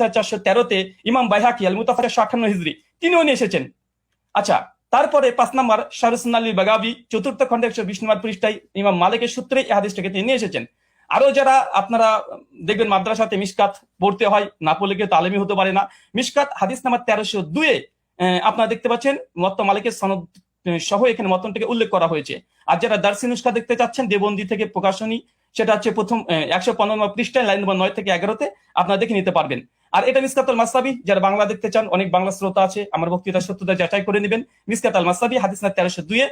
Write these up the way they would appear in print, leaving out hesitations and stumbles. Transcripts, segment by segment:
413-তে ইমাম বাইহাকি আল মুতাফার 158 হিজরি তিনিও নিয়ে এসেছেন। আচ্ছা, তারপরে 5 নম্বর শাহরুসুন আলী বাগাবি 4th খণ্ডে 120 নম্বর পৃষ্ঠায় ইমাম মালিকের সূত্রে এই হাদিসটাকে তিনি নিয়ে এসেছেন। আরো যারা আপনারা দেখবেন মাদ্রাসাতে মিশকাত পড়তে হয়, না পড়লে কেউ তালিমি হতে পারে না। মিশকাত হাদিস নাম্বার 1302-এ আপনারা দেখতে পাচ্ছেন মুয়াত্তা মালিকের সনদ সহ এখানে মতনটাকে উল্লেখ করা হয়েছে। আর যারা দারসি নুসখা দেখতে চাচ্ছেন দেবন্দি থেকে প্রকাশনী, সেটা হচ্ছে প্রথম 115 নম্বর পৃষ্ঠায় লাইন নম্বর 9 থেকে 11-তে আপনারা দেখে নিতে পারবেন। আর এটা মিসকাত আল মাসাবি, যারা বাংলা দেখতে চান, অনেক বাংলা শ্রোতা আছে, আমার বক্তৃতার সত্যতা যাচাই করে নেবেন। মিসকাত আল মাসাবি হাদিস নাম্বার 1302-এ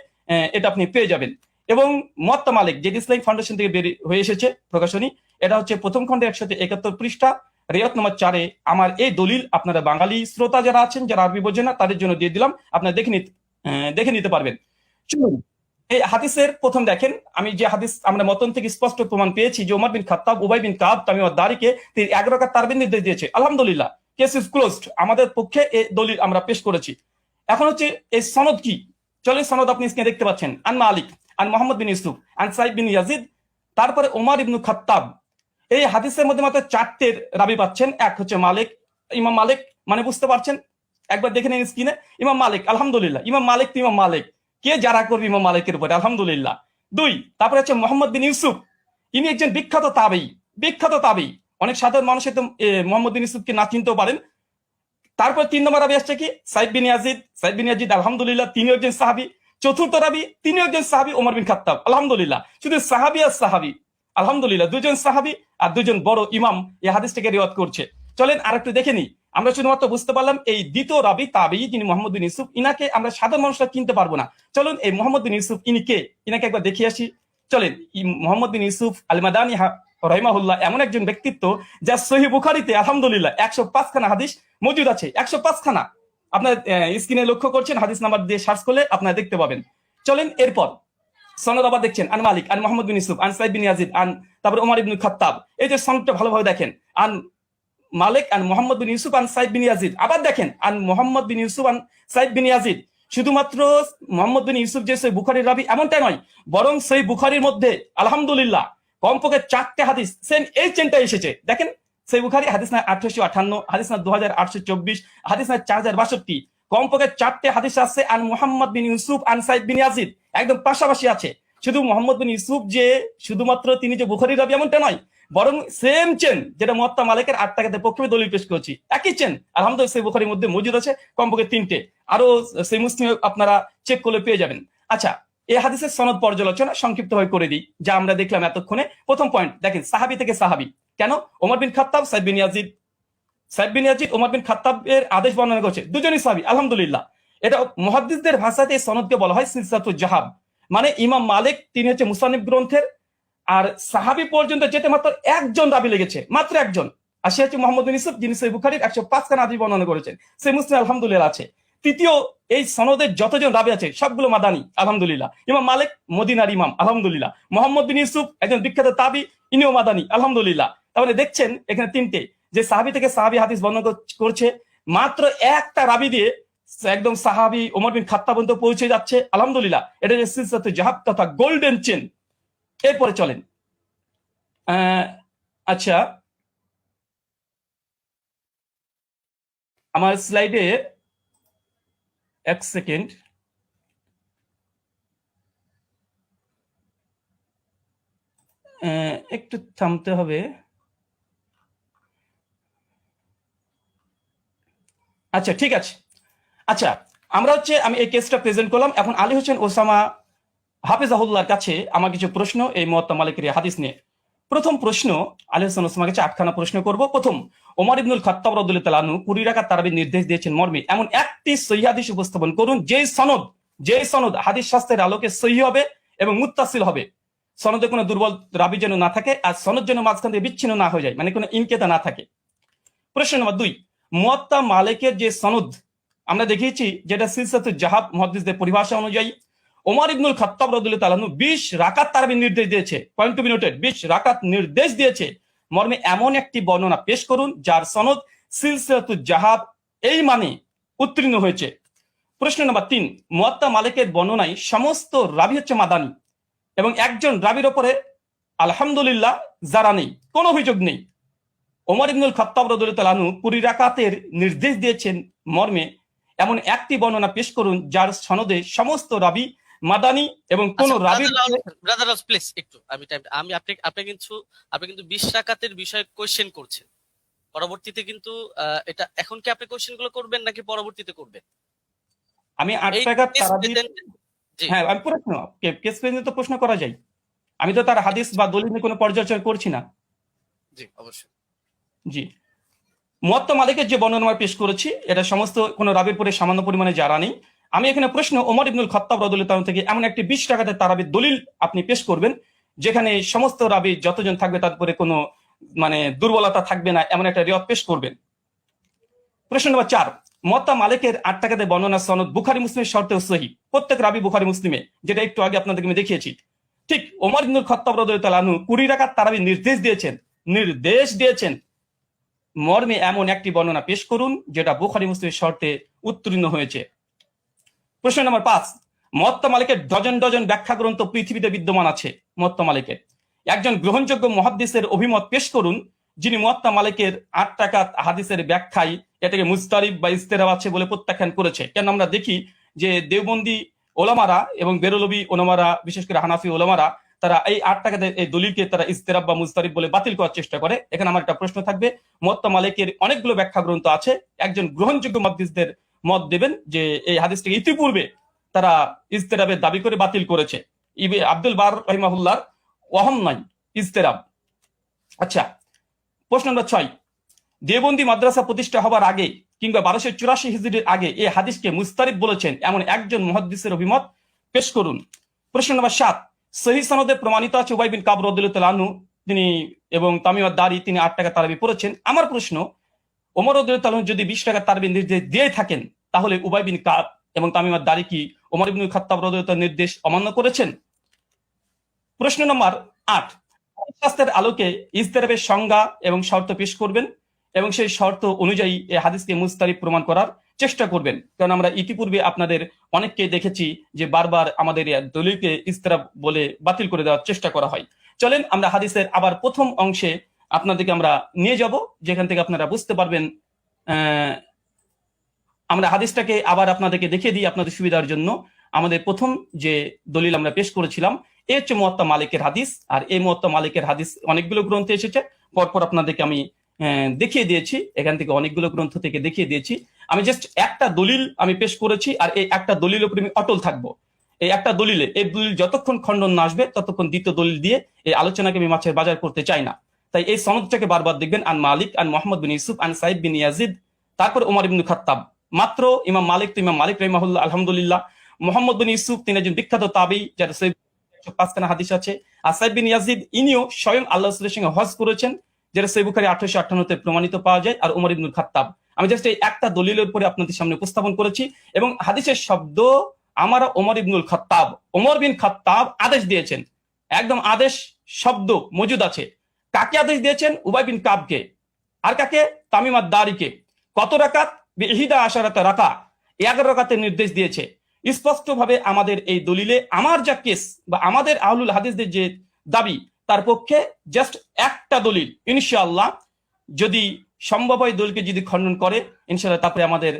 এটা আপনি পেয়ে যাবেন। এবং মুয়াত্তা মালিক যেটি ইসলামিক ফাউন্ডেশন থেকে বের হয়ে এসেছে প্রকাশনী, এটা হচ্ছে প্রথম খণ্ডে 171 পৃষ্ঠা রিয়াত নম্বর 4-এ। আমার এই দলিল আপনারা বাঙালি শ্রোতা যারা আছেন, যারা আরবি বোঝেন না, তাদের জন্য দিয়ে দিলাম, আপনারা দেখে নিতে পারবেন। চলুন এই হাদিসের প্রথম দেখেন, আমি যে হাদিস আমরা মতন থেকে স্পষ্ট প্রমাণ পেয়েছি যে ওমর বিন খাত্তাব উবাই বিন কাব তামিম আদ-দারিকে তিনি 11 রাকাত তারাবির নির্দেশ দিয়েছে। আলহামদুলিল্লাহ, কেস ইজ ক্লোজড। আমাদের পক্ষে এই দলিল আমরা পেশ করেছি। এখন হচ্ছে এই সনদ কি, চলেন সনদ আপনি স্ক্রিনে দেখতে পাচ্ছেন। আন মালিক আন মোহাম্মদ বিন ইউসুফ আন সাইদ বিন ইয়াজিদ, তারপরে ওমর ইবনু খাত্তাব। এই হাদিসের মধ্যে মাত্র 4টের রাবি পাচ্ছেন। এক হচ্ছে মালিক, ইমাম মালিক, মানে বুঝতে পারছেন, একবার দেখে নিন স্ক্রিনে। ইমাম মালিক, আলহামদুলিল্লাহ, ইমাম মালিক তো ইমাম মালিক, কে যারা করবে ইমাম মালিকের উপরে, আলহামদুলিল্লাহ। 2, তারপরে হচ্ছে মোহাম্মদ বিন ইউসুফ, ইনি একজন বিখ্যাত তাবেঈ। অনেক সাধারণ মানুষের তো মোহাম্মদ বিন ইউসুফকে না চিনতেও পারেন। তারপর 3 নম্বর রাবি আসছে কি সাইদ বিন ইয়াজিদ, আলহামদুলিল্লাহ, তিনি একজন সাহাবী। 4th রাবি, তিনি একজন সাহাবী, ওমর বিন খাত্তাব, আলহামদুলিল্লাহ। শুধু সাহাবী আর সাহাবী, আলহামদুলিল্লাহ, 2জন সাহাবী আর 2জন বড় ইমাম এই হাদিসটাকে রিওয়ায়াত করছে। চলেন আরেকটু দেখে নিই। আমরা শুধুমাত্র বুঝতে পারলাম এই দ্বিতীয় রাবি তাবেঈ যিনি মোহাম্মদ বিন ইউসুফ, ইনাকে আমরা সাধারণ মানুষরা চিনতে পারবো না। চলুন এই মোহাম্মদ বিন ইউসুফ ইনি কে, ইনাকে একবার দেখিয়ে আসি। চলেন, মোহাম্মদ বিন ইউসুফ আল মাদানী রাহিমাহুল্লাহ এমন একজন ব্যক্তিত্ব যা সহিহ বুখারীতে আলহামদুলিল্লাহ 105 খানা হাদিস মজুদ আছে। 105 খানা আপনার স্ক্রিনে লক্ষ্য করছেন, হাদিস নাম্বার দিয়ে সার্চ করলে আপনারা দেখতে পাবেন। চলেন এরপর সনদ আবার দেখছেন, আন মালিক আন মোহাম্মদ বিন ইউসুফ আন সাইদ বিন ইয়াজিদ আন, তারপর ওমর ইবনে খাত্তাব। এই যে সনদটা ভালোভাবে দেখেন, আন মালিক আন মোহাম্মদ বিন ইউসুফ আন সাইদ বিন ইয়াজিদ। আবার দেখেন আন মোহাম্মদ বিন ইউসুফ আন সাইদ বিন ইয়াজিদ। শুধুমাত্র মোহাম্মদ বিন ইউসুফ যে সহিহ বুখারীর রাবি এমনটা নয়, বরং সহিহ বুখারীর মধ্যে আলহামদুলিল্লাহ কমপক্ষে 4টে হাদিস সেম এই চেনটা এসেছে। দেখেন সহিহ বুখারী হাদিস না 1858, হাদিস না 2824, হাদিস না 4062, কমপক্ষে 4টে হাদিস আছে আন মুহাম্মদ বিন ইউসুফ আন সাইদ বিন ইয়াজিদ, একদম পাশাপাশি আছে। শুধু মোহাম্মদ বিন ইউসুফ যে শুধুমাত্র তিনি যে বুখারীর রাবি এমনটা নয়, বরং সেম চেন যেটা মুয়াত্তা মালিকের 8 টাকাতে পক্ষে দলিল পেশ করেছি, একই চেন আলহামদুলিল্লাহ সহিহ বুখারীর মধ্যে মজুদ আছে কমপক্ষে 3টে। আরো সহিহ মুসলিম আপনারা চেক করলে পেয়ে যাবেন। আচ্ছা, এই হাদিসের সনদ পর্যালোচনা সংক্ষিপ্তভাবে করে দিই, যা আমরা দেখলাম এতক্ষণে। প্রথম পয়েন্ট দেখেন, সাহাবী থেকে সাহাবী কেন? ওমর বিন খাত্তাব, সাইদ বিন ইয়াজিদ। ওমর বিন খাত্তাবের আদেশ বর্ণনা করছে, দুজনই সাহাবী, আলহামদুলিল্লাহ। এটা মুহাদ্দিসদের ভাষাতে এই সনদকে বলা হয় সিলসিলাতুজ জাহাব। মানে ইমাম মালিক তিনি হচ্ছে মুসান্নিফ গ্রন্থের, আর সাহাবী পর্যন্ত যেতে মাত্র একজন রাবি লেগেছে, মাত্র একজন, আর সে হচ্ছে মোহাম্মদ বিন ইউসুফ, যিনি সহিহ বুখারীর 105 খানা হাদিস বর্ণনা করেছেন। সহিহ মুসলিম আলহামদুলিল্লাহ আছে। তৃতীয়, এই সনদের যতজন রাবি আছে সবগুলো মাদানী, আলহামদুলিল্লাহ। ইমাম মালিক মদিনার ইমাম, আলহামদুলিল্লাহ। মোহাম্মদ বিন ইউসুফ একজন বিখ্যাত তাবী, ইনিও মাদানী, আলহামদুলিল্লাহ। তাহলে দেখছেন এখানে 3টে যে সাহাবী থেকে সাহাবী হাদিস বর্ণনা করছে, মাত্র একটা রাবি দিয়ে একদম সাহাবী ওমর বিন খাত্তাব পর্যন্ত পৌঁছে যাচ্ছে, আলহামদুলিল্লাহ। এটা যে সিলসিলাতুজ জাহাব তথা গোল্ডেন চেন। এরপরে চলেন, আচ্ছা আমার স্লাইডে 1 সেকেন্ড, একটু থামতে হবে। আচ্ছা ঠিক আছে। আচ্ছা, আমরা হচ্ছে আমি এই কেসটা প্রেজেন্ট করলাম। এখন আলী হোসেন ওসামা হাফেজাহুল্লাহর কাছে আমার কিছু প্রশ্ন এই মুয়াত্তা মালিকের হাদিস নিয়ে। প্রথম প্রশ্ন, আলী হোসেন ওসামার কাছে 8খানা প্রশ্ন করব। প্রথম, ওমর ইবনুল খাত্তাব রাদিয়াল্লাহু তাআলা আনহু 20 রাকাত তারাবির নির্দেশ দিয়েছেন মর্মে এমন একটি সহিহ হাদিস উপস্থাপন করুন যে সনদ হাদিস শাস্ত্রের আলোকে সহিহ হবে এবং মুত্তাসিল হবে। সনদে কোনো দুর্বল রাবি যেন না থাকে, আর সনদ যেন মাঝখান থেকে বিচ্ছিন্ন না হয়ে যায়, মানে কোনো ইনকেতা না থাকে। প্রশ্ন নম্বর 2, মুয়াত্তা মালিকের যে সনদ আমরা দেখিয়েছি, যেটা সিলসিলাতুজ জাহাব মুহাদ্দিসদের পরিভাষা অনুযায়ী ওমর ইবনুল খাত্তাব রাদিয়াল্লাহু তাআলা 20 রাকাত তারাবির নির্দেশ দিয়েছে। পয়েন্ট টু বি নোটেড, 20 রাকাত নির্দেশ দিয়েছে মর্মে এমন একটি বর্ণনা পেশ করুন যার সনদ সিলসিলাতুজ জাহাব এই মানে উত্তীর্ণ হয়েছে। প্রশ্ন নম্বর 3, মুয়াত্তা মালিকের বর্ণনায় সমস্ত রাবি হচ্ছে মাদানী এবং একজন রাবির ওপরে আলহামদুলিল্লাহ যারা নেই, কোনো অভিযোগ নেই। ওমর ইবনুল খাত্তাব রাদিয়াল্লাহু আনহু 20 রাকাতের নির্দেশ দিয়েছেন মর্মে এমন একটি বর্ণনা পেশ করুন যার সনদে সমস্ত রাবি মাদানী এবং কোন রাবির ব্রাদার প্লিজ একটু আমি আপনি কিন্তু 20 রাকাতের বিষয়ে কোশ্চেন করছেন, পরবর্তীতে কিন্তু এটা এখন কি আপনি কোশ্চেন গুলো করবেন নাকি পরবর্তীতে করবেন? আমি 8 রাকাত তারাবি, হ্যাঁ আমি প্রশ্ন কেস পর্যন্ত প্রশ্ন করা যায়, আমি তো তার হাদিস বা দলিল নিয়ে কোনো পর্যালোচনা করছি না। জি অবশ্যই। জি, মুয়াত্তা মালিকের যে বর্ণনা পেশ করেছি এটা সমস্ত কোন রাবির পরে সামান্য পরিমাণে জানা নেই। আমি এখানে প্রশ্ন ওমর ইবনুল খাত্তাব রাদিয়াল্লাহু তাআলা থেকে এমন একটি 20 রাকাতের তারাবির দলিল আপনি পেশ করবেন যেখানে সমস্ত রাবি যতজন থাকবে তারপরে কোনো মানে দুর্বলতা থাকবে না, এমন একটা রিওয়ায়াত পেশ করবেন। প্রশ্ন নম্বর 4, মুয়াত্তা মালিকের 8 রাকাতের বর্ণনা সনদ বুখারী মুসলিমের শর্তেও সহিহ, প্রত্যেক রাবি বুখারী মুসলিমে, যেটা একটু আগে আপনাদেরকে আমি দেখিয়েছি। ঠিক ওমর ইবনুল খাত্তাব রাদিয়াল্লাহু তাআলা আনহু 20 রাকাত তারাবির নির্দেশ দিয়েছেন মর্মে এমন একটি বর্ণনা পেশ করুন যেটা বুখারী মুসলিমের শর্তে উত্তীর্ণ হয়েছে। প্রশ্ন নম্বর 5, মুয়াত্তা মালিকের ডজন ডজন ব্যাখ্যা গ্রন্থ পৃথিবীতে বিদ্যমান আছে। মুয়াত্তা মালিকের একজন গ্রহণযোগ্য মুহাদ্দিসের অভিমত পেশ করুন যিনি মুয়াত্তা মালিকের 8 রাকাত হাদিসের ব্যাখ্যায় এটাকে মুজতারিব বা ইস্তেরাব আছে বলে প্রত্যাখ্যান করেছে। কেন আমরা দেখি যে দেওবন্দি ওলামারা এবং বেরলভী ওলামারা, বিশেষ করে হানাফি ওলামারা, তারা এই 8 টাকাতের এই দলিলকে তারা ইস্তেরাব বা মুজতারিব বলে বাতিল করার চেষ্টা করে। এখানে আমার একটা প্রশ্ন থাকবে, মুয়াত্তা মালিকের অনেকগুলো ব্যাখ্যা গ্রন্থ আছে, একজন গ্রহণযোগ্য মুহাদ্দিসদের মত দেবেন যে এই হাদিসটাকে ইতিপূর্বে তারা ইস্তেরাবের দাবি করে বাতিল করেছে। আব্দুল বার রাহিমাহুল্লাহ ওয়াহম নাই ইস্তেরাব। আচ্ছা, প্রশ্ন নম্বর 6, দেওবন্দি মাদ্রাসা প্রতিষ্ঠা হবার আগে কিংবা 1284 হিজরির আগে এই হাদিসকে মুস্তারিব বলেছেন এমন একজন মুহাদ্দিসের অভিমত পেশ করুন। প্রশ্ন নম্বর 7, সহিহ সনদে প্রমাণিত আছে উবাই বিন কাব রাদিয়াল্লাহু তাআলা আনহু তিনি এবং তামিম আদ-দারি তিনি 8 টাকা তারাবি পড়েছেন। আমার প্রশ্ন, ওমর রাদিয়াল্লাহু তাআলা যদি 20 টাকা তারাবি নির্দেশ দিয়ে থাকেন তাহলে উবাই বিন কাব এবং তামিম আদ-দারি কি ওমর ইবনুল খাত্তাব রাদিয়াল্লাহু তাআলার নির্দেশ অমান্য করেছেন? প্রশ্ন নম্বর 8, শাস্ত্রের আলোকে ইস্তেরাবের সংজ্ঞা এবং শর্ত পেশ করবেন এবং সেই শর্ত অনুযায়ী এই হাদিসকে মুস্তারিব প্রমাণ করার চেষ্টা করবেন। কারণ আমরা ইতিপূর্বে আপনাদের অনেককে দেখেছি যে বারবার আমাদের দলিলকে ইস্তেরাব বলে বাতিল করে দেওয়ার চেষ্টা করা হয়। চলেন আমরা হাদিসের আবার প্রথম অংশে আপনাদেরকে আমরা নিয়ে যাব, যেখান থেকে আপনারা বুঝতে পারবেন। আমরা হাদিসটাকে আবার আপনাদেরকে দেখিয়ে দিই আপনাদের সুবিধার জন্য। আমাদের প্রথম যে দলিল আমরা পেশ করেছিলাম এ হচ্ছে মুয়াত্তা মালিকের হাদিস, আর এই মুয়াত্তা মালিকের হাদিস অনেকগুলো গ্রন্থে এসেছে, পরপর আপনাদেরকে আমি দেখিয়ে দিয়েছি, এখান থেকে অনেকগুলো গ্রন্থ থেকে দেখিয়ে দিয়েছি। আমি জাস্ট একটা দলিল আমি পেশ করেছি, আর এই একটা দলিলের উপরে আমি অটল থাকবো। এই একটা দলিলে, এই দলিল যতক্ষণ খণ্ডন না আসবে ততক্ষণ দ্বিতীয় দলিল দিয়ে এই আলোচনাকে আমি মাছের বাজার করতে চাই না। তাই এই সনদটাকে বারবার দেখবেন, আন মালিক আন মুহাম্মদ বিন ইউসুফ আন সাইদ বিন ইয়াজিদ, তারপর ওমর ইবনুল খাত্তাব। মাত্র ইমাম মালিক তো ইমাম মালিক রাহিমাহুল্লাহ আলহামদুলিল্লাহ, মুহাম্মদ বিন ইউসুফ তিনি একজন বিখ্যাত তাবী যার 5খানা হাদিস আছে। আর সাইদ বিন ইয়াজিদ ইনিও স্বয়ং আল্লাহ রাসূলের সঙ্গে হজ করেছেন, যেটা সহিহ বুখারী 858-তে প্রমাণিত পাওয়া যায়। আর ওমর ইবনুল খাত্তাব, আমি জাস্ট এই একটা দলিলের উপরে আপনাদের সামনে উপস্থাপন করেছি এবং হাদিসের শব্দ আমার ওমর ইবনুল খাত্তাব, ওমর বিন খাত্তাব আদেশ দিয়েছেন, একদম আদেশ শব্দ মজুদ আছে। কাকে আদেশ দিয়েছেন? উবাই বিন কাবকে। আর কাকে? তামিম আদ-দারিকে। কত রাকাত? বিহিদা আশারাতা রাকা, 11 রাকাতের নির্দেশ দিয়েছে। স্পষ্টভাবে আমাদের এই দলিলে আমার যা কেস বা আমাদের আহলুল হাদিসদের যে দাবি তার পক্ষে জাস্ট একটা দলিল, ইনশাআল্লাহ যদি সম্ভব হয় দলিলকে যদি খণ্ডন করে ইনশাআল্লাহ তারপরে আমাদের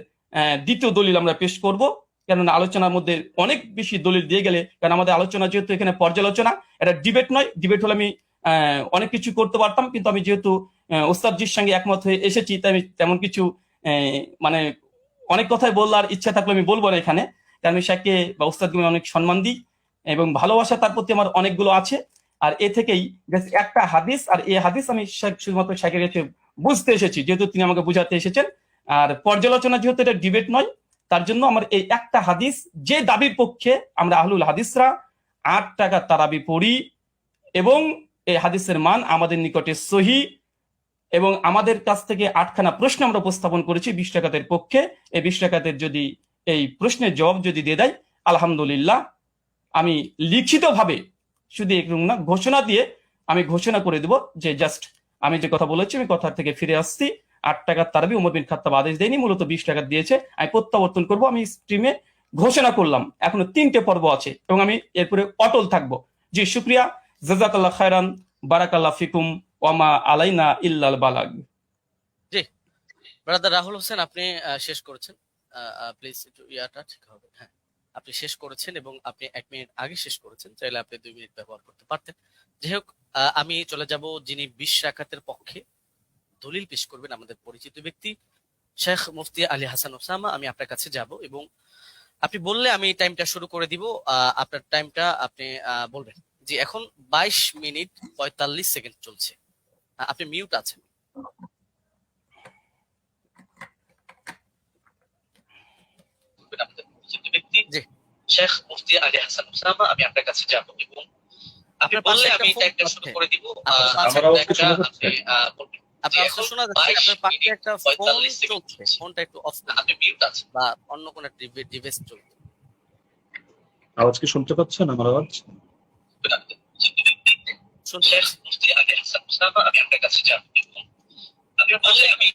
দ্বিতীয় দলিল আমরা পেশ করব। কেননা আলোচনার মধ্যে অনেক বেশি দলিল দিয়ে গেলে, কারণ আমাদের আলোচনা যেহেতু এখানে পর্যালোচনা, এটা ডিবেট নয়। ডিবেট হলে আমি অনেক কিছু করতে পারতাম, কিন্তু আমি যেহেতু ওস্তাদজির সঙ্গে একমত হয়ে এসেছি তাই আমি তেমন কিছু মানে অনেক কথাই বলার ইচ্ছা থাকলে আমি বলবো না এখানে, কারণ আমি শেখকে বা ওস্তাদকে অনেক সম্মান দিই এবং ভালোবাসা তার প্রতি আমার অনেকগুলো আছে। আর এ থেকেই একটা হাদিস, আর এই হাদিস আমি শুধুমাত্র শেখের কাছে বুঝতে এসেছি যেহেতু তিনি আমাকে বুঝাতে এসেছেন। আর পর্যালোচনা যেহেতু এটা ডিবেট নয়, তার জন্য আমার এই একটা হাদিস যে দাবির পক্ষে আমরা আহলুল হাদিসরা 8 টাকা তারাবি পড়ি এবং এই হাদিসের মান আমাদের নিকটে সহিহ, এবং আমাদের কাছ থেকে 8খানা প্রশ্ন আমরা উপস্থাপন করেছি 20 টাকাতের পক্ষে। এই 20 টাকাতের যদি এই প্রশ্নের জবাব যদি দিয়ে দেয় আলহামদুলিল্লাহ, আমি লিখিতভাবে শুধু একদম না ঘোষণা দিয়ে আমি ঘোষণা করে দেব যে জাস্ট আমি যে কথা বলেছি আমি কথা থেকে ফিরে আসছি। 8 টাকার তারাবি ওমর বিন খাত্তাব আদেশ দেয়নি, মূলত 20 টাকা দিয়েছে। আমি প্রত্যাবর্তন করব, আমি স্ট্রিমে ঘোষণা করলাম। এখনো 3টে পর্ব আছে এবং আমি এরপরে অটল থাকবো। জি শুকরিয়া, জাযাকাল্লাহ খায়রান, বারাকাল্লাহ ফিকুম, ওয়া মা আলাইনা ইল্লাল বালাগ। ব্রাদার রাহুল হোসেন, আপনি শেষ করেছেন। প্লিজ একটু ইয়াটা ঠিক হবে। হ্যাঁ, আপনি শেষ করেছেন এবং আপনি 1 মিনিট আগে শেষ করেছেন, চাইলে আপনি 2 মিনিট ব্যবহার করতে পারতেন। যাই হোক, আমি চলে যাব যিনি 20 রাকাতের পক্ষে দলিল পেশ করবেন, আমাদের পরিচিত ব্যক্তি শেখ মুফতি আলী হাসান ওসামা। আমি আপনার কাছে যাব এবং আপনি বললে আমি টাইমটা শুরু করে দিব। আপনার টাইমটা আপনি বলবেন। জি, এখন 22 মিনিট 45 সেকেন্ড চলছে। আপনি মিউট আছেন। আমাদের পরিচিত ব্যক্তি জি শেখ মুফতি আলী হাসান ওসামা, আমি আপনার কাছে যাব এবং আপনি বললে আমি টাইমটা শুরু করে দিব। আমার আওয়াজকে শোনা যাচ্ছে? আপনার আওয়াজ শোনা যাচ্ছে। আপনার পাশে একটা ফোন চলছে, ফোনটা একটু অফ করুন। আপনি মিউট আছেন বা অন্য কোনো ডিভাইস চলছে। আওয়াজ কি শুনতে পাচ্ছেন আমার আওয়াজ? শুনতে পাচ্ছি। মুফতি আলী হাসান ওসামা, আমি আপনার কাছে যাব এবং আপনি বললে আমি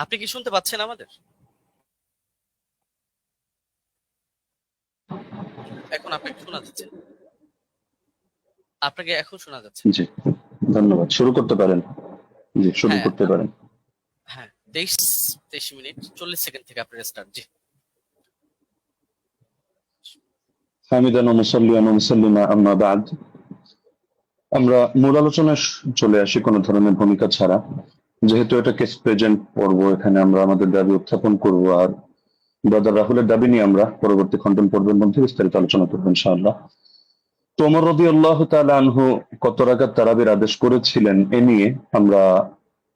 আপনি কি শুনতে পাচ্ছেন আমাদের? এখন আপনাকে শোনা যাচ্ছে। আপনাকে এখন শোনা যাচ্ছে। জি, ধন্যবাদ। শুরু করতে পারেন। জি, শুরু হ্যাঁ, করতে পারেন। হ্যাঁ, 23 মিনিট 40 সেকেন্ড থেকে আপনার স্টার্ট। জি। হামিদান ওয়া মুসাল্লিয়ান ওয়া মুসাল্লিমা আম্মা বা'দ। আমরা মূল আলোচনায় চলে আসি কোনো ধরনের ভূমিকা ছাড়া। যেহেতু এটা কেস প্রেজেন্ট পর্ব, এখানে আমরা আমাদের দাবি উত্থাপন করব, আর ব্রাদার রাহুলের দাবি নিয়ে আমরা পরবর্তী খণ্ডন পর্বের মধ্যে বিস্তারিত আলোচনা করবো ইনশাআল্লাহ। তো ওমর রাদিয়াল্লাহু তাআলা আনহু কত রাকাত তারাবির আদেশ করেছিলেন এ নিয়ে আমরা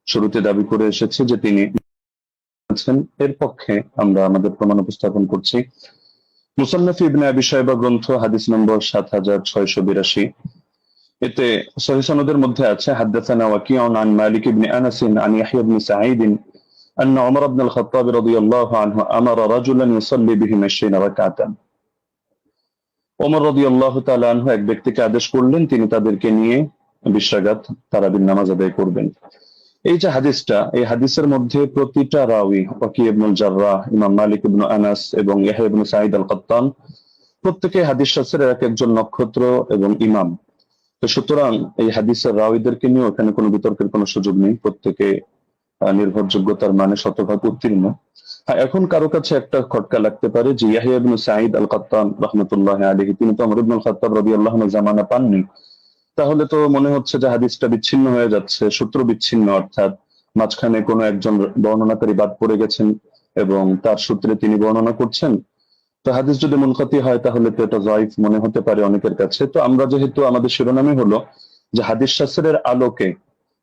শুরুতে দাবি করে এসেছি যে তিনি আছেন, এর পক্ষে আমরা আমাদের প্রমাণ উপস্থাপন করছি। মুসান্নাফ ইবনে আবি শাইবা গ্রন্থ হাদিস নম্বর 7682, এতে সহিহ সনদের মধ্যে আছে হাদাসানা ওয়াকিউন আন মালিক ইবনে আনাস আন ইয়াহইয়া ইবনে সাঈদ أن عمر بن الخطاب رضي الله عنه أمر رجلا يصلي بهم 20 ركعة। ওমর রাদিয়াল্লাহু তাআলা আনহু এক ব্যক্তিকে আদেশ করলেন তিনি তাদেরকে নিয়ে 20 রাকাত তারাবির নামাজ আদায় করবেন। এই যে হাদিসটা, এই হাদিসের মধ্যে প্রতিটা রাওয়ী ওয়াকি ইবনুল জাররাহ, ইমাম মালিক ইবনে আনাস এবং ইয়াহইয়া ইবনে সাঈদ আল কাত্তান, প্রত্যেকে হাদিস শাস্ত্রের এক একজন নক্ষত্র এবং ইমাম। তো সুতরাং এই হাদিসের রাওয়ীদেরকে নিয়ে এখানে কোনো বিতর্কের কোনো সুযোগ নেই, প্রত্যেকে নির্ভরযোগ্যতার মানে শতভাগ উত্তীর্ণ। এখন কারো কাছে একটা খটকা লাগতে পারে যে ইয়াহইয়া ইবনে সাঈদ আল কাত্তান রাহমাতুল্লাহি আলাইহি তিনি তো ওমর ইবনে খাত্তাব রাদিয়াল্লাহু আনহু জামানা পাননি, তাহলে তো মনে হচ্ছে যে হাদিসটা বিচ্ছিন্ন হয়ে যাচ্ছে, সূত্র বিচ্ছিন্ন, অর্থাৎ মাঝখানে কোনো একজন বর্ণনাকারী বাদ পড়ে গেছেন এবং তার সূত্রে তিনি বর্ণনা করছেন। তো হাদিস যদি মুনকাতি হয় তাহলে তো এটা যায়িফ মনে হতে পারে অনেকের কাছে। তো আমরা যেহেতু আমাদের শিরোনামই হলো যে হাদিস শাস্ত্রের আলোকে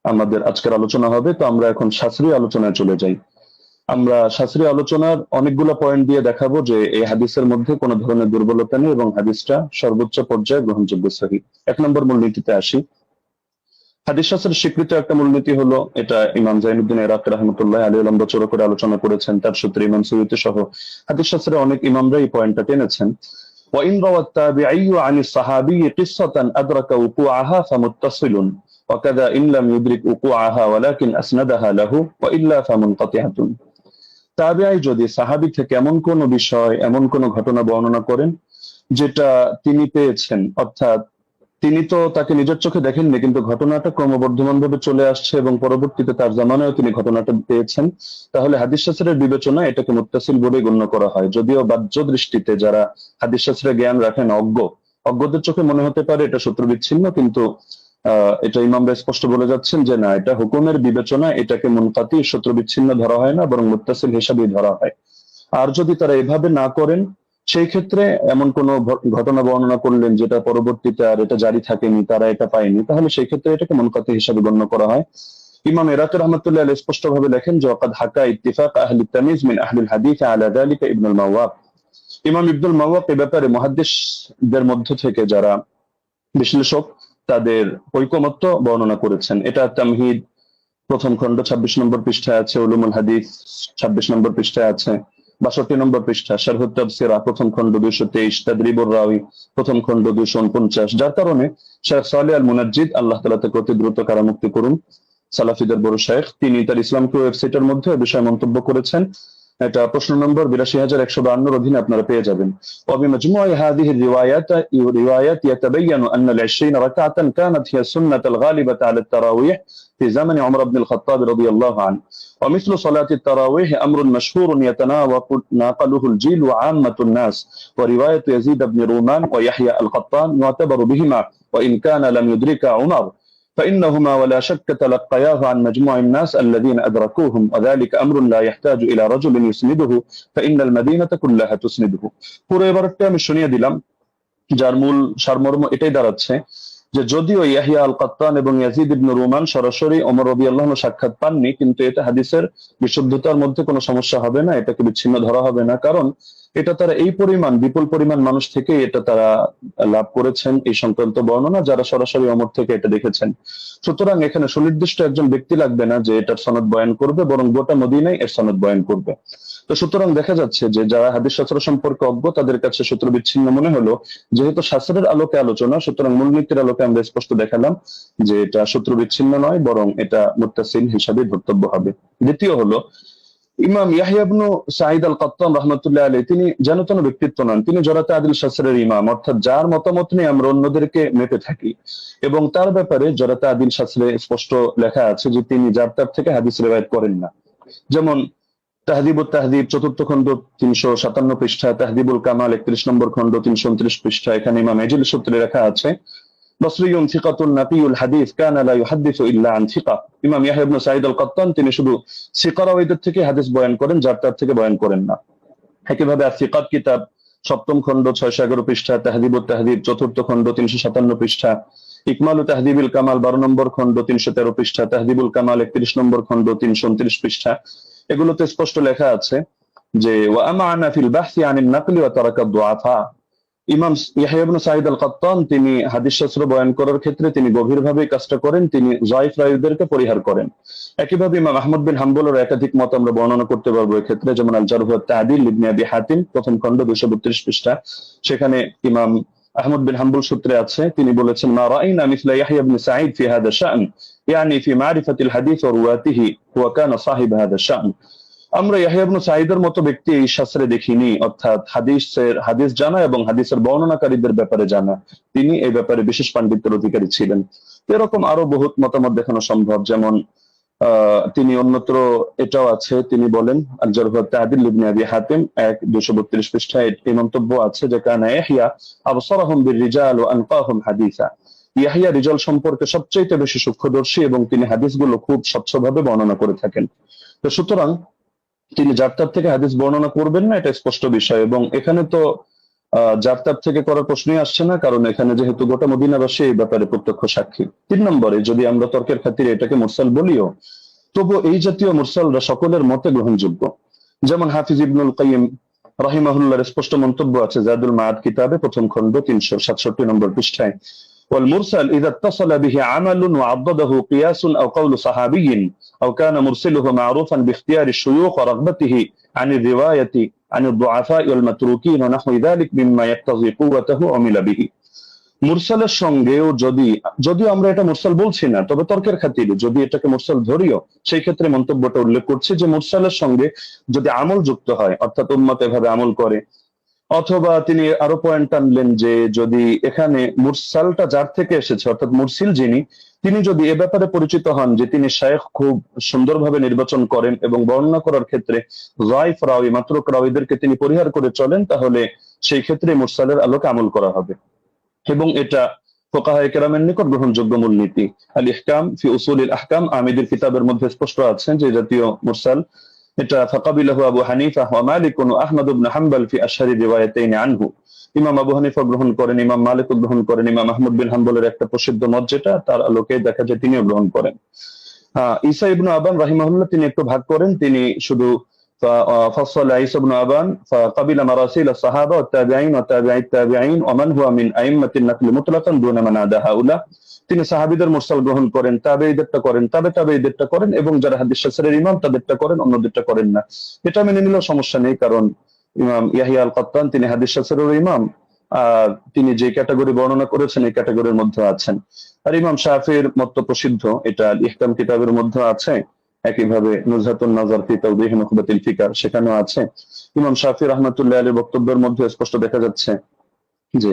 আমাদের আজকের আলোচনা হবে, তো আমরা এখন শাস্ত্রীয় আলোচনায় চলে যাই। আমরা শাস্ত্রীয় আলোচনার অনেকগুলো পয়েন্ট দিয়ে দেখাবো যে এই হাদিসের মধ্যে কোনো ধরনের দুর্বলতা নেই এবং হাদিসটা সর্বোচ্চ পর্যায়ে গ্রহণযোগ্য সহিহ। 1 নম্বর মূলনীতিতে আসি। হাদিস শাস্ত্রের স্বীকৃত একটা মূলনীতি হলো, এটা ইমাম জাইনুদ্দিন ইরাকি রাহমাতুল্লাহি আলাইহি লম্বা চওড়া করে আলোচনা করেছেন, তার সূত্রে ইমাম সুয়ুতী সহ হাদিস শাস্ত্রের অনেক ইমামরা এই পয়েন্টটা টেনেছেন। وإن روى التابعي عن الصحابي قصة أدرك وقوعها فمتصل وكذا إن لم يدرك وقوعها ولكن أسندها له وإلا فمنقطعة। তাবিঈ যদি সাহাবী থেকে এমন কোন বিষয়, এমন কোন ঘটনা বর্ণনা করেন যেটা তিনি পেয়েছেন, অর্থাৎ তিনি তো তাকে নিজের চোখে দেখেননি কিন্তু ঘটনাটা ক্রমবর্ধমান ভাবে চলে আসছে এবং পরবর্তীতে তার জামানায় তিনি ঘটনাটা পেয়েছেন, তাহলে হাদিস শাস্ত্রের বিবেচনা এটাকে মুত্তাসিল বলে গণ্য করা হয়। যদিও বাহ্য দৃষ্টিতে যারা হাদিস শাস্ত্রের জ্ঞান রাখেন, অজ্ঞদের চোখে মনে হতে পারে এটা সূত্র বিচ্ছিন্ন, কিন্তু এটা ইমামরা স্পষ্ট বলে যাচ্ছেন যে না, এটা হুকুমের বিবেচনা, এটাকে মুনকাতি সূত্র বিচ্ছিন্ন ধরা হয় না, বরং মুত্তাসিল হিসাবেই ধরা হয়। আর যদি তারা এভাবে না করেন, সেই ক্ষেত্রে এমন কোন ঘটনা বর্ণনা করলেন যেটা পরবর্তীতে আর এটা জারি থাকেনি, তারা এটা পায়নি, তাহলে সেই ক্ষেত্রে এটাকে মুনকাতি হিসাবে গণ্য করা হয়। ইমাম ইরাকি রাহমাতুল্লাহি আলাইহি স্পষ্ট ভাবে লেখেন যে ওয়াকাদ হাকা ইত্তিফাক আহলি তামিজ মিন আহলিল হাদিস আলা যালিকা ইবনুল মাওয়াক। ইমাম ইবনুল মাওয়াক এই ব্যাপারে মুহাদ্দিসদের মধ্য থেকে যারা বিশ্লেষক তাদের ঐকমত্য বর্ণনা করেছেন। এটা তামহিদ প্রথম খণ্ড 26 নম্বর পৃষ্ঠায় আছে, উলুমুল হাদিস 26 নম্বর পৃষ্ঠায় আছে, 62 নম্বর পৃষ্ঠা শারহুত তাফসিরা প্রথম খণ্ড 223, তাদরিবুর রাওয়ী প্রথম খণ্ড 249। যার কারণে শেখ সালেহ আল মুনাজ্জিদ, আল্লাহ তাআলা তাকে অতি দ্রুত কারামুক্তি করুন, সালাফিদের বড় শেখ, তিনি তার ইসলামকে ওয়েবসাইটের মধ্যে বিষয় মন্তব্য করেছেন এটা প্রশ্ন নম্বর ৮২,১৫২ অধীনে আপনারা পেয়ে যাবেন। وبمجموع هذه الروايات يتبين أن ال20 ركعة كانت هي السنة الغالبة على التراويح في زمن عمر بن الخطاب رضي الله عنه، ومثل صلاة التراويح أمر مشهور يتناقله الجيل وعامة الناس، ورواية يزيد بن رومان ويحيى القطان يعتبر بهما وإن كان لم يدرك عمر، فإنهما ولا شك تلقياه عن مجموع الناس الذين أدركوهم، وذلك أمر لا يحتاج إلى رجل يسنده فإن المدينة كلها تسنده। পুরো এবারটা আমি শুনিয়ে দিলাম, যার মূল সারমর্ম এটাই দাঁড়াচ্ছে যে যদিও ইয়াহিয়া আল কাত্তান এবং ইয়াজিদ ইবনে রুমান সরাসরি ওমর রাদিয়াল্লাহু আনহু সাক্ষাৎ পাননি, কিন্তু এটা হাদিসের বিশুদ্ধতার মধ্যে কোনো সমস্যা হবে না, এটাকে বিচ্ছিন্ন ধরা হবে না, কারণ এটা তারা এই পরিমাণ বিপুল পরিমাণ মানুষ থেকে এটা তারা লাভ করেছেন এই সংক্রান্ত বর্ণনা, যারা সরাসরি ওমর থেকে এটা দেখেছেন। সুতরাং এখানে সুনির্দিষ্ট একজন ব্যক্তি লাগবে না যে এটার সনদ বয়ান করবে, বরং গোটা মদিনায় এর সনদ বয়ান করবে। তো সুতরাং দেখা যাচ্ছে যে যারা হাদিস শাস্ত্র সম্পর্কে অজ্ঞ তাদের কাছে সূত্র বিচ্ছিন্ন মনে হলো, যেহেতু শাস্ত্রের আলোকে আলোচনা, সুতরাং মূলনীতির আলোকে আমরা স্পষ্ট দেখালাম যে এটা সূত্র বিচ্ছিন্ন নয়, বরং এটা মুত্তাসিল হিসাবে ধর্তব্য হবে। দ্বিতীয় হলো ইমাম ইয়াহইয়া ইবনে সাঈদ আল কাত্তান রাহমাতুল্লাহ আলাইহি, তিনি যেন তেন ব্যক্তিত্ব নন, তিনি জরাতে আদিল শাস্ত্রের ইমাম, অর্থাৎ যার মতামত নিয়ে আমরা অন্যদেরকে মেপে থাকি, এবং তার ব্যাপারে জরাতে আদিল শাস্ত্রে স্পষ্ট লেখা আছে যে তিনি যার তার থেকে হাদিস রিওয়ায়াত করেন না। যেমন তাহদিবুত তাহদিব ৪র্থ খণ্ড ৩৫৭ পৃষ্ঠা, তাহদিবুল কামাল ৩১ নম্বর খণ্ড ৩২৯ পৃষ্ঠা, এখানে ইমাম এজিল সূত্রে লেখা আছে বসরিয়ুন থিকাতুন নাকিউল হাদিস কানা লা ইউহাদ্দিসু ইল্লা আন থিকা। ইমাম ইয়াহইয়া ইবনে সাঈদ আল কাত্তান তিনি শুধু সিকা রাওয়ীদের থেকে হাদিস বয়ান করেন, যার তার থেকে বয়ান করেন না। একইভাবে আস-সিকাত কিতাব ৭ম খণ্ড ৬১১ পৃষ্ঠা, তাহদিবুত তাহদিব ৪র্থ খণ্ড ৩৫৭ পৃষ্ঠা, ইকমালু তাহদিবিল কামাল ১২ নম্বর খণ্ড ৩১৩ পৃষ্ঠা, তাহদিবুল কামাল ৩১ নম্বর খণ্ড ৩২৯ পৃষ্ঠা, এগুলোতে স্পষ্ট লেখা আছে যে ওয়া আমানা ফিল বাহসি আনিন নাকলি ওয়া তারাকা দুআফা। ইমাম ইয়াহইয়া ইবনে সাঈদ আল কাত্তান তিনি হাদিস শাস্ত্র বয়ান করার ক্ষেত্রে তিনি গভীরভাবে কাজটা করেন, তিনি যায়িফ রাওয়ীদেরকে পরিহার করেন। একইভাবে ইমাম আহমদ বিন হাম্বলের একাধিক মত আমরা বর্ণনা করতে পারবো এই ক্ষেত্রে, যেমন আল জারহ ওয়াত তা'দীল ইবনে আবি হাতিম ১ম খণ্ড ২৩২ পৃষ্ঠা, সেখানে ইমাম আহমদ বিন হাম্বল সূত্রে আছে, তিনি বলেছেন মা রাআইনা মিসলা ইয়াহইয়া ইবনে সাঈদ ফি হাদা শা'n ইয়ানি ফি মারিফাতিল হাদিস ওয়া রুওয়াতিহি ওয়া কানা সাহিব হাদা শা'n। আমরা ইয়াহইয়া ইবনে সাঈদের মতো ব্যক্তি এই শাস্ত্রে দেখিনি, অর্থাৎ হাদিস জানা এবং হাদিসের বর্ণনাকারীদের ব্যাপারে জানা, তিনি এই ব্যাপারে বিশেষ পাণ্ডিত্যের অধিকারী ছিলেন। এরকম আরো বহুত মতামত দেখানো সম্ভব, যেমন তিনি অন্যত্র এটাও আছে, তিনি বলেন আল জারহ ওয়াত তা'দীল ইবনে আবি হাতিম ১-২৩২ পৃষ্ঠায় এই মন্তব্য আছে যে কানা ইয়াহইয়া আবসারাহুম বির-রিজাল ওয়া আনকাহুম হাদিসা। ইয়াহইয়া রিজাল সম্পর্কে সবচেয়ে বেশি সূক্ষ্মদর্শী এবং তিনি হাদিসগুলো খুব স্বচ্ছভাবে বর্ণনা করে থাকেন। তো সুতরাং তিনি যার তার থেকে হাদিস বর্ণনা করবেন না, এটা স্পষ্ট বিষয়, এবং এখানে তো যার তার থেকে করার প্রশ্নই আসছে না, কারণ এখানে যেহেতু গোটা মদিনাবাসী এই ব্যাপারে প্রত্যক্ষ সাক্ষী। ৩ নম্বরে যদি আমরা তর্কের খাতিরে এটাকে মুরসাল বলিও, তবু এই জাতীয় মুরসালরা সকলের মতে গ্রহণযোগ্য। যেমন হাফিজ ইবনুল কাইয়িম রাহিমাহুল্লাহর স্পষ্ট মন্তব্য আছে জাদুল মাআদ কিতাবে ১ম খণ্ড ৩৬৭ নম্বর পৃষ্ঠায়, والمرسل إذا اتصل به عمل وعضده قياس أو قول صحابي أو كان مرسله معروفا باختيار الشيوخ ورغبته عن الرواية عن الضعفاء والمتروكين ونحو ذلك مما يقتضي قوته عمل به। মুরসালের সঙ্গেও যদিও আমরা এটা মুরসাল বলছি না, তবে তর্কের খাতিরে যদি এটাকে মুরসাল ধরিও, সেই ক্ষেত্রে মন্তব্যটা উল্লেখ করছে যে মুরসালের সঙ্গে যদি আমল যুক্ত হয়, অর্থাৎ উম্মত এভাবে আমল করে, অথবা তিনি আরো পয়েন্ট আনলেন যে যদি এখানে মুরসালটা যার থেকে এসেছে, অর্থাৎ মুরসিল যিনি, তিনি যদি এ ব্যাপারে পরিচিত হন যে তিনি শায়খ খুব সুন্দরভাবে নির্বাচন করেন এবং বর্ণনা করার ক্ষেত্রে যায়িফ রাওয়ী মাতরুক রাওয়ীদেরকে তিনি পরিহার করে চলেন, তাহলে সেই ক্ষেত্রে মুরসালের আলোকে আমল করা হবে, এবং এটা ফুকাহায়ে কেরামের নিকট গ্রহণযোগ্য মূলনীতি। আল ইহকাম ফি উসুলিল আহকাম আমিদের কিতাবের মধ্যে স্পষ্ট আছে যে জাতীয় মুরসাল এটা ফাকাবিলাহু আবু হানিফা ওয়া মালিক ওয়া আহমদ ইবনে হাম্বল ফি আশহারি রিওয়ায়াতাইন আনহু। ইমাম আবু হানিফা গ্রহণ করেন, ইমাম মালিক গ্রহণ করেন, ইমাম আহমদ বিন হাম্বলের একটা প্রসিদ্ধ মত যেটা তার আলোকে দেখা যায় তিনিও গ্রহণ করেন। ঈসা ইবনে আবান রাহিমাহুল্লাহ তিনি একটু ভাগ করেন, তিনি শুধু فصل عيسى بن أبان فقبل مراسيل الصحابة والتابعين وتابعي التابعين ومن هو من أئمة النقل مطلقا دون من عدا هؤلاء। তিনি সাহাবীদের মুরসাল গ্রহণ করেন, তাবেঈদেরটা করেন, তাবেঈদেরটা করেন, এবং যারা হাদিস শাস্ত্রের ইমাম তাদেরটা করেন, অন্যদেরটা করেন না। এটা মেনে নিলেও সমস্যা নেই, কারণ ইমাম ইয়াহইয়া আল কাত্তান তিনি হাদিস শাস্ত্রের ইমাম, তিনি যে ক্যাটাগরি বর্ণনা করেছেন এই ক্যাটাগরির মধ্যে আছেন। আর ইমাম শাফিঈর মত প্রসিদ্ধ, এটা ইহকাম কিতাবের মধ্যে আছে, একইভাবে নুজহাতুন নাজার ফি তাওদীহ নুখবাতিল ফিকার সেখানেও আছে। ইমাম শাফি রাহমাতুল্লাহ আলাইহির বক্তব্যের মধ্যে স্পষ্ট দেখা যাচ্ছে যে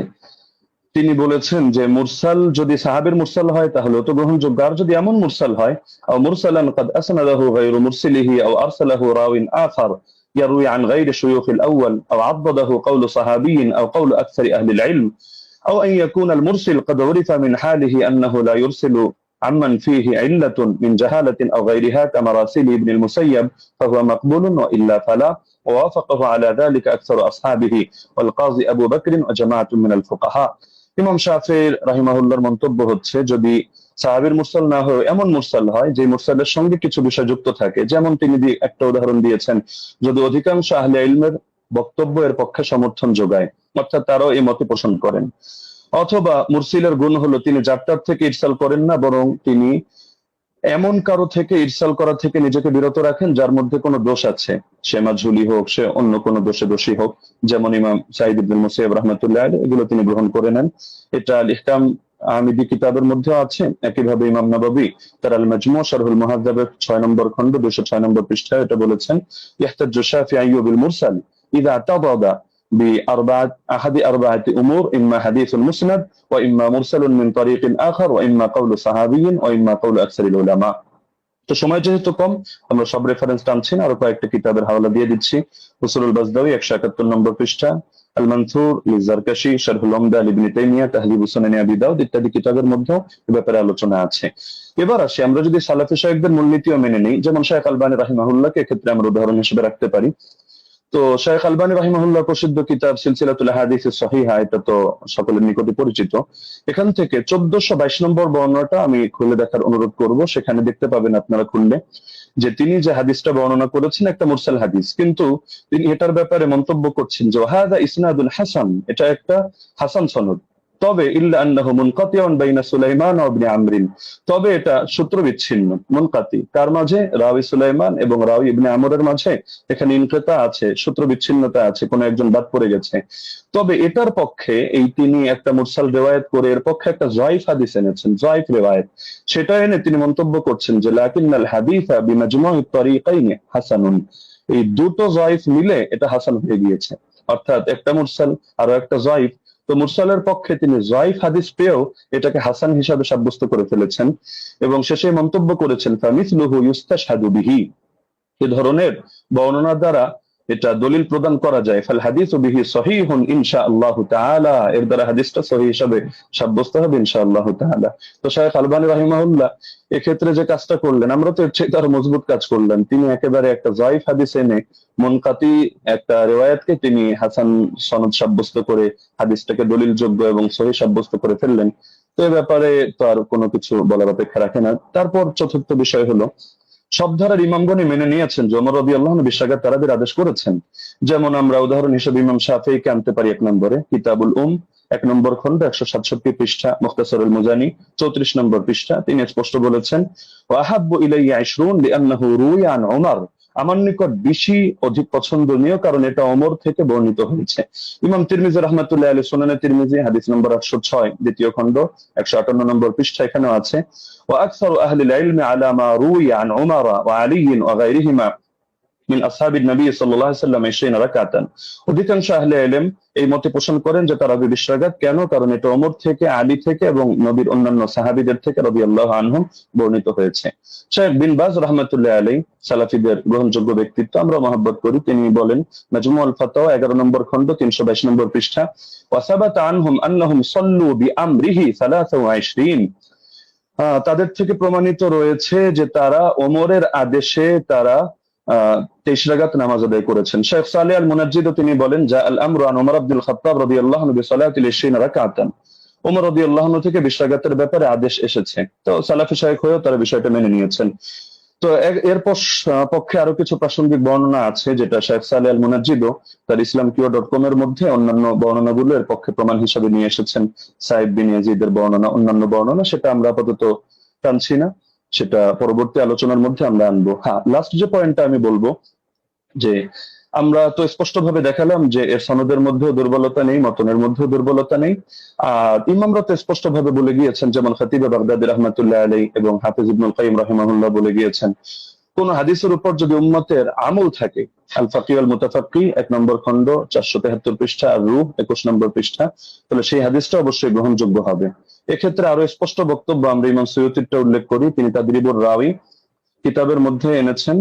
তিনি বলেছেন যে মুরসাল যদি সাহাবীর মুরসাল হয় তাহলে তো গ্রহণযোগ্য, আর যদি এমন মুরসাল হয় আও মুরসালান قد اسنده غير مرسله او ارسله راو اخر يروي عن غير شيوخ الاول او عضده قول صحابي او قول اكثر اهل العلم او ان يكون المرسل قد عرف من حاله انه لا يرسل عمن فيه علة من جهالة او غيرها كمراسيل ابن المسيب فهو مقبول والا فلا، ووافقه على ذلك اكثر اصحابه والقاضي ابو بكر وجماعة من الفقهاء। ইমাম শাফিঈ রাহিমাহুল্লাহর মন্তব্য হচ্ছে যদি সাহাবীর মুরসাল না হয় এমন মুরসাল হয় যে মুরসালের সঙ্গে কিছু বিষয় যুক্ত থাকে, যেমন তিনি একটা উদাহরণ দিয়েছেন, যদি অধিকাংশ আহলে ইলমের বক্তব্য এর পক্ষে সমর্থন যোগায়, অর্থাৎ তারাও এই মতে পোষণ করেন। অথবা মুরসিলের গুণ হলো তিনি যাত্রার থেকে ইরসাল করেন না, বরং তিনি এমন কারো থেকে ইরসাল করা থেকে নিজেকে বিরত রাখেন যার মধ্যে কোনো দোষ আছে, সে মাজহুলি হোক, সে অন্য কোনো দোষে দোষী হোক, যেমন ইমাম সাঈদ ইবনে মুসাইয়্যিব রাহমাতুল্লাহ আলাইহি এগুলো তিনি গ্রহণ করে নেন। এটা আল ইহকাম আহমেদী কিতাবের মধ্যে আছে। একইভাবে ইমাম নববী তার আল মাজমু' শারহুল মুহাদ্দাবের 6 নম্বর খণ্ড 206 নম্বর পৃষ্ঠায় এটা বলেছেন, ইহতাজ্জু শাফিঈ বিল মুরসাল ইযা তাদাদা بأربعة أحد أربعة أمور إما حديث مسند وإما مرسل من طريق آخر وإما قول صحابي وإما قول أكثر العلماء। তো সময় যেহেতু কম আমরা সব রেফারেন্স টানছি না, আরো কয়েকটা কিতাবের হাওয়ালা দিয়ে দিচ্ছি। উসুলুল বাজদাওয়ী 171 নম্বর পৃষ্ঠা, আল মানসুর লিজারকাশি, শারহুল উমদা ইবনে তাইমিয়া, তাহযীবু সুনান আবি দাউদ ইত্যাদি কিতাবের মধ্যে এ ব্যাপারে আলোচনা আছে। এবার আসি আমরা যদি সালাফি শায়খদের মূলনীতিও মেনে নিই, যেমন শায়খ আলবানী রাহিমাহুল্লাহকে ক্ষেত্রে আমরা উদাহরণ হিসেবে রাখতে পারি। তো শায়খ আলবানী রাহিমাহুল্লাহ প্রসিদ্ধ কিতাব সিলসিলাতুল আহাদিস সহিহা, এটা তো সকলের নিকটে পরিচিত। এখান থেকে 1422 নম্বর বর্ণনাটা আমি খুলে দেখার অনুরোধ করব। সেখানে দেখতে পাবেন আপনারা খুললে যে তিনি যে হাদিসটা বর্ণনা করেছেন একটা মুরসাল হাদিস, কিন্তু তিনি এটার ব্যাপারে মন্তব্য করছেন যে হাদা ইসনাদুল হাসান, এটা একটা হাসান সনদ, তবে ইল্লা আন্নাহু মুনকাতিউন বাইনা সুলাইমান ওয়া ইবনে আমরিন, তবে এটা সূত্র বিচ্ছিন্ন, মুনকাতি কার মাঝে, রাওয়ী সুলাইমান এবং রাওয়ী ইবনে আমরের মাঝে এখানে ইনকিতা আছে, সূত্র বিচ্ছিন্নতা আছে, কোন একজন বাদ পড়ে গেছে। তবে এটার পক্ষে এই তিনি একটা মুরসাল রিওয়ায়াত করে এর পক্ষে একটা যায়িফ হাদিস এনেছেন, যায়িফ রিওয়ায়াত, সেটা এনে তিনি মন্তব্য করছেন যে লাকিনাল হাদিসা বিমাজমু'ত তারিকাইনি হাসানুন, এই দুটো যায়িফ মিলে এটা হাসান হয়ে গিয়েছে, অর্থাৎ একটা মুরসাল আর একটা যায়িফ। তো মুরসালের পক্ষে তিনি যায়িফ হাদিস পেয়েও এটাকে হাসান হিসাবে সাব্যস্ত করে ফেলেছেন এবং শেষে মন্তব্য করেছেন ফামিসলুহু ইউস্তাশহাদু বিহি, এই ধরনের বর্ণনা দ্বারা এটা দলিল প্রদান করা যায়, ফাল হাদিসু বিহি সহিহুন ইনশাআল্লাহু তাআলা, এর দ্বারা হাদিসটা সহিহ হিসাবে সাব্যস্ত হবে ইনশাআল্লাহু তাআলা। তো শায়খ আলবানী রাহিমাহুল্লাহ এক্ষেত্রে যে কাজটা করলেন আমরা তো এর চেয়ে আরো মজবুত কাজ করলেন, তিনি একেবারে একটা যায়িফ হাদিস এনে মুনকাতি একটা রিওয়ায়াতকে তিনি হাসান সনদ সাব্যস্ত করে হাদিসটাকে দলিলযোগ্য এবং সহিহ সাব্যস্ত করে ফেললেন। তো এই ব্যাপারে তো আর কোনো কিছু বলার অপেক্ষা রাখে না। তারপর চতুর্থ বিষয় হলো সব ধারার ইমামগণই মেনে নিয়েছেন যে ওমর রাদিয়াল্লাহু আনহু বিশ তারাবির আদেশ করেছেন। যেমন আমরা উদাহরণ হিসেবে ইমাম শাফিঈকে আনতে পারি 1 নম্বরে কিতাবুল 1 নম্বর খন্ড 167 পৃষ্ঠা, মুখতাসারুল মুজানি 34 নম্বর পৃষ্ঠা, তিনি স্পষ্ট বলেছেন ওয়া আহাব্বু ইলাইয়া 20 লিআন্নাহু রুইয়া আন উমর, আমার নিকট বেশি অধিক পছন্দনীয় কারণ এটা ওমর থেকে বর্ণিত হয়েছে। ইমাম তিরমিজি রাহমাতুল্লাহি আলাইহি সুনানে তিরমিজি হাদিস নম্বর 806 দ্বিতীয় খন্ড 158 নম্বর পৃষ্ঠা, এখানেও আছে ওয়া আকসারু আহলিল ইলমি আলা মা রুইয়া আন উমর ওয়া আলী ওয়া গায়রিহিমা মিন আসহাবিন নবী সাল্লাল্লাহু আলাইহি ওয়াসাল্লাম 20 রাকাতান, অধিকাংশ আহলে ইলম এই মতে পোষণ করেন যে তারাবি 20 রাকাত। কেন? কারণ এটা ওমর থেকে, আলী থেকে এবং নবীর অন্যান্য সাহাবীদের থেকে রাদিয়াল্লাহু আনহুম বর্ণিত হয়েছে। শাইখ বিন বাজ রাহমাতুল্লাহি আলাইহি সালাফিদের গ্রহণযোগ্য ব্যক্তিত্ব, আমরা মহব্বত করি, তিনি বলেন মাজমুউল ফাতাওয়া 11 নম্বর খন্ড 322 নম্বর পৃষ্ঠা ওয়া সাবাতা আনহুম আন্নাহুম সাল্লু বিআমরিহি 23, তাদের থেকে প্রমাণিত রয়েছে যে তারা ওমরের আদেশে তারা 23 রাকাত নামাজ আদায় করেছেন। শেখ সালেহ আল মুনাজ্জিদ তিনি বলেন যা আল আমরু আন ওমর ইবনুল খাত্তাব রাদিয়াল্লাহু আনহু বিসালাতিল 20 রাকাতান, ওমর রাদিয়াল্লাহু আনহু থেকে 20 রাকাতের ব্যাপারে আদেশ এসেছে। তো সালাফি শায়খ হয়েও তারা বিষয়টা মেনে নিয়েছেন। তো এর পক্ষে আরো কিছু প্রাসঙ্গিক বর্ণনা আছে যেটা শেখ সালেহ আল মুনাজ্জিদ তার islamqo.com এর মধ্যে অন্যান্য বর্ণনাগুলো এর পক্ষে প্রমাণ হিসেবে নিয়ে এসেছেন। সাইদ বিন ইয়াজিদের বর্ণনা, অন্যান্য বর্ণনা, সেটা আমরা আপাতত টানছি না, সেটা পরবর্তী আলোচনার মধ্যে আমরা আনবো। হ্যাঁ, লাস্ট যে পয়েন্টটা আমি বলবো যে আমরা তো স্পষ্টভাবে দেখালাম যে এর সনদের মধ্যেও দুর্বলতা নেই, মতনের মধ্যেও দুর্বলতা নেই, আর ইমামরা তো স্পষ্টভাবে বলে গিয়েছেন, যেমন খতিব বাগদাদী রাহমাতুল্লাহ আলাইহি এবং হাফিজ ইবনুল কাইয়িম রাহিমাহুল্লাহ বলে গিয়েছেন কোন হাদিসের উপর যদি উম্মতের আমল থাকে, আল ফাকি আল মুতাফাক্কি 1 নম্বর খণ্ড 473 পৃষ্ঠা, আর রূহ 21 নম্বর পৃষ্ঠা, তাহলে সেই হাদিসটা অবশ্যই গ্রহণযোগ্য হবে। এক্ষেত্রে আরো স্পষ্ট বক্তব্য আমরা ইমাম সৈয়দীরটা উল্লেখ করি, তিনি তাদরিবুর রাওয়ী কিতাবের মধ্যে এনেছেন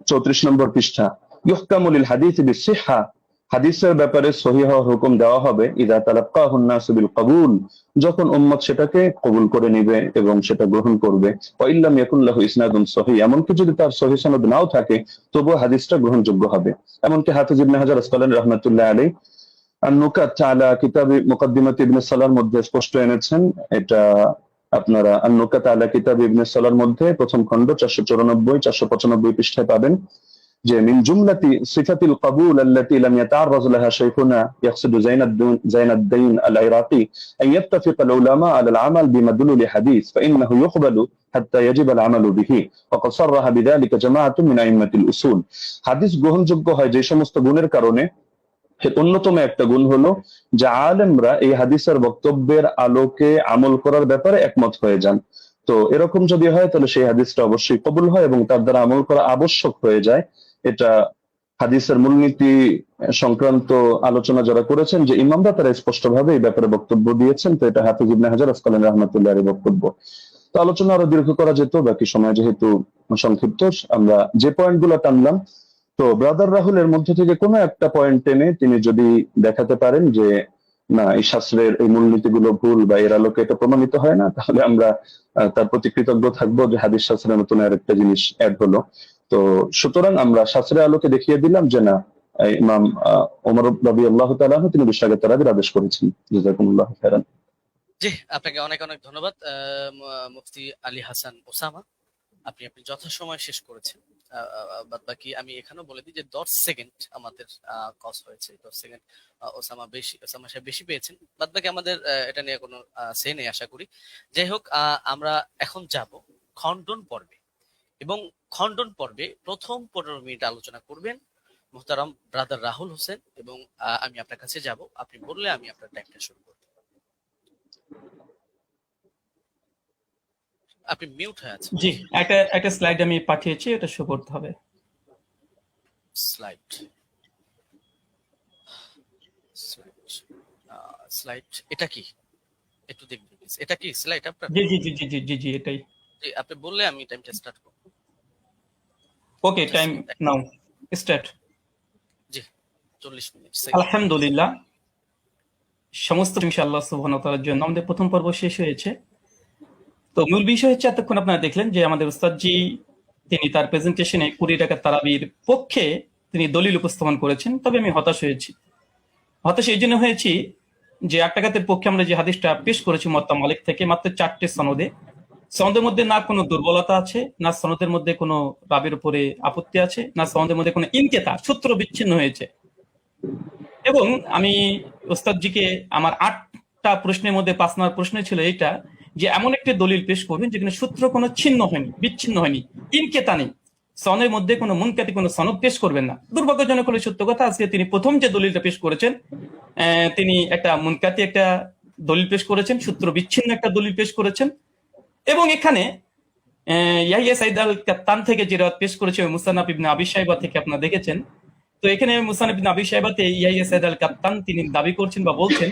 34 নম্বর পৃষ্ঠা, ইহকামু লিল হাদিস বিসিহহা, হাদিসের ব্যাপারে সহিহ হওয়ার হুকুম দেওয়া হবে ইযা তালাক্কাহুন নাসু বিল কবুল, যখন উম্মত সেটাকে কবুল করে নিবে এবং সেটা গ্রহণ করবে। ওয়া ইল্লাম ইয়াকুন লাহু ইসনাদুন সহিহ, এমনকি যদি তার সহিহ সনদ নাও থাকে তবুও হাদিসটা গ্রহণযোগ্য হবে। এমনকি হাফিজ ইবনে হাজার আসকালানী রাহমাতুল্লাহ আলাইহি আন-নুকাত আলা কিতাব মুকদ্দিমাত ইবনে সালাহর মধ্যে স্পষ্ট এনেছেন, এটা আপনারা আন-নুকাত আলা কিতাব ইবনে সালাহর মধ্যে প্রথম খণ্ড 494 495 পৃষ্ঠায় পাবেন যে মিন জুমলাতি সিফাতিল কবুল আল্লাতী লাম ইয়াতাআররাজ লাহা শাইখুনা ইয়াকসিদু জাইনাদ্দিন আল-ইরাকি আন ইয়াত্তাফিকা আল-উলামা আলা আল-আমাল বিমাদলুল হাদিস ফাইন্নাহু ইউকবালু হাত্তা ইয়াজিব আল-আমালু বিহি ওয়া ক্বাদ সাররাহা বিযালিকা জামাআতুন মিন আইম্মাতিল উসুল। হাদিস গ্রহণযোগ্য হয় যে সমস্ত গুণের কারণে, এর অন্যতম একটা গুণ হলো যে আলেমরা এই হাদিসের বক্তব্যের আলোকে আমল করার ব্যাপারে একমত হয়ে যান। তো এরকম যদি হয় তাহলে সেই হাদিসটা অবশ্যই কবুল হয় এবং তার দ্বারা আমল করা আবশ্যক হয়ে যায়। এটা হাদিসের মূলনীতি সংক্রান্ত আলোচনা যারা করেছেন যে ইমামরা, তারা স্পষ্টভাবে এই ব্যাপারে বক্তব্য দিয়েছেন। তো এটা হাফিজ ইবনে হাজার আসকালানী রাহমাতুল্লাহির বক্তব্য। তো আলোচনা আরো দীর্ঘ করা যেত, বাকি সময় যেহেতু সংক্ষিপ্ত, আমরা যে পয়েন্টগুলো টানলাম, তো ব্রাদার রাহুলের মধ্যে থেকে কোনো একটা পয়েন্ট টেনে তিনি যদি দেখাতে পারেন যে না, এই শাস্ত্রের এই মূলনীতিগুলো ভুল বা এর আলোকে এটা প্রমাণিত হয় না, তাহলে আমরা তার প্রতি কৃতজ্ঞ থাকবো যে হাদিস শাস্ত্রের নতুন আরেকটা জিনিস অ্যাড হলো। তো সুতরাং আমরা শাস্ত্রের আলোকে দেখিয়ে দিলাম যে না, ইমাম ওমর রাদিয়াল্লাহু তাআলা আনহু তিনি বিশরাকে তারাবির আদেশ করেছেন। জাযাকুমুল্লাহু খাইরান। জি, আপনাকে অনেক অনেক ধন্যবাদ মুফতি আলী হাসান ওসামা, আপনি যথাসময়ে শেষ করেছেন। বাদ বাকি আমি এখানেও বলে দিই যে 10 সেকেন্ড আমাদের কস হয়েছে, 10 সেকেন্ড ওসামা সাহেব বেশি পেয়েছেন। বাদ বাকি আমাদের এটা নিয়ে কোনো সে নেই আশা করি। যাই হোক, আমরা এখন যাব খণ্ডন পর্বে, এবং খণ্ডন পর্বে প্রথম 15 মিনিট আলোচনা করবেন মুহতারাম ব্রাদার রাহুল হোসেন, এবং আমি আপনার কাছে যাব, আপনি বললে আমি আপনার টাইমটা শুরু করব। আপনি মিউট হয়ে আছেন। জি, একটা স্লাইড আমি পাঠিয়েছি, এটা শো করতে হবে। স্লাইড স্লাইড এটা কি একটু দেখবেন প্লিজ, এটা কি স্লাইড আপনার? জি জি জি জি জি জি জি এটাই। জি, আপনি বললে আমি টাইমটা স্টার্ট করব। ওকে, টাইম নাও, স্টার্ট। জি, 40 মিনিট। আলহামদুলিল্লাহ, সমস্ত ইনশাআল্লাহ সুবহানাহু ওয়া তাআলার জন্য আমাদের প্রথম পর্ব শেষ হয়েছে। তো মূল বিষয় হচ্ছে, এতক্ষণ আপনারা দেখলেন যে আমাদের উস্তাদজি তিনি তার প্রেজেন্টেশনে 20 রাকাত তারাবির পক্ষে তিনি দলিল উপস্থাপন করেছেন। তবে আমি হতাশ হয়েছি। হতাশ এই জন্য হয়েছি যে 8 রাকাতের পক্ষে আমরা যে হাদিসটা পেশ করেছি মুয়াত্তা মালিক থেকে, মাত্র 4টে সনদে, সনদের মধ্যে না কোনো দুর্বলতা আছে, না সনদের মধ্যে কোনো রাবির উপরে আপত্তি আছে, না সনদের মধ্যে কোনো ইনকেতা, সূত্র বিচ্ছিন্ন হয়েছে। এবং আমি ওস্তাদজিকে আমার 8টা প্রশ্নের মধ্যে 5 নম্বর প্রশ্ন ছিল এইটা, যে এমন একটি দলিল পেশ করবেন যেখানে সূত্র কোনো ছিন্ন হয়নি, বিচ্ছিন্ন হয়নি, ইনকেতা নেই, সনের মধ্যে কোনো মুনকাতি কোনো সনদ পেশ করবেন না। দুর্ভাগ্যজনক হলে সত্য কথা, আজকে তিনি প্রথম যে দলিলটা পেশ করেছেন, তিনি একটা মুনকাতি একটা দলিল পেশ করেছেন, সূত্র বিচ্ছিন্ন একটা দলিল পেশ করেছেন। এবং এখানে ইয়াহিয়া সাইদ আল কাত্তান থেকে যে রাত পেশ করেছে মুসান্নাফ ইবনে আবি শাইবা থেকে আপনারা দেখেছেন। তো এখানে মুসান্নাফ ইবনে আবি শাইবাতে ইয়াহিয়া সাইদ আল কাত্তান তিনি দাবি করছেন বা বলছেন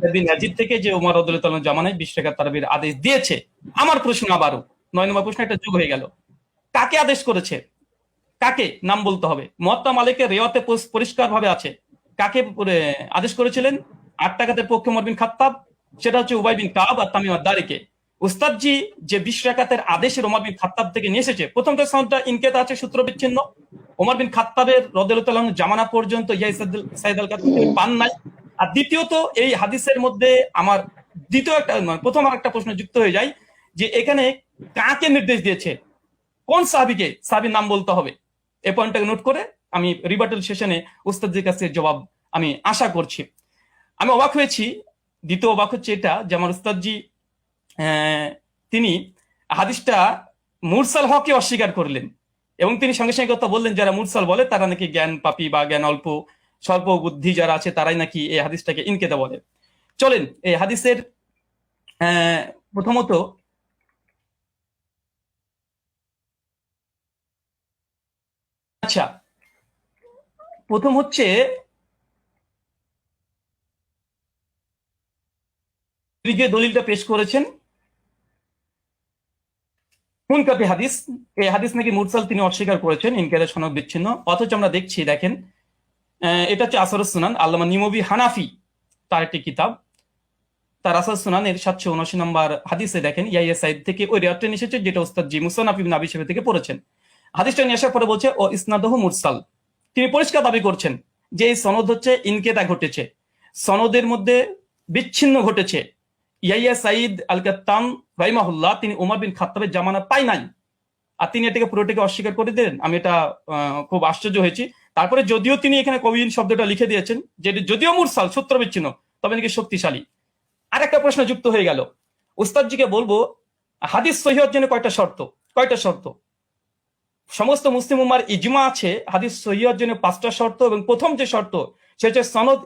ইবনে ইয়াজিদ থেকে যে ওমর রাদিয়াল্লাহু তাআলা জামানায় 20 রাকাত তারাবির আদেশ দিয়েছে। আমার প্রশ্ন আবারও 9 নম্বর প্রশ্ন একটা যোগ হয়ে গেল, কাকে আদেশ করেছে, কাকে নাম বলতে হবে। মুয়াত্তা মালিকের রিওয়ায়াতে পরিষ্কারভাবে আছে কাকে আদেশ করেছিলেন। 8 রাকাতের পক্ষে ওমর বিন খাত্তাব, সেটা হচ্ছে উবাই বিন কাব আর তামিম আদ-দারিকে। উস্তাদজি যে 20 রাকাতের আদেশের ওমর বিন খাত্তাব থেকে নিয়ে এসেছে, প্রথমটা সনদটা ইনকেতা আছে, সূত্র বিচ্ছিন্ন। ওমর বিন খাত্তাবের রাদিয়াল্লাহু তাআলা জামানা পর্যন্ত ইয়াহিয়া সাইদ আল কাত্তান পান নাই। আর দ্বিতীয়ত, এই হাদিসের মধ্যে আমার দ্বিতীয় একটা প্রথম আরেকটা প্রশ্ন যুক্ত হয়ে যায় যে এখানে কাকে নির্দেশ দিয়েছে, কোন সাহাবীকে, সাহাবীর নাম বলতে হবে। এই পয়েন্টটাকে নোট করে আমি রিবাটল সেশনে উস্তাদজির কাছে জবাব আমি আশা করছি। আমি অবাক হয়েছি, দ্বিতীয় অবাক হচ্ছে এটা যে আমার উস্তাদজি তিনি হাদিসটা মুরসাল হকে অস্বীকার করলেন, এবং তিনি সঙ্গে সঙ্গে কথা বললেন যারা মুরসাল বলে তারা নাকি জ্ঞান পাপী বা জ্ঞান অল্প স্বল্প বুদ্ধি যারা আছে তারাই নাকি এই হাদিসটাকে ইনকেতা বলে। চলেন এই হাদিসের প্রথমত আচ্ছা, প্রথম হচ্ছে যে দলিলটা পেশ করেছেন মুনকাতি হাদিস, এই হাদিস নাকি মুরসাল তিনি অস্বীকার করেছেন, ইনকারের সনদ বিচ্ছিন্ন। অথচ আমরা দেখছি, দেখেন এটা হচ্ছে আসরুস সুনান, আল্লামা নিমবি হানাফি তার একটি কিতাব, তার আসর সুনানের 779 নম্বর হাদিসে দেখেন ইয়াইয়া সাইদ থেকে ওই রিওয়ায়াতটা নিয়ে এসেছে যেটা উস্তাদ জি মুসান্নাফ ইবনে আবি শাইবা থেকে পড়েছেন। হাদিসটা নিয়ে আসার পরে বলছে ও ইসনাদহু মুরসাল, তিনি পরিষ্কার দাবি করছেন যে এই সনদ হচ্ছে ইনকেতা ঘটেছে, সনদের মধ্যে বিচ্ছিন্ন ঘটেছে। ইয়াইয়া সাইদ আল কাত্তান রাহিমাহুল্লাহ তিনি উমর বিন খাত্তাবের জামানা পাই নাই, আর তিনি এটাকে পুরোটাকে অস্বীকার করে দিলেন। আমি এটা খুব আশ্চর্য হয়েছি। তারপরে যদিও তিনি এখানে কবিন শব্দটা লিখে দিয়েছেন যে যদিও মুরসাল সূত্র বিচ্ছিন্ন তবে নাকি শক্তিশালী। আর একটা প্রশ্ন যুক্ত হয়ে গেল, উস্তাদজিকে বলবো হাদিস সহিহ হওয়ার জন্য কয়টা শর্ত? সমস্ত মুসলিম উম্মার ইজমা আছে হাদিস সহিহ হওয়ার জন্য 5টা শর্ত, এবং প্রথম যে শর্ত সে হচ্ছে সনদ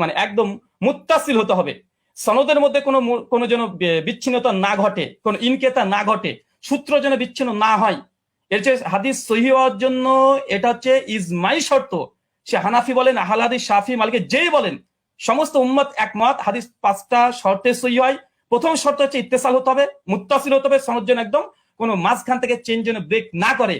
মানে একদম মুত্তাসিল হতে হবে, সনদের মধ্যে কোনো যেন বিচ্ছিন্নতা না ঘটে, কোনো ইনকেতা না ঘটে, সূত্র যেন বিচ্ছিন্ন না হয়। এর যে হাদিস সহিহ হওয়ার জন্য এটা হচ্ছে ইজমাই শর্ত। সে হানাফি বলেন, আহলে হাদিস, শাফি, মালিকি যেই বলেন, সমস্ত উম্মত একমত হাদিস 5টা শর্তে সহিহ হয়। প্রথম শর্ত হচ্ছে ইত্তেসাল হতে হবে, মুত্তাসিল হতে হবে, সনদ যেন একদম কোনো মাঝখান থেকে চেঞ্জ যেন ব্রেক না করে।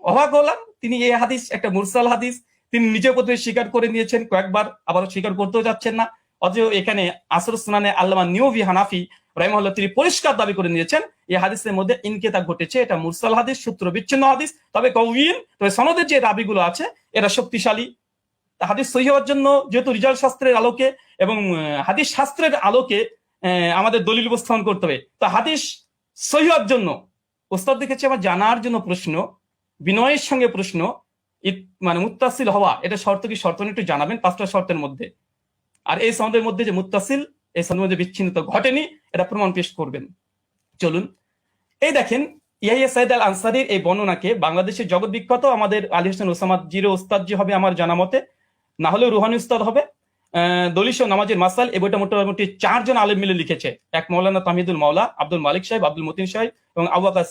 অবাক হলাম, তিনি এই হাদিস একটা মুরসাল হাদিস তিনি নিজে প্রথমে স্বীকার করে নিয়েছেন কয়েকবার, আবার স্বীকার করতেও যাচ্ছেন না। অথচ এখানে আসরুস সুনানে আল্লামা নিউবি হানাফি রাহিমাহুল্লাহ তিনি পরিষ্কার দাবি করে নিয়েছেন এই হাদিসের মধ্যে ইনকেতা ঘটেছে, এটা মুরসাল হাদিস, সূত্র বিচ্ছিন্ন হাদিস, তবে কওয়িন, তবে সনদের যে দাবিগুলো আছে এটা শক্তিশালী। হাদিস সহিহ হওয়ার জন্য যেহেতু রিজাল শাস্ত্রের আলোকে এবং হাদিস শাস্ত্রের আলোকে আমাদের দলিল উপস্থাপন করতে হবে, তো হাদিস সহিহ হওয়ার জন্য ওস্তাদ দেখেছি আমার জানার জন্য প্রশ্ন, বিনয়ের সঙ্গে প্রশ্ন, মানে মুত্তাসিল হওয়া এটা শর্ত কি? শর্ত একটু জানাবেন 5টা শর্তের মধ্যে। আর এই সনদের মধ্যে যে মুত্তাসিল, এই সনদের মধ্যে বিচ্ছিন্নতা ঘটেনি, এটা প্রমাণ পেশ করবেন। চলুন, এই দেখেন ইয়াহিয়া সাইদ আল আনসারীর এই বর্ণনাকে বাংলাদেশের জগৎ বিখ্যাত আমাদের আলী হোসেন ওসামা জিরো ওস্তাদ জি হবে আমার জানা মতে, না হলেও রুহানি উস্তাদ হবে। দলিল ও নামাজের মাসাল এই বইটা মোটামুটি 4 জন আলেম মিলে লিখেছে, এক মৌলানা তামিদুল মাওলা, আব্দুল মালিক সাহেব, আব্দুল মতিন সাহেব এবং আবু আকাস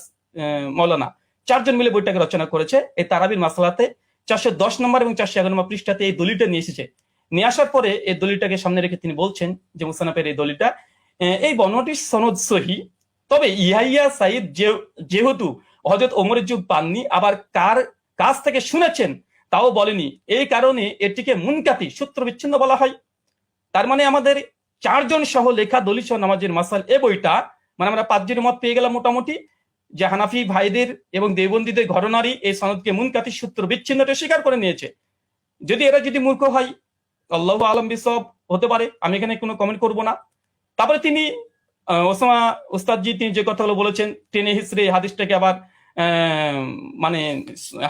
মৌলানা, 4 জন মিলে বইটাকে রচনা করেছে। এই তারাবির মাসালাতে 410 নম্বর এবং 411 নম্বর পৃষ্ঠাতে এই দলিলটা নিয়ে এসেছে। নিয়ে আসার পরে এই দলিলটাকে সামনে রেখে তিনি বলছেন যে মুসান্নাফের এই দলিলটা, এই বর্ণনাটির সনদ সহি, তবে ইয়াহিয়া সাইদ যেহেতু হযরত ওমরের যুগ পাননি, আবার কার কাছ থেকে শুনেছেন তাও বলেনি, এই কারণে এটিকে মুনকাতি, সূত্র বিচ্ছিন্ন বলা হয়। তার মানে আমাদের 4 জন সহ লেখা দলিল সহ নামাজের মাসাল এ বইটা, মানে আমরা 5 জনের মত পেয়ে গেলাম মোটামুটি, যে হানাফি ভাইদের এবং দেওবন্দীদের ঘটনারই এই সনদকে মুনকাতি, সূত্র বিচ্ছিন্নটা স্বীকার করে নিয়েছে। যদি এরা যদি মূর্খ হয়, আল্লাহু আলম বিসব, হতে পারে, আমি এখানে কোনো কমেন্ট করব না। তারপরে তিনি ওসামা উস্তাদজি তিনি যে কথাগুলো বলেছেন টেনে হিসড়ে হাদিসটাকে আবার মানে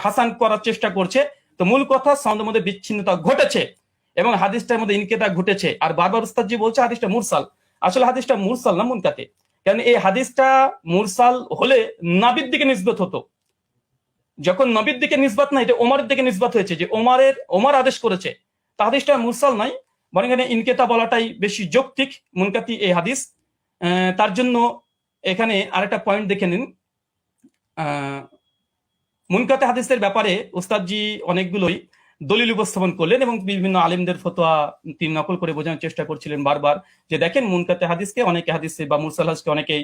হাসান করার চেষ্টা করছে। তো মূল কথা, সনদের মধ্যে বিচ্ছিন্নতা ঘটেছে এবং হাদিসটার মধ্যে ইনকেতা ঘটেছে। আর বারবার উস্তাদজি বলছে হাদিসটা মুরসাল, আসলে হাদিসটা মুরসাল না মুনকাতে, কারণ এই হাদিসটা মুরসাল হলে নবীর দিকে নিসবত হতো, যখন নবীর দিকে নিসবত না, এটা ওমরের দিকে নিসবত হয়েছে, যে ওমর আদেশ করেছে, তা হাদিসটা মুরসাল নাই, বরং এখানে ইনকেতা বলাটাই বেশি যৌক্তিক, মুনকাতি এই হাদিস। তার জন্য এখানে আরেকটা পয়েন্ট দেখে নিন, মুনকাতে হাদিসের ব্যাপারে উস্তাদজি অনেকগুলোই দলিল উপস্থাপন করলেন এবং বিভিন্ন আলেমদের ফতোয়া তিনি নকল করে বোঝানোর চেষ্টা করছিলেন বারবার, যে দেখেন মুনকাতে হাদিসকে অনেকে হাদিসে বা মুরসাল হাদিসকে অনেকেই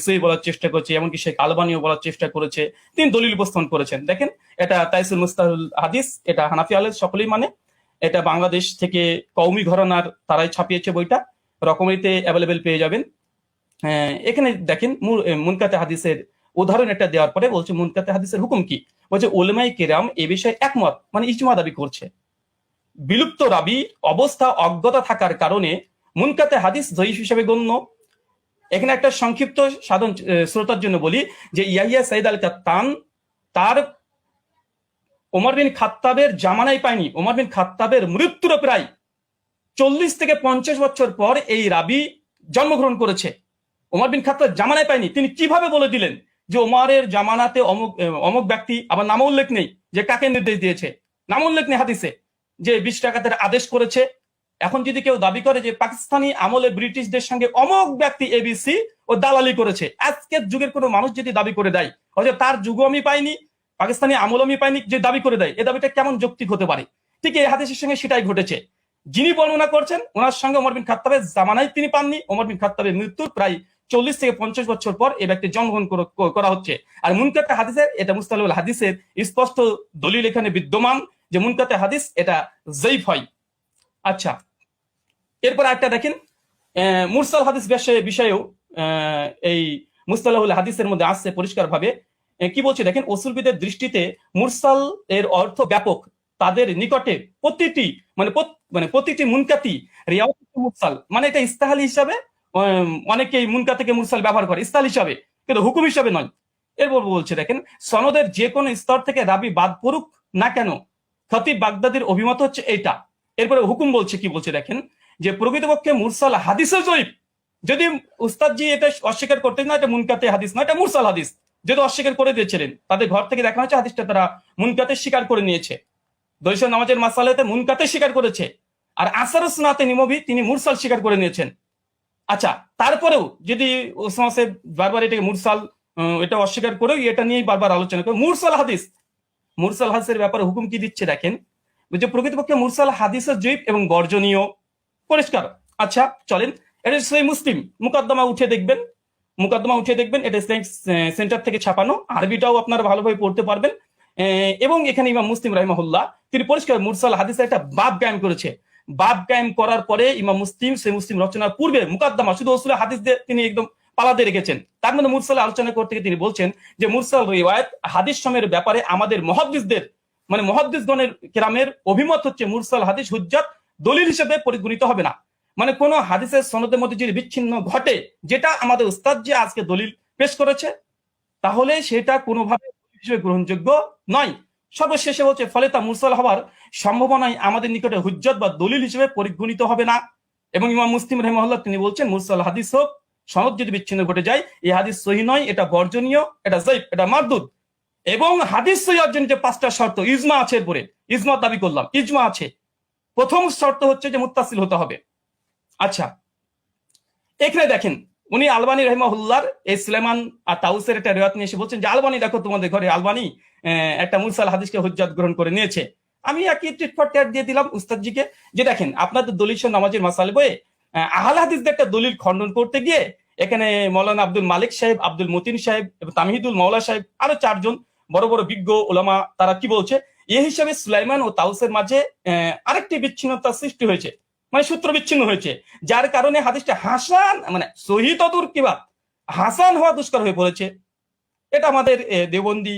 সহি বলার চেষ্টা করছে, এমনকি শেখ আলবানিও বলার চেষ্টা করেছে, তিনি দলিল উপস্থাপন করেছেন। দেখেন এটা তাইসুল মুস্তাহুল হাদিস, এটা হানাফি আলেম সকলেই মানে, এটা বাংলাদেশ থেকে কওমি ঘরানার তারাই ছাপিয়েছে বইটা, রকমারিতে অ্যাভেলেবেল পেয়ে যাবেন। এখানে দেখেন মুনকাতে হাদিসের উদাহরণ একটা দেওয়ার পরে বলছে মুনকাতে হাদিসের হুকুম কি, বলছে উলামায়ে কেরাম এ বিষয়ে একমত, মানে ইজমা দাবি করছে। বিলুপ্ত রাবি অবস্থা অজ্ঞতা থাকার কারণে মুনকাতে হাদিস দঈফ হিসেবে গণ্য। এখানে একটা সংক্ষিপ্ত সাধারণ শ্রোতার জন্য বলি যে ইয়াহিয়া সাইদ আল কাত্তান তার ওমর বিন খাত্তাবের জামানায় পায়নি, ওমর বিন খাত্তাবের মৃত্যুর প্রায় 40 থেকে 50 বছর পর এই রাবি জন্মগ্রহণ করেছে, ওমর বিন খাত্তাব জামানায় পায়নি। তিনি কিভাবে বলে দিলেন যে ওমরের জামানাতে অমুক ব্যক্তি, আবার নাম উল্লেখ নেই যে কাকে নির্দেশ দিয়েছে, নাম উল্লেখ নেই হাদিসে যে 20 ডাকাতের আদেশ করেছে। এখন যদি কেউ দাবি করে যে পাকিস্তানি আমলে ব্রিটিশদের সঙ্গে অমুক ব্যক্তি এবিসি ও দালালি করেছে, আজকের যুগের কোনো মানুষ যদি দাবি করে দেয়, হয়তো তার যুগও আমি পাইনি, পাকিস্তানি আমলমি বাহিনী যে দাবি করে দেয়, এ দাবিটা কেমন যৌক্তিক হতে পারে? ঠিক এই হাদিসের সঙ্গে সেটাই ঘটেছে। যিনি বর্ণনা করছেন ওনার সঙ্গে ওমর বিন খাত্তাবের জামানায় তিনি পাননি। ওমর বিন খাত্তাবের মৃত্যুর প্রায় 40 থেকে 50 বছর পর এই ব্যক্তি জন্মগ্রহণ করা হচ্ছে। আর মুনকাতে হাদিসের, এটা মুস্তালাহুল হাদিসের স্পষ্ট দলিল এখানে বিদ্যমান যে মুনকাতে হাদিস এটা যায়িফ হয়। আচ্ছা, এরপর একটা দেখেন মুরসাল হাদিস বিষয়েও এই মুস্তালাহুল হাদিসের মধ্যে আসছে পরিষ্কার ভাবে। কি বলছে দেখেন, উসুলবিদের দৃষ্টিতে মুরসাল এর অর্থ ব্যাপক। তাদের নিকটে প্রতিটি মুনকাতি রিয়াওয়াত মুরসাল, মানে এটা ইস্তাহাল হিসাবে অনেকেই মুনকা থেকে মুরসাল ব্যবহার করে ইস্তাহাল হিসাবে, কিন্তু হুকুম হিসাবে নয়। এরপর বলছে দেখেন, সনদের যে কোনো স্তর থেকে রাবি বাদ পড়ুক না কেন, খতিব বাগদাদির অভিমত হচ্ছে এইটা। এরপরে হুকুম বলছে, কি বলছে দেখেন, যে প্রকৃতপক্ষে মুরসাল হাদিসে জয়ীফ। যদি উস্তাদজি এটা অস্বীকার করতেন না এটা মুনকাতে হাদিস না, এটা মুরসাল হাদিস, যদি অস্বীকার করে দিয়েছিলেন, তাদের ঘর থেকে দেখানো হচ্ছে হাদিসটা তারা মুনকাতে স্বীকার করে নিয়েছে। দৈশা নামাজের মাসালাতে মুনকাতে স্বীকার করেছে, আর আসারুস সুন্নাতে নিমবি তিনি মুরসাল স্বীকার করে নিয়েছেন। আচ্ছা, তারপরেও যদি ওসমান সাহেব বারবার এটাকে মুরসাল এটা অস্বীকার করেও এটা নিয়েই বারবার আলোচনা করে মুরসাল হাদিসের ব্যাপারে হুকুম কি দিচ্ছে দেখেন, যে প্রকৃতপক্ষে মুরসাল হাদিসের জয়ীফ এবং বর্জনীয়, পরিষ্কার। আচ্ছা চলেন, এটা সহিহ মুসলিম মুকদ্দমা উঠে দেখবেন, এটা ইসলামিক সেন্টার থেকে ছাপানো, আরবিটাও আপনারা ভালোভাবে পড়তে পারবেন। এবং এখানে ইমাম মুসলিম রাহিমাহুল্লাহ তিনি পরিষ্কার মুরসাল হাদিসের একটা বাব কায়েম করেছে। বাব কায়েম করার পরে ইমাম মুসলিম সহিহ মুসলিম রচনার পূর্বে মুকদ্দমা শুধু উসুল হাদিস দিয়ে তিনি একদম পালাতে রেখেছেন। তার মধ্যে মুরসাল আলোচনা করতে গিয়ে তিনি বলছেন যে মুরসাল রিওয়ায়াত হাদিস সময়ের ব্যাপারে আমাদের মুহাদ্দিসগণের কেরামের অভিমত হচ্ছে মুরসাল হাদিস হুজ্জাত দলিল হিসেবে পরিগণিত হবে না। মানে কোন হাদিসের সনদের মধ্যে যদি বিচ্ছিন্ন ঘটে, যেটা আমাদের উস্তাদ যে আজকে দলিল পেশ করেছে, তাহলে সেটা কোনোভাবে হিসেবে গ্রহণযোগ্য নয়। সর্বশেষে বলছে ফলে তা মুরসাল হওয়ার সম্ভাবনায় আমাদের নিকটে হুজ্জত বা দলিল হিসেবে পরিগণিত হবে না। এবং ইমাম মুসলিম রাহিমাহুল্লাহ তিনি বলছেন মুরসাল হাদিস হোক, সনদ যদি বিচ্ছিন্ন ঘটে যায়, এই হাদিস সহি নয়, এটা বর্জনীয়, এটা যায়িফ, এটা মারদুদ। এবং হাদিস সহি অর্জনের যে 5টা শর্ত, ইজমা আছে, এরপরে ইজমা দাবি করলাম, ইজমা আছে। প্রথম শর্ত হচ্ছে যে মুত্তাসিল হতে হবে। আচ্ছা, এখানে দেখেন উনি আলবানী রাহিমাহুল্লাহর এই সুলাইমান আর তাউসের একটা রিওয়ায়াত নিয়ে এসে বলছেন যে আলবানী দেখো তোমাদের ঘরে আলবানী একটা মুরসাল হাদিসকে হুজ্জাত গ্রহণ করে নিয়েছে। আমি একই টিট ফর ট্যাট দিয়ে দিলাম উস্তাদজিকে যে দেখেন আপনাদের দলিল নামাজের মাসালে বইয়ে আহলে হাদিসদের একটা দলিল খণ্ডন করতে গিয়ে এখানে মৌলানা আব্দুল মালিক সাহেব, আব্দুল মতিন সাহেব এবং তামহিদুল মাওলা সাহেব, আরো 4 জন বড় বড় বিজ্ঞ ওলামা, তারা কি বলছে, এই হিসাবে সুলাইমান ও তাউসের মাঝে আরেকটি বিচ্ছিন্নতা সৃষ্টি হয়েছে, মানে সূত্র বিচ্ছিন্ন হয়েছে, যার কারণে হাদিসটা হাসান, মানে সহি তদুর কিবা হাসান হওয়া দুষ্কর হয়ে পড়েছে। এটা আমাদের দেওবন্দি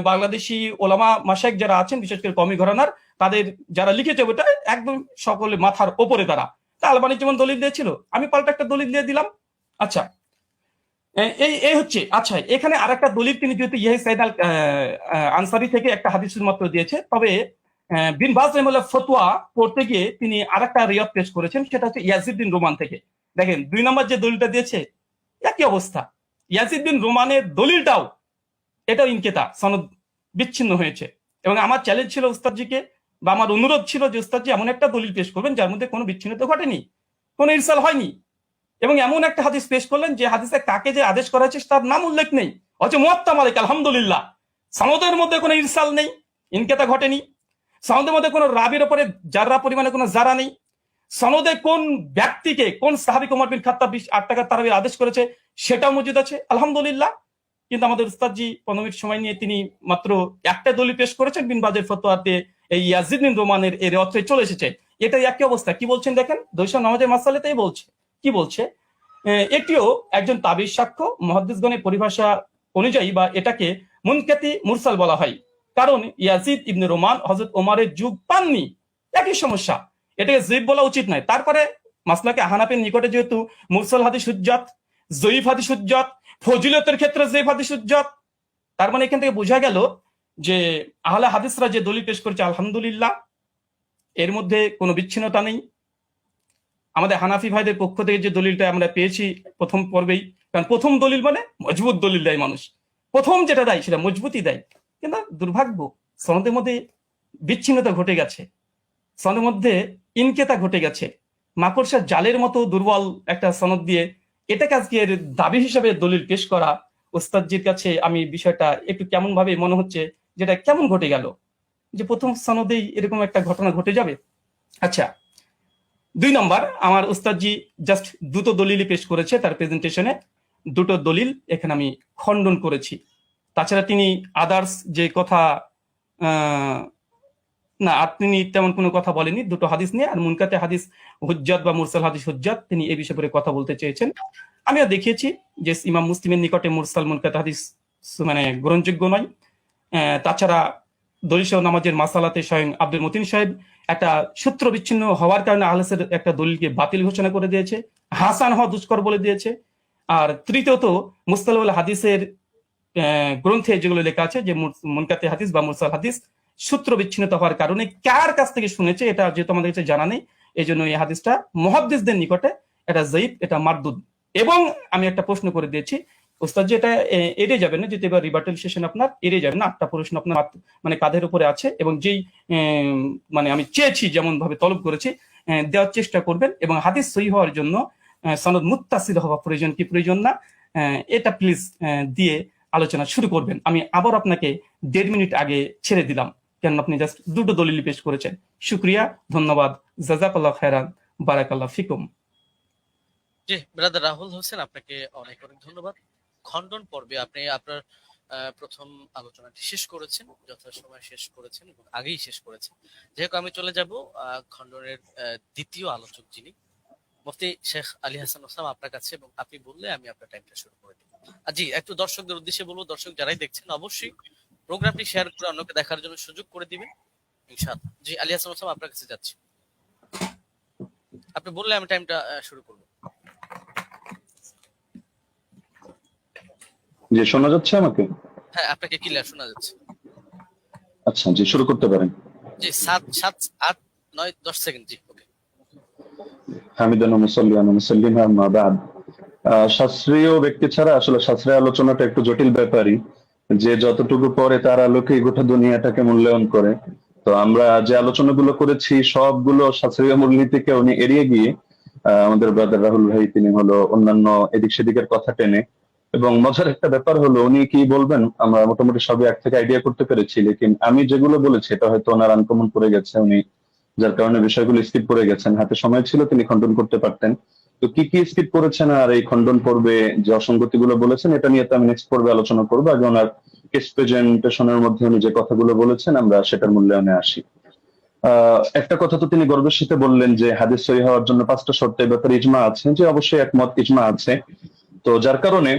বাংলাদেশি ওলামা মাশাইখ যারা আছেন, বিশেষ করে কওমি ঘরানার, তাদের যারা লিখেছে ওটা একদম সকলে মাথার ওপরে তারা। তা আলবানী যেমন দলিল দিয়েছিল, আমি পাল্টা একটা দলিল দিয়ে দিলাম। আচ্ছা, এই হচ্ছে। আচ্ছা, এখানে আরেকটা দলিল তিনি যেহেতু ইয়াহিয়া সাইদ আল আনসারী থেকে একটা হাদিস মাত্র দিয়েছে, তবে বিন বাজ রাহিমাহুল্লাহ ফতোয়া পড়তে গিয়ে তিনি আরেকটা রিওয়ায়াত পেশ করেছেন, সেটা হচ্ছে ইয়াজিদ বিন রোমান থেকে। দেখেন 2 নম্বর যে দলিলটা দিয়েছে একই অবস্থা, ইয়াজিদ বিন রোমানের দলিলটাও এটাও ইনকেতা, সনদ বিচ্ছিন্ন হয়েছে। এবং আমার চ্যালেঞ্জ ছিল উস্তাদজিকে, বা আমার অনুরোধ ছিল যে উস্তাদজি এমন একটা দলিল পেশ করবেন যার মধ্যে কোনো বিচ্ছিন্নতা ঘটেনি, কোনো ইরসাল হয়নি, এবং এমন একটা হাদিস পেশ করলেন যে হাদিসে কাকে যে আদেশ করা হয়েছে তার নাম উল্লেখ নেই, অথচ মুয়াত্তা মালিক আলহামদুলিল্লাহ সনদের মধ্যে কোনো ইরসাল নেই, ইনকেতা ঘটেনি, সনদের মধ্যে কোনো রাবির উপরে জাররা পরিমাণে কোনো জারা নেই, সনদে কোন ব্যক্তিকে কোন সাহাবী ওমর বিন খাত্তাব 8 টাকার তারাবির আদেশ করেছে সেটাও মজুদ আছে, আলহামদুলিল্লাহ। কিন্তু আমাদের উস্তাদজি 15 মিনিট সময় নিয়ে তিনি মাত্র একটা দলিল পেশ করেছেন, বিন বাজের ফতোয়াতে এই ইয়াজিদ বিন রোমানের এর অর্থে চলে এসেছে। এটাই একই অবস্থা। কি বলছেন দেখেন, দৈশা নামাজের মাসালাতেই বলছে, কি বলছে, এটিও একজন তাবির সাক্ষ্য মুহাদ্দিসগণের পরিভাষা অনুযায়ী, বা এটাকে মুনকাতি মুরসাল বলা হয়, কারণ ইয়াজিদ ইবনে রোমান হযরত ওমরের যুগ পাননি। একই সমস্যা, এটাকে যঈফ বলা উচিত নয়। তারপরে মাসলাকে হানাফির নিকটে যেহেতু মুরসাল হাদিস হুজ্জাত, যঈফ হাদিস হুজ্জাত, ফজিলতের ক্ষেত্রে যঈফ হাদিস হুজ্জাত, তার মানে এখান থেকে বোঝা গেল যে আহলে হাদিসরা যে দলিল পেশ করেছে আলহামদুলিল্লাহ এর মধ্যে কোনো বিচ্ছিন্নতা নেই। আমাদের হানাফি ভাইদের পক্ষ থেকে যে দলিলটা আমরা পেয়েছি প্রথম পর্বেই, কারণ প্রথম দলিল মানে মজবুত দলিল দেয় মানুষ, প্রথম যেটা দেয় সেটা মজবুতই দেয়। কিন্তু দুর্ভাগ্য সনদের মধ্যে বিচ্ছিন্নতা ঘটে গেছে, সনদের মধ্যে ইনকেতা ঘটে গেছে, মাকড়সার জালের মতো দুর্বল একটা সনদ দিয়ে এটাকে আজকে দাবি হিসাবে দলিল পেশ করা ওস্তাদজির কাছে আমি বিষয়টা একটু কেমন ভাবে মনে হচ্ছে, যেটা কেমন ঘটে গেল, যে প্রথম সনদেই এরকম একটা ঘটনা ঘটে যাবে। আচ্ছা, 2 নম্বর, আমার উস্তাদজি জাস্ট দুটো দলিলই পেশ করেছে তার প্রেজেন্টেশনে, দুটো দলিল এখানে আমি খণ্ডন করেছি। তাছাড়া তিনি আদার্স যে কথা না, তিনি তেমন কোনো কথা বলেনি দুটো হাদিস নিয়ে। আর মুনকাতে হাদিস হুজ্জাত বা মুরসাল হাদিস হুজ্জাত, তিনি এই বিষয়ে করে কথা বলতে চেয়েছেন। আমিও দেখিয়েছি যে ইমাম মুসলিমের নিকটে মুরসাল মুনকাতে হাদিস মানে গ্রহণযোগ্য নয়। তাছাড়া দলিল নামাজের মাসালাতে স্বয়ং আব্দুল মতিন সাহেব একটা সূত্র বিচ্ছিন্ন হওয়ার কারণে আহলেসের একটা দলিলকে বাতিল ঘোষণা করে দিয়েছে, হাসান হওয়া দুষ্কর বলে দিয়েছে। আর তৃতীয়ত মুস্তালাহুল হাদিসের গ্রন্থে যেগুলো লেখা আছে যে মুনকাতে হাদিস বা মুরসাল হাদিস সূত্র বিচ্ছিন্নতা হওয়ার কারণে কার কাছ থেকে শুনেছে এটা যেহেতু আমাদের কাছে জানা নেই, এই জন্য এই হাদিসটা মুহাদ্দিসদের নিকটে এটা যায়িফ, এটা মারদুদ। এবং আমি একটা প্রশ্ন করে দিয়েছি ওস্তাদ, যে এটা এড়িয়ে যাবেন না, যেহেতু এবার রিবার্টাল সেশন আপনার এড়িয়ে যাবেন না, 8টা প্রশ্ন আপনার মানে কাঁধের উপরে আছে, এবং যেই মানে আমি চেয়েছি যেমন ভাবে তলব করেছি দেওয়ার চেষ্টা করবেন। এবং হাদিস সহিহ হওয়ার জন্য সনদ মুত্তাসিল হওয়া প্রয়োজন কি প্রয়োজন না, এটা প্লিজ দিয়ে আলোচনা শুরু করবেন। আমি আবার আপনাকে 1.5 মিনিট আগে ছেড়ে দিলাম, কেন আপনি জাস্ট দুটো দলিল পেশ করেছেন। শুক্রিয়া, ধন্যবাদ, জাযাকাল্লাহ খায়রান, বারাকাল্লাহ ফিকুম। জি ব্রাদার রাহুল হোসেন, আপনাকে অনেক অনেক ধন্যবাদ। খণ্ডন পর্বে আপনি আপনার প্রথম আলোচনাটি শেষ করেছেন, যথাসময়ে শেষ করেছেন এবং আগেই শেষ করেছেন। যেহেতু আমি চলে যাব খণ্ডনের দ্বিতীয় আলোচক যিনি মুফতি শেখ আলী হাসান ওসামা আপনার কাছে, এবং আপনি বললে আমি আপনার টাইমটা শুরু করে দেব। জি, একটু দর্শকদের উদ্দেশ্যে বলবো, দর্শক যারাই দেখছেন অবশ্যই প্রোগ্রামটি শেয়ার করে অন্যকে দেখার জন্য সুযোগ করে দিবেন ইনশাআল্লাহ। জি আলী হাসান ওসামা আপনার কাছে যাচ্ছি, আপনি বললে আমি টাইমটা শুরু করব। জি, শোনা যাচ্ছে আমাকে? হ্যাঁ, আপনাকে ক্লিয়ার শোনা যাচ্ছে। আচ্ছা, জি, শুরু করতে পারেন। জি 7 7 8 9 10 সেকেন্ড। জি ওকে। হামিদান ওয়া মুসাল্লিয়ান ওয়া মুসাল্লিমা আম্মা বাদ। শাস্ত্রীয় ব্যক্তি ছাড়া আসলে শাস্ত্রীয় আলোচনাটা একটু জটিল ব্যাপারই, যে যতটুকু পরে তার আলোকে গোটা দুনিয়াটাকে মূল্যায়ন করে। তো আমরা যে আলোচনাগুলো করেছি সবগুলো শাস্ত্রীয় মূলনীতিকে উনি এড়িয়ে গিয়ে আমাদের ব্রাদার রাহুল ভাই তিনি হলো অন্যান্য এদিক সেদিকের কথা টেনে, এবং মজার একটা ব্যাপার হলো উনি কি বলবেন আমরা মোটামুটি সবই এক থেকে আইডিয়া করতে পেরেছি, লেকিন আমি যেগুলো বলেছি এটা হয়তো ওনার আনকমন পড়ে গেছে, উনি যার কারণে বিষয়গুলো স্কিপ করে গেছেন। হাতে সময় ছিল, তিনি খণ্ডন করতে পারতেন। তো কি কি স্কিপ করেছেন আর এই খণ্ডন পর্বে যে অসঙ্গতি গুলো বলেছেন, এটা নিয়ে তো আমি নেক্সট পর্বে আলোচনা করবো। আগে ওনার কেস প্রেজেন্টেশনের মধ্যে উনি যে কথাগুলো বলেছেন আমরা সেটার মূল্যায়নে আসি। একটা কথা তো তিনি গর্বের সাথে বললেন যে হাদিস সহিহ হওয়ার জন্য 5টা শর্তের ব্যাপারে ইজমা আছে, যে অবশ্যই একমত, ইজমা আছে। তো যার কারণে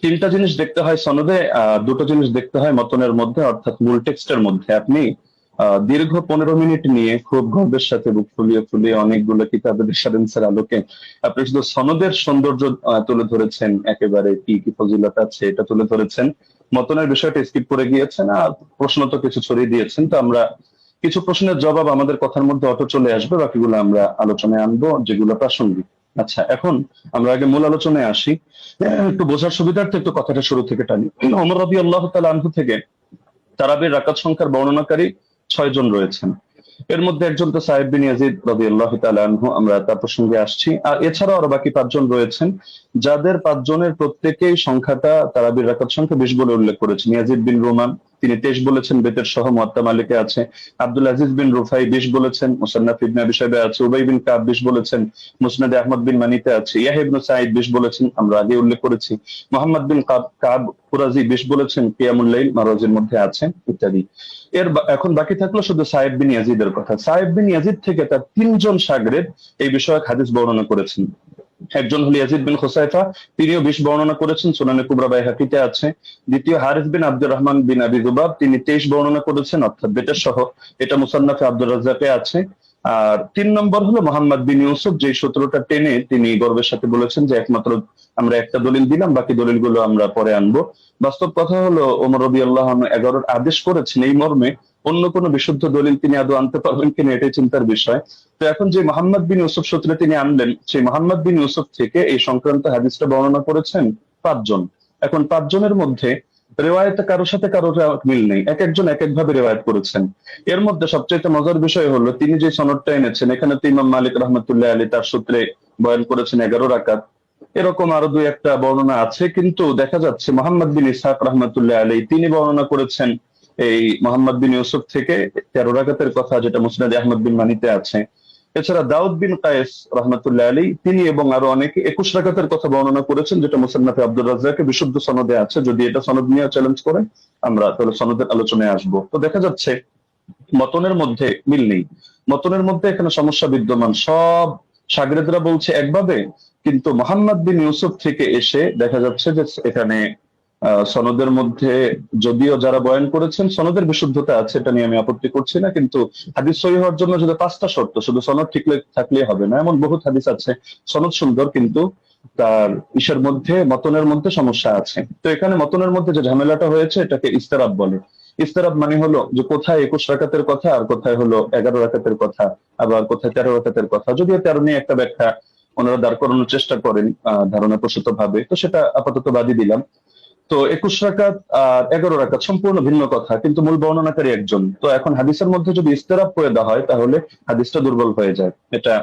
3টা জিনিস দেখতে হয় সনদে, 2টো জিনিস দেখতে হয় মতনের মধ্যে, অর্থাৎ মূল টেক্সটের মধ্যে। আপনি দীর্ঘ 15 মিনিট নিয়ে খুব গর্বের সাথে বুক ফুলিয়ে ফুলিয়ে অনেকগুলো কিতাবের রেফারেন্সের আলোকে আপনি শুধু সনদের সৌন্দর্য তুলে ধরেছেন, একেবারে কি কি ফজিলত আছে এটা তুলে ধরেছেন, মতনের বিষয়টা স্কিপ করে গিয়েছেন, আর প্রশ্ন তো কিছু ছড়িয়ে দিয়েছেন। তো আমরা কিছু প্রশ্নের জবাব আমাদের কথার মধ্যে অটো চলে আসবে, বাকিগুলো আমরা আলোচনায় আনবো যেগুলো প্রাসঙ্গিক। আচ্ছা, এখন আমরা আগে মূল আলোচনায় আসি। একটু বোঝার সুবিধার্থে একটু কথাটা শুরু থেকে টানি। ওমর রাদিয়াল্লাহু তাআলা আনহু থেকে তারাবির রাকাত সংখ্যার বর্ণনাকারী 6 জন রয়েছেন। এর মধ্যে একজন তো সাহেব বিন ইয়াজিদ রাদিয়াল্লাহু তাআলা আনহু, আমরা তার প্রসঙ্গে আসছি। আর এছাড়াও আরো বাকি 5 জন রয়েছেন, যাদের 5 জনের প্রত্যেকেই সংখ্যাটা তারাবির রাকাত সংখ্যা 20 বলে উল্লেখ করেছেন। ইয়াজিদ বিন রুমান তিনি 23 বলেছেন, বেতের সহ মুয়াত্তা মালিকে আছে। আব্দুল আজিজ বিন রুফাই 20 বলেছেন, মুসান্নাফ ইবনে আবি শাইবা আছে। উবাই বিন কাব 20 বলেছেন, মুসনাদে আহমদ বিন মানিতে আছে। ইয়াহইয়া ইবনে সাঈদ 20 বলেছেন, আমরা আগে উল্লেখ করেছি। মুহাম্মদ বিন কাব কুরাজি 20 বলেছেন, কিয়ামুল লাইল মারওয়াজির মধ্যে আছে, ইত্যাদি। এখন বাকি থাকলো শুধু সাহেব বিন ইয়াজিদের কথা। সাহেব বিন ইয়াজিদ থেকে তার 3 জন শাগরেদ এই বিষয়ক হাদিস বর্ণনা করেছেন। একজন হল ইয়াজিদ বিন খুসাইফা, তিনিও 20 বর্ণনা করেছেন, সুনানে কুবরা বাইহাকিতে আছে। দ্বিতীয় হারিস বিন আব্দুর রহমান বিন আবি যুবাব, তিনি 23 বর্ণনা করেছেন, অর্থাৎ বেতের সহ, এটা মুসান্নাফে আব্দুর রাজ্জাকে আছে। আর 3 নম্বর হলো মোহাম্মদ বিন ইউসুফ, যে 17টা টেনে তিনি গর্বের সাথে বলেছেন যে একমাত্র আমরা একটা দলিল দিলাম, বাকি দলিলগুলো আমরা পরে আনবো। বাস্তব কথা হলো ওমর রাদিয়াল্লাহু আনহু 11 আদেশ করেছেন এই মর্মে, অন্য কোনো বিশুদ্ধ দলিল তিনি আদৌ আনতে পারবেন কিনা এটাই চিন্তার বিষয়। তো এখন যে মোহাম্মদ বিন ইউসুফ সূত্রে তিনি আনলেন, সেই মোহাম্মদ বিন ইউসুফ থেকে এই সংক্রান্ত হাদিসটা বর্ণনা করেছেন 5 জন। এখন 5 জনের মধ্যে রেওয়ায়েতে কারোর সাথে কারোর মিল নেই, এক একজন এক একভাবে রেওয়ায়েত করেছেন। এর মধ্যে সবচেয়ে মজার বিষয় হলো তিনি যে সনদটা এনেছেন, এখানে তো ইমাম মালিক রহমতুল্লাহ আলী তার সূত্রে বয়ান করেছেন 11 রাকাত, এরকম আরো দুই একটা বর্ণনা আছে, কিন্তু দেখা যাচ্ছে মোহাম্মদ বিন ইসহাক রহমতুল্লাহ আলাইহি তিনি বর্ণনা করেছেন এই মোহাম্মদ বিন ইউসুফ থেকে 13 রাকাতের কথা, যেটা মুসনাদে আহমদ বিন মানিতে আছে। এছাড়া দাউদ বিন কায়েস রহমতুল্লাহ আলাইহি তিনি এবং আরো অনেকে 21 রাকাতের কথা বর্ণনা করেছেন, যেটা মুসান্নাফে আব্দুর রাজ্জাকে বিশুদ্ধ সনদে আছে। যদি এটা সনদ নিয়ে চ্যালেঞ্জ করে আমরা তাহলে সনদের আলোচনায় আসবো। তো দেখা যাচ্ছে মতনের মধ্যে মিল নেই, মতনের মধ্যে এখানে সমস্যা বিদ্যমান। সব শাগরেদরা বলছে একভাবে, কিন্তু মোহাম্মদ বিন ইউসুফ থেকে এসে দেখা যাচ্ছে যে এখানে সনদের মধ্যে যদিও যারা বয়ান করেছেন সনদের বিশুদ্ধতা আছে, এটা নিয়ে আমি আপত্তি করছি না, কিন্তু হাদিস সহিহ হওয়ার জন্য যদি 5টা শর্ত, শুধু সনদ ঠিক থাকলেই হবে না। এমন বহুত হাদিস আছে সনদ সুন্দর কিন্তু তার ইসের মধ্যে মতনের মধ্যে সমস্যা আছে। তো এখানে মতনের মধ্যে যে ঝামেলাটা হয়েছে এটাকে ইস্তেরাব বলে। ইস্তেরাব মানে হলো যে কোথায় 21 রাকাতের কথা আর কোথায় হলো 11 রাকাতের কথা, আবার কোথায় 13 রাকাতের কথা। যদিও 13 নিয়ে একটা ব্যাখ্যা ওনারা দাঁড় করানোর চেষ্টা করেন ধারণা প্রসূত ভাবে, তো সেটা আপাতত বাদই দিলাম। তো 21 রাকাত আর 11 রাকাত সম্পূর্ণ ভিন্ন কথা, কিন্তু মূল বর্ণনাকারী একজন। তো এখন হাদিসের মধ্যে যদি ইস্তেরাব করে দেওয়া হয় তাহলে হাদিসটা দুর্বল হয়ে যায়। এটা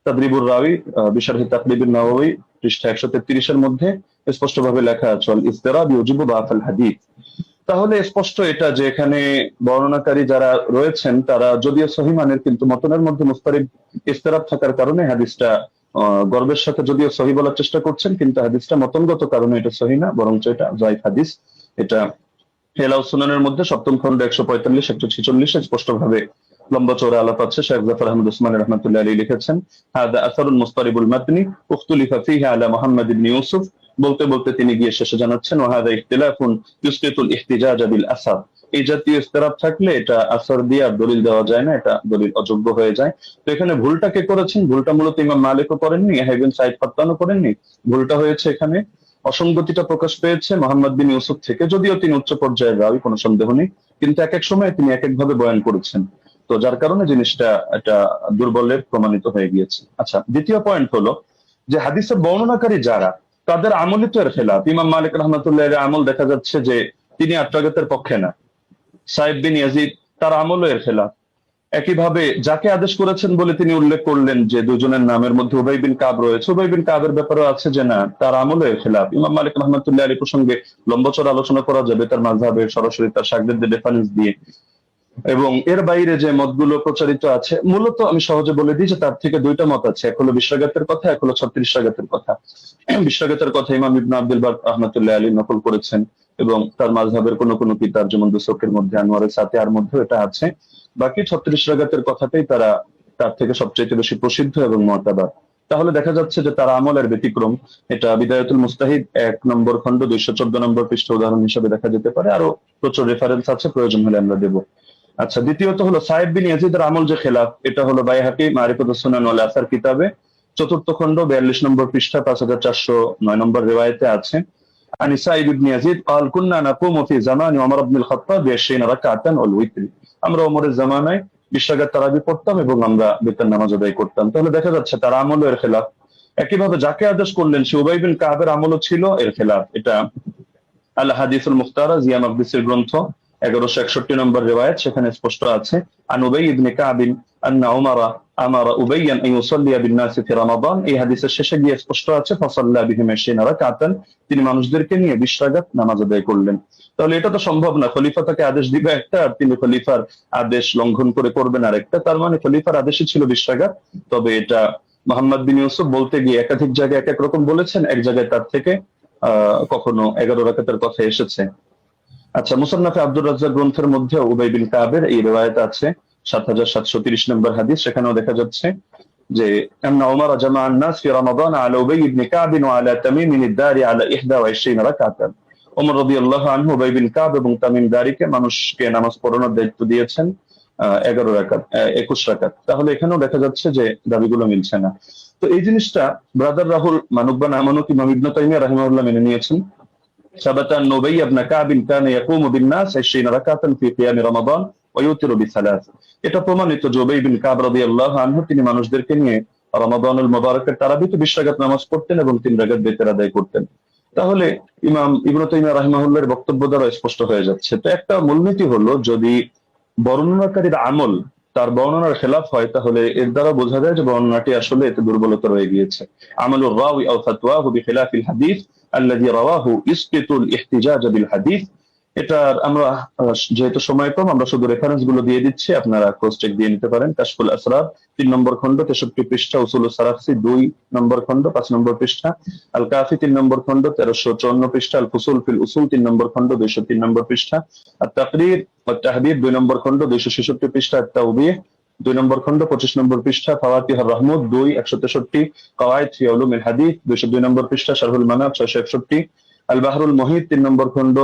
তাদরিবুর রাওয়ি বিশারহি তাকরিবুন নাওয়াবী পৃষ্ঠা 133 এর মধ্যে স্পষ্টভাবে লেখা আছে, আল ইস্তেরাব ইউজিবু বাফাল হাদিস। তাহলে স্পষ্ট এটা যে এখানে বর্ণনাকারী যারা রয়েছেন তারা যদিও সহিহ মানের, কিন্তু মতনের মধ্যে মুস্তারিব ইস্তেরাব থাকার কারণে হাদিসটা গর্বের সাথে যদিও সহিহ বলার চেষ্টা করছেন, কিন্তু হাদিসটা মতনগত কারণে এটা সহিহ না, বরঞ্চ এটা যায়িফ হাদিস। এটা হেলাউ সুনানের মধ্যে 7ম খন্ড 145 146 স্পষ্টভাবে লম্বা চওড়া আলাপ আছে। শেখ জাফর আহমদ উসমানী রাহমাতুল্লাহি আলাইহি লিখেছেন, হাদা আসারুন মুস্তারিবুল মাতনি উখতুলিফা ফীহি আলা মুহাম্মদ ইবনে ইউসুফ। বলতে বলতে তিনি গিয়ে শেষে জানাচ্ছেন, ওয়াহাদা ইখতিলাফুন ইউসকিতুল ইহতিজাজ বিল আসার। এই জাতীয় ইস্তেরাব থাকলে এটা আসর দিয়ে আর দলিল দেওয়া যায় না, এটা দলিল অযোগ্য হয়ে যায়। তো এখানে ভুলটা কে করেছেন? ভুলটা মূলত ইমাম মালিকও করেননি, ইয়াহইয়া ইবনে সাঈদ ফাত্তানও করেননি। ভুলটা হয়েছে এখানে অসঙ্গতিটা প্রকাশ পেয়েছে মোহাম্মদ বিন ইউসুফ থেকে। যদিও তিনি উচ্চ পর্যায়ের রাবী, কোনো সন্দেহ নেই, কিন্তু এক এক সময় তিনি এক এক ভাবে বয়ান করেছেন। তো যার কারণে জিনিসটা এটা দুর্বলের প্রমাণিত হয়ে গিয়েছে। আচ্ছা, দ্বিতীয় পয়েন্ট হলো যে হাদিসের বর্ণনাকারী যারা তাদের আমলই তো এর খেলাফ। ইমাম মালিক রহমতুল্লাহ আমল দেখা যাচ্ছে যে তিনি 8 রাকাতের পক্ষে না। সাইদ বিন ইয়াজিদ তার আমলও এর খেলাফ। একইভাবে যাকে আদেশ করেছেন বলে তিনি উল্লেখ করলেন যে দুজনের নামের মধ্যে উবাই বিন কাব রয়েছে, উবাই বিন কাবের ব্যাপারেও আছে যে না, তার আমলও এর খেলাফ। ইমাম মালিক রহমতুল্লাহ আলী প্রসঙ্গে লম্বচড়া আলোচনা করা যাবে তার মাযহাবে সরাসরি তার শাগরেদদের রেফারেন্স দিয়ে। এবং এর বাইরে যে মতগুলো প্রচারিত আছে, মূলত আমি সহজে বলে দিই যে তার থেকে দুইটা মত আছে, এক হলো 20 রাকাতের কথা, এক হলো 36 রাকাতের কথা। 20 রাকাতের কথা ইমাম ইবনে আব্দুল বার রহমতুল্লাহ আলী নকল করেছেন, এবং তার মাযহাবের কোন কোন কিতাব যেমন দুসুকের মধ্যে, আনোয়ারের সাথে আর মধ্যে এটা আছে। বাকি 36 রাকাতের কথাটাই তার থেকে সবচেয়ে বেশি প্রসিদ্ধ এবং মুতাবার। তাহলে দেখা যাচ্ছে যে তার আমলের ব্যতিক্রম। এটা বিদায়াতুল মুস্তাহিদ 1 নম্বর খন্ড 214 নম্বর পৃষ্ঠা উদাহরণ হিসেবে দেখা যেতে পারে। আরো প্রচুর রেফারেন্স আছে, প্রয়োজন হলে আমরা দেব। আচ্ছা, দ্বিতীয়ত হলো সাইদ বিন ইয়াজিদের আমল যে খেলাফ, এটা হলো বাইহাকি মারিফাতুস সুনান ওয়াল আসার কিতাবে 4th খন্ড 42 নম্বর পৃষ্ঠা 5409 নম্বর রিওয়ায়াতে আছে। عن سعيد بن يزيد قال كنا نقوم في زمان عمر بن الخطاب ب20 ركعة والوتر। আমরা ওমরের জামানায় 20 রাকাত তারাবি পড়তাম এবং আমরা বিতর নামাজ আদায় করতাম। তাহলে দেখা যাচ্ছে তার আমলও এর খেলাফ। একইভাবে যাকে আদেশ করলেন সে উবাই বিন কাবের আমলও ছিল এর খেলাফ। এটা আল হাদিসুল মুখতারা জিয়া মাকদিসির গ্রন্থ 1161 নম্বর রিওয়ায়াত, সেখানে স্পষ্ট আছে, আন উবাই ইবনে কাব আন্না উমারা আমারা উবাইয়ান আন ইউসাল্লি বিন নাস ফি রমাদান। এই হাদিসের শেষে গিয়ে স্পষ্ট আছে ফাসাল্লা বিহিম 20 রাকাতান, তিনি মানুষদেরকে নিয়ে 20 রাকাত নামাজ আদায় করলেন। তাহলে এটা তো সম্ভব না, খলিফা তাকে আদেশ দিবে একটা আর তিনি খলিফার আদেশ লঙ্ঘন করে করবেন আরেকটা। তার মানে খলিফার আদেশই ছিল 20 রাকাত। তবে এটা মোহাম্মদ বিন ইউসুফ বলতে গিয়ে একাধিক জায়গায় এক এক রকম বলেছেন, এক জায়গায় তার থেকে কখনো 11 রাকাতের কথা এসেছে। আচ্ছা, মুসান্নাফে আব্দুর রাজ্জাক গ্রন্থের মধ্যে উবাই বিন কাবের এই রিওয়ায়াত আছে 7730 নম্বর হাদিস। সেখানেও দেখা যাচ্ছে যে আন্না উমার জামা আন-নাস ফি রমাদান আলা উবাই ইবনে কাব ওয়া আলা তামিম আদ-দারি আলা 21 রাকাতান। ওমর রাদিয়াল্লাহু আনহু উবাই বিন কাব এবং তামিম দারিকে মানুষকে নামাজ পড়ানোর দায়িত্ব দিয়েছেন 11 রাকাত 21 রাকাত। তাহলে এখানেও দেখা যাচ্ছে যে দাবিগুলো মিলছে না। তো এই জিনিসটা ব্রাদার রাহুল মানুক বা না মানুক ইমাম ইবনে তাইমিয়া রাহিমাহুল্লাহ মেনে নিয়েছেন। ثبت أن أبي بن كعب كان يقوم بالناس 20 ركعة في قيام رمضان ويوتر بثلاث। এটা প্রমাণিত যে উবাই বিন কাব রাদিয়াল্লাহু আনহু তিনি মানুষদেরকে নিয়ে রমাদানুল মুবারকের তারাবিতে 20 রাকাত নামাজ পড়তেন এবং 3 রাকাত বিতর আদায় করতেন। তাহলে ইমাম ইবনে তাইমিয়া রাহিমাহুল্লাহর বক্তব্য দ্বারা স্পষ্ট হয়ে যাচ্ছে। তো একটা মূলনীতি হলো, যদি বর্ণনাকারীর আমল তার বর্ণনার খেলাফ হয়, তাহলে এর দ্বারা বোঝা যায় যে বর্ণনাটি আসলে এতে দুর্বলতা রয়ে গিয়েছে। আমালুর রাওয়ি আও ফাতওয়াহু বিখিলাফিল হাদিস আল্লাযী রাওয়াহু ইসকিতুল ইহতিজাজ বিল হাদিস। এটার আমরা যেহেতু সময় কম, আমরা শুধু রেফারেন্স গুলো দিয়ে দিচ্ছি, আপনারা ক্রস চেক দিয়ে নিতে পারেন। কাশফুল আসরার 3 নম্বর খণ্ড 63 পৃষ্ঠা, উসুলুস সারাফসি 2 নম্বর খণ্ড 5 নম্বর পৃষ্ঠা, আল কাফি 3 নম্বর খণ্ড 1354 পৃষ্ঠা, আল ফুসুল ফিল উসুল 3 নম্বর খণ্ড 203 নম্বর পৃষ্ঠা, আত তাকরীর ওয়াত তাহদীব 2 নম্বর খণ্ড 266 পৃষ্ঠা, আত তাওবীহ 2 নম্বর খণ্ড 25 নম্বর পৃষ্ঠা, ফাওয়াতিহুর রাহমুদ 2 163, কাওয়ায়েদ ফি উলুমিল হাদিস 202 নম্বর পৃষ্ঠা, শারহুল মানাব 661, আল বাহরুল মুহিত 3 নম্বর খণ্ড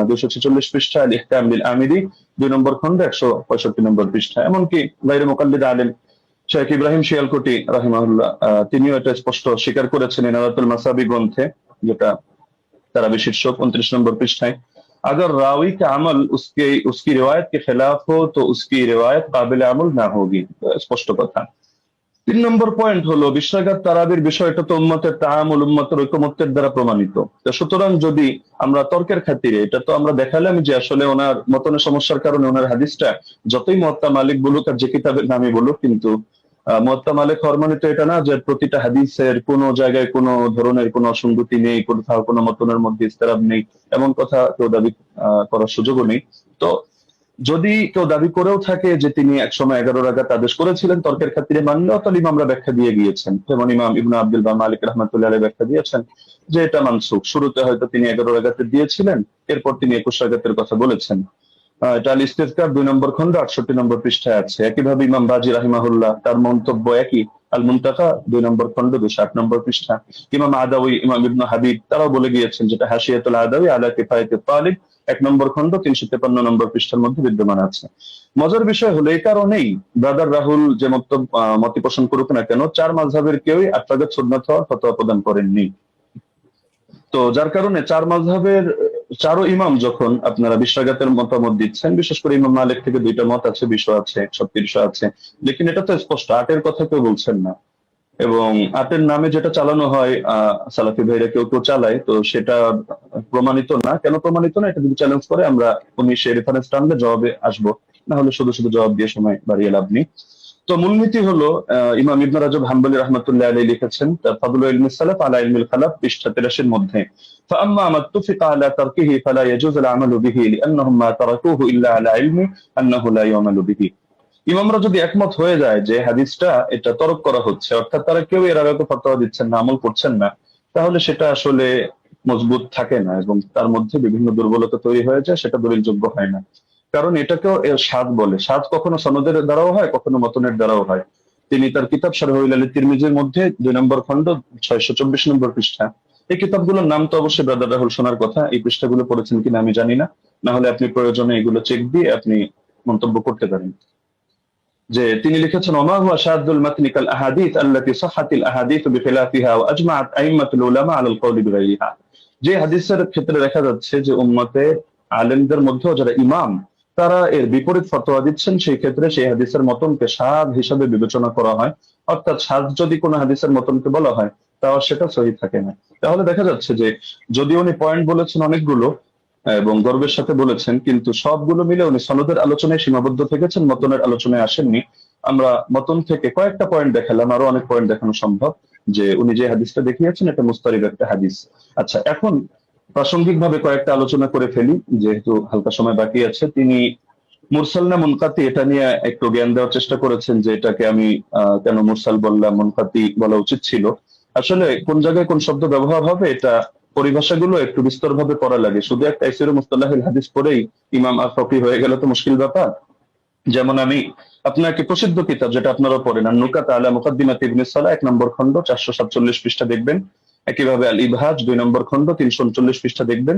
246 পৃষ্ঠা, আল ইহকাম লিল আমিরি 2 নম্বর খণ্ড 165 নম্বর পৃষ্ঠা। এমনকি গায়রে মুকাল্লিদ আলেম শেখ ইব্রাহিম শিয়ালকুটি রাহিমাহুল্লাহ তিনিও এটা স্পষ্ট স্বীকার করেছেন ইনারাতুল মাসাবি গ্রন্থে, যেটা তারাবি শীর্ষক 29 নম্বর পৃষ্ঠায়, अगर रावी का अमल उसकी रिवायत के खिलाफ हो तो उसकी रिवायत काबिल अमल ना होगी। स्पष्ट কথা। 3 নম্বর পয়েন্ট হলো বিশ্বরাকাত তারাবির বিষয়টা তো উম্মতের তাআমুল, উম্মতের ঐকমত্যের দ্বারা প্রমাণিত। তো সুতরাং যদি আমরা তর্কের খাতিরে, এটা তো আমরা দেখালাম যে আসলে ওনার মতনের সমস্যার কারণে ওনার হাদিসটা যতই মুয়াত্তা মালিক বলুক আর যে কিতাবের নামই বলুক, কিন্তু মুয়াত্তা মালিক হওয়ার মানে তো এটা না যে প্রতিটা হাদিসের কোনো জায়গায় কোনো ধরনের কোনো অসঙ্গতি নেই, কোথাও কোনো মতনের মধ্যে ইস্তেরাব নেই, এমন কথা কেউ দাবি করার সুযোগও নেই। তো যদি কেউ দাবি করেও থাকে যে তিনি একসময় 11 রাকাত আদেশ করেছিলেন তর্কের খাতিরে, মানলেও তো ইমামরা ব্যাখ্যা দিয়ে গিয়েছেন, যেমন ইমাম ইবনে আব্দুল বার মালিক রাহমাতুল্লাহ আলাইহি ব্যাখ্যা দিয়েছেন যে এটা মানসুখ। শুরুতে হয়তো তিনি 11 রাকাতের দিয়েছিলেন, এরপর তিনি 21 রাকাতের কথা বলেছেন। এটা আল ইস্তিযকার 2 নম্বর খণ্ড 68 নম্বর পৃষ্ঠায় আছে। একইভাবে ইমাম বাজি রাহিমাহুল্লাহ তার মন্তব্য একই, আল মুনতাকা 2 নম্বর খণ্ড 208 নম্বর পৃষ্ঠা। ইমাম আদাউই, ইমাম ইবনে হাবিব তারাও বলে গিয়েছেন, যেটা হাশিয়াতুল আদাউই আলা কিফায়াতুত তালিব 1 নম্বর খণ্ড 353 নম্বর পৃষ্ঠার মধ্যে বিদ্যমান আছে। মজার বিষয় হলো এই কারণেই ব্রাদার রাহুল যে মত পোষণ করুক না কেন, 4 মাযহাবের কেউই 8 রাকাত সুন্নাত হওয়ার ফতোয়া প্রদান করেননি। তো যার কারণে 4 মাযহাবের 4 ইমাম যখন আপনারা 20 রাকাতের মতামত দিচ্ছেন, বিশেষ করে ইমাম মালিক থেকে 2টা মত আছে, 20 আছে, 130 আছে, লেকিন এটা তো স্পষ্ট 8-এর কথা কেউ বলছেন না। এবং 8-এর নামে যেটা চালানো হয় সালাফি ভাইরা কেউ চালায়, তো সেটা প্রমাণিত না। কেন প্রমাণিত না, এটা যদি চ্যালেঞ্জ করে আমরা উনি সেই রেফারেন্স টানলে জবাবে আসবো, না হলে শুধু শুধু জবাব দিয়ে সময় বাড়িয়ে লাভ নেই। তো মূলনীতি হলো ইমাম ইবনে রাজব হাম্বলি রাহমাতুল্লাহ আলাইহি লিখেছেন তার ফাদলুল ইলমিস সালাফ আলা ইলমিল খালাফ পৃষ্ঠা 83 এর মধ্যে, ফাআম্মা মা তুফিকা আলা তারকিহি ফালা ইয়াজুজু আল আমালু বিহি লিআন্নাহুম মা তারাকুহু ইল্লা আলা ইলমি আন্নাহু লা ইয়ামালু বিহি। ইমামরা যদি একমত হয়ে যায় যে হাদিসটা এটা তরক করা হচ্ছে, অর্থাৎ তারা কেউ এর আগে ফতোয়া দিচ্ছেন না, আমল করছেন না, তাহলে সেটা আসলে মজবুত থাকে না এবং তার মধ্যে বিভিন্ন দুর্বলতা তৈরি হয়ে যায়, সেটা দলিলযোগ্য হয় না। কারণ এটাকেও শাদ বলে। শাদ কখনো সনদের দ্বারাও হয়, কখনো মতনের দ্বারাও হয়। তিনি তার কিতাব শারহুল আলী তিরমিজির মধ্যে 2 নম্বর খণ্ড 624 নম্বর পৃষ্ঠা, এই কিতাবগুলোর নাম তো অবশ্যই ব্রাদার রাহুল শোনার কথা, এই পৃষ্ঠাগুলো পড়েছেন কিনা আমি জানি না, না হলে আপনি প্রয়োজনে এগুলো চেক দিয়ে আপনি মন্তব্য করতে পারেন। যে তিনি লিখেছেন, ওমা হুয়া শাদুল মাতনি কাল আহাদিস আল্লাতী সাহাহাতিল আহাদিস বিখিলাফিহা ওয়া আজমাআত আইম্মাতুল উলামা আলাল কওলি বিগাইরিহা। যে হাদিসের ক্ষেত্রে দেখা যাচ্ছে যে উম্মতের আলেমদের মধ্যেও যারা ইমাম তারা এর বিপরীত ফতোয়া দিচ্ছেন, সেই ক্ষেত্রে সেই হাদিসের মতনকে শাদ হিসাবে বিবেচনা করা হয়। অর্থাৎ শাদ যদি কোনো হাদিসের মতনকে বলা হয় তাও সেটা সহিহ থাকে না। তাহলে দেখা যাচ্ছে যে যদি উনি পয়েন্ট বলেছেন অনেকগুলো এবং গর্বের সাথে বলেছেন, কিন্তু সবগুলো মিলে উনি সনদের আলোচনায় সীমাবদ্ধ থেকেছেন, মতনের আলোচনায় আসেননি। আমরা মতন থেকে কয়েকটা পয়েন্ট দেখালাম, আরো অনেক পয়েন্ট দেখানো সম্ভব, যে উনি যে হাদিসটা দেখিয়েছেন এটা মুস্তারিদ একটা হাদিস। আচ্ছা, এখন প্রাসঙ্গিকভাবে কয়েকটা আলোচনা করে ফেলি যেহেতু হালকা সময় বাকি আছে। তিনি মুরসাল না মুনকাতি এটা নিয়ে একটু জ্ঞান দেওয়ার চেষ্টা করেছেন, যে এটাকে আমি কেন মুরসাল বললাম, মুনকাতি বলা উচিত ছিল। আসলে কোন জায়গায় কোন শব্দ ব্যবহার হবে এটা পরিভাষাগুলো একটু বিস্তরভাবে পড়া লাগে। শুধু একটা তাফসীর মুস্তালাহুল হাদিস পড়েই ইমাম আর ফকিহ হয়ে গেল তো মুশকিল ব্যাপার। যেমন আমি আপনাকে প্রসিদ্ধ কিতাব যেটা আপনারা পড়েন, নুকাত আলা মুকাদ্দিমাত ইবনে সালাহ 1 নম্বর খণ্ড 447 পৃষ্ঠা দেখবেন। একইভাবে আল ইবহাজ 2 নম্বর খণ্ড 339 পৃষ্ঠা দেখবেন।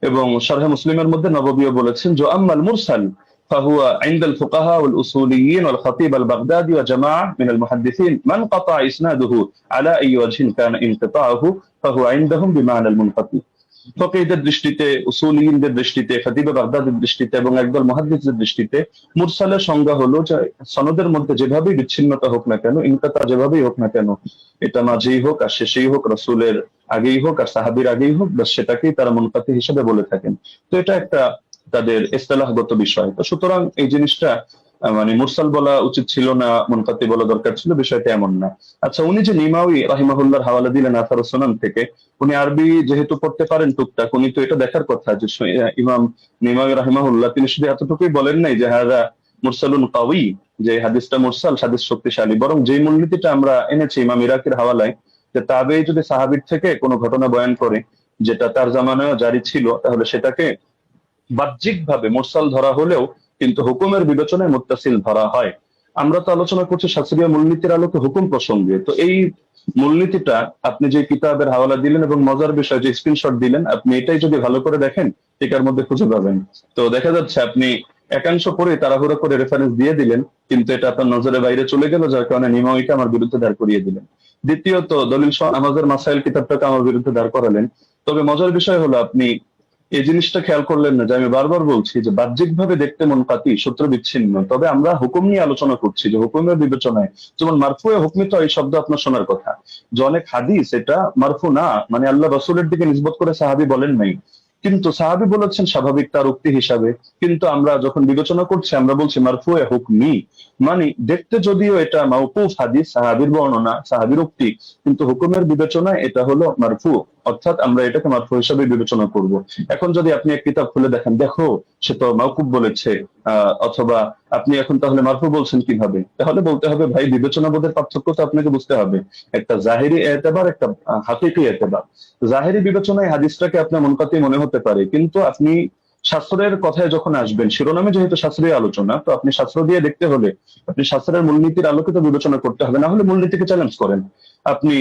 এবং শারহ মুসলিমের মধ্যে নববীও বলেছেন, যে আম্মাল মুরসাল فهو عند الفقهاء والأصوليين والخطيب البغدادي وجماعة من المحدثين من قطع إسناده على أي وجه كان انقطاعه فهو عندهم بمعنى المنقطع। ফকিহদের দৃষ্টিতে, উসুলিয়িনদের দৃষ্টিতে, খতিব বাগদাদের দৃষ্টিতে এবং একদল মুহাদ্দিসদের দৃষ্টিতে মুরসালের সংজ্ঞা হলো যে সনদের মধ্যে যেভাবেই বিচ্ছিন্নতা হোক না কেন, ইনকাতা যেভাবেই হোক না কেন, এটা মাঝেই হোক আর শেষেই হোক, রাসূলের আগেই হোক আর সাহাবীর আগেই হোক, বাস সেটাকেই তারা মুনকাতি হিসেবে বলে থাকেন। তো এটা একটা তাদের ইসতিলাহগত বিষয়। তো সুতরাং এই জিনিসটা মানে মুরসাল বলা উচিত ছিল না, মুনকাতি বলা দরকার ছিল, বিষয়টা এমন না। আচ্ছা, উনি যে নিমাউই রাহিমাহুল্লাহর হাওয়ালা দিলেন আসার সুনান থেকে, উনি আরবি যেহেতু পড়তে পারেন টুকটাক, উনি তো এটা দেখার কথা যে ইমাম নিমাউই রাহিমাহুল্লাহ তিনি শুধু এতটুকুই বলেন নাই যে হাযা মুরসালুন কাওয়ি, যে হাদিসটা মুরসাল, হাদিস শক্তিশালী, বরং যেই মূলনীতিটা আমরা এনেছি ইমাম ইরাকির হাওয়ালায়, যে তাবেঈ যদি সাহাবীর থেকে কোনো ঘটনা বয়ান করে যেটা তার জামানায়ও জারি ছিল, তাহলে সেটাকে বাহ্যিকভাবে মুরসাল ধরা হলেও কিন্তু হুকুমের বিবেচনায় মুত্তাসিল ধরা হয়। আমরা তো আলোচনা করছি শাস্ত্রীয় মূলনীতির আলোকে হুকুম প্রসঙ্গে। তো এই মূলনীতিটা আপনি যে কিতাবের হাওয়ালা দিলেন এবং মজার বিষয় যে স্ক্রিনশট দিলেন, আপনি এটাই যদি ভালো করে দেখেন টিকার মধ্যে খুঁজে পাবেন। তো দেখা যাচ্ছে আপনি একাংশ পরে তাড়াহুড়ো করে রেফারেন্স দিয়ে দিলেন, কিন্তু এটা আপনার নজরের বাইরে চলে গেল, যার কারণে নিমাউইকে আমার বিরুদ্ধে দাঁড় করিয়ে দিলেন। দ্বিতীয়ত দলিল সহ নামাজের মাসাইল কিতাবটাকে আমার বিরুদ্ধে দাঁড় করালেন। তবে মজার বিষয় হলো আপনি এই জিনিসটা খেয়াল করলেন না যে আমি বারবার বলছি যে বাহ্যিকভাবে দেখতে মুনকাতি, সূত্র বিচ্ছিন্ন, তবে আমরা হুকুম নিয়ে আলোচনা করছি যে হুকুমের বিবেচনায়, যেমন মারফুয়ে হুকমি, তো এই শব্দ আপনার শোনার কথা যে অনেক হাদিস এটা মারফু না, মানে আল্লাহ রাসূলের দিকে নিসবত করে সাহাবী বলেন নাই, কিন্তু সাহাবী বলেছেন স্বাভাবিক তার উক্তি হিসাবে। কিন্তু আমরা যখন বিবেচনা করছি আমরা বলছি মারফুয়ে হুকমি, মানে দেখতে যদিও এটা মাওকুফ হাদিস, সাহাবীর বর্ণনা, সাহাবীর উক্তি, কিন্তু হুকুমের বিবেচনায় এটা হলো মারফু, অর্থাৎ আমরা এটাকে মারফু হিসাবে বিবেচনা করব। এখন যদি আপনি এক কিতাব খুলে দেখেন, দেখো সে তো মাওকুফ বলেছে, অথবা আপনি এখন তাহলে মারফু বলছেন কিভাবে, তাহলে বলতে হবে ভাই বিবেচনাবোধের পার্থক্য তো আপনাকে বুঝতে হবে। একটা জাহিরি এতেবার, একটা হাকিকি এতেবার। জাহিরি বিবেচনায় হাদিসটাকে আপনার মুনকাতি মনে হতে পারে, কিন্তু আপনি শাস্ত্রের কথায় যখন আসবেন, শিরোনামে যেহেতু শাস্ত্রীয় আলোচনা, তো আপনি শাস্ত্র দিয়ে দেখতে হলে আপনি শাস্ত্রের মূলনীতির আলোকিত বিবেচনা করতে হবে, না হলে মূলনীতিকে চ্যালেঞ্জ করেন। আপনি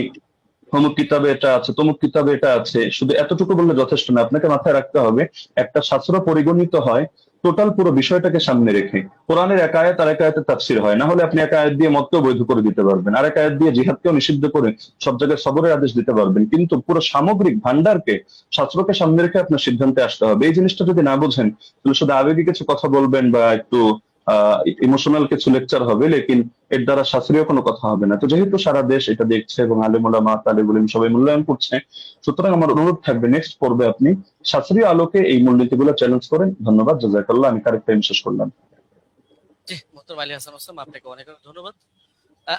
অমুক কিতাবে এটা আছে, তমুক কিতাবে এটা আছে, শুধু এতটুকু বললে যথেষ্ট না, আপনাকে মাথায় রাখতে হবে একটা শাস্ত্র পরিগণিত হয় টোটাল পুরো বিষয়টাকে সামনে রেখে। কোরআনের এক আয়াত আর এক আয়াতের তাফসীর হয়, না হলে আপনি এক আয়াত দিয়ে মতকেও বৈধ করে দিতে পারবেন, আর এক আয়াত দিয়ে জিহাদকেও নিষিদ্ধ করে সব জায়গায় সবরের আদেশ দিতে পারবেন, কিন্তু পুরো সামগ্রিক ভান্ডারকে, শাস্ত্রকে সামনে রেখে আপনার সিদ্ধান্তে আসতে হবে। এই জিনিসটা যদি না বোঝেন তাহলে শুধু আবেগী কিছু কথা বলবেন বা একটু ইমোশনাল কিছু লেকচার হবে, লেকিন এর দ্বারা শাস্ত্রীয় কোনো কথা হবে না। তো যেহেতু সারা দেশ এটা দেখছে এবং আলেম ওলামা তালিবুল ইলম সবাই মূল্যায়ন করছে, সুতরাং আমার অনুরোধ থাকবে নেক্সট পর্বে আপনি শাস্ত্রীয় আলোকে এই মূলনীতিগুলো চ্যালেঞ্জ করেন। ধন্যবাদ, জাযাকাল্লাহ। আমি কারেক্ট টাইম শেষ করলাম। জি, মোহতরম আলী হাসান ওসমান, আপনাকে অনেক অনেক ধন্যবাদ।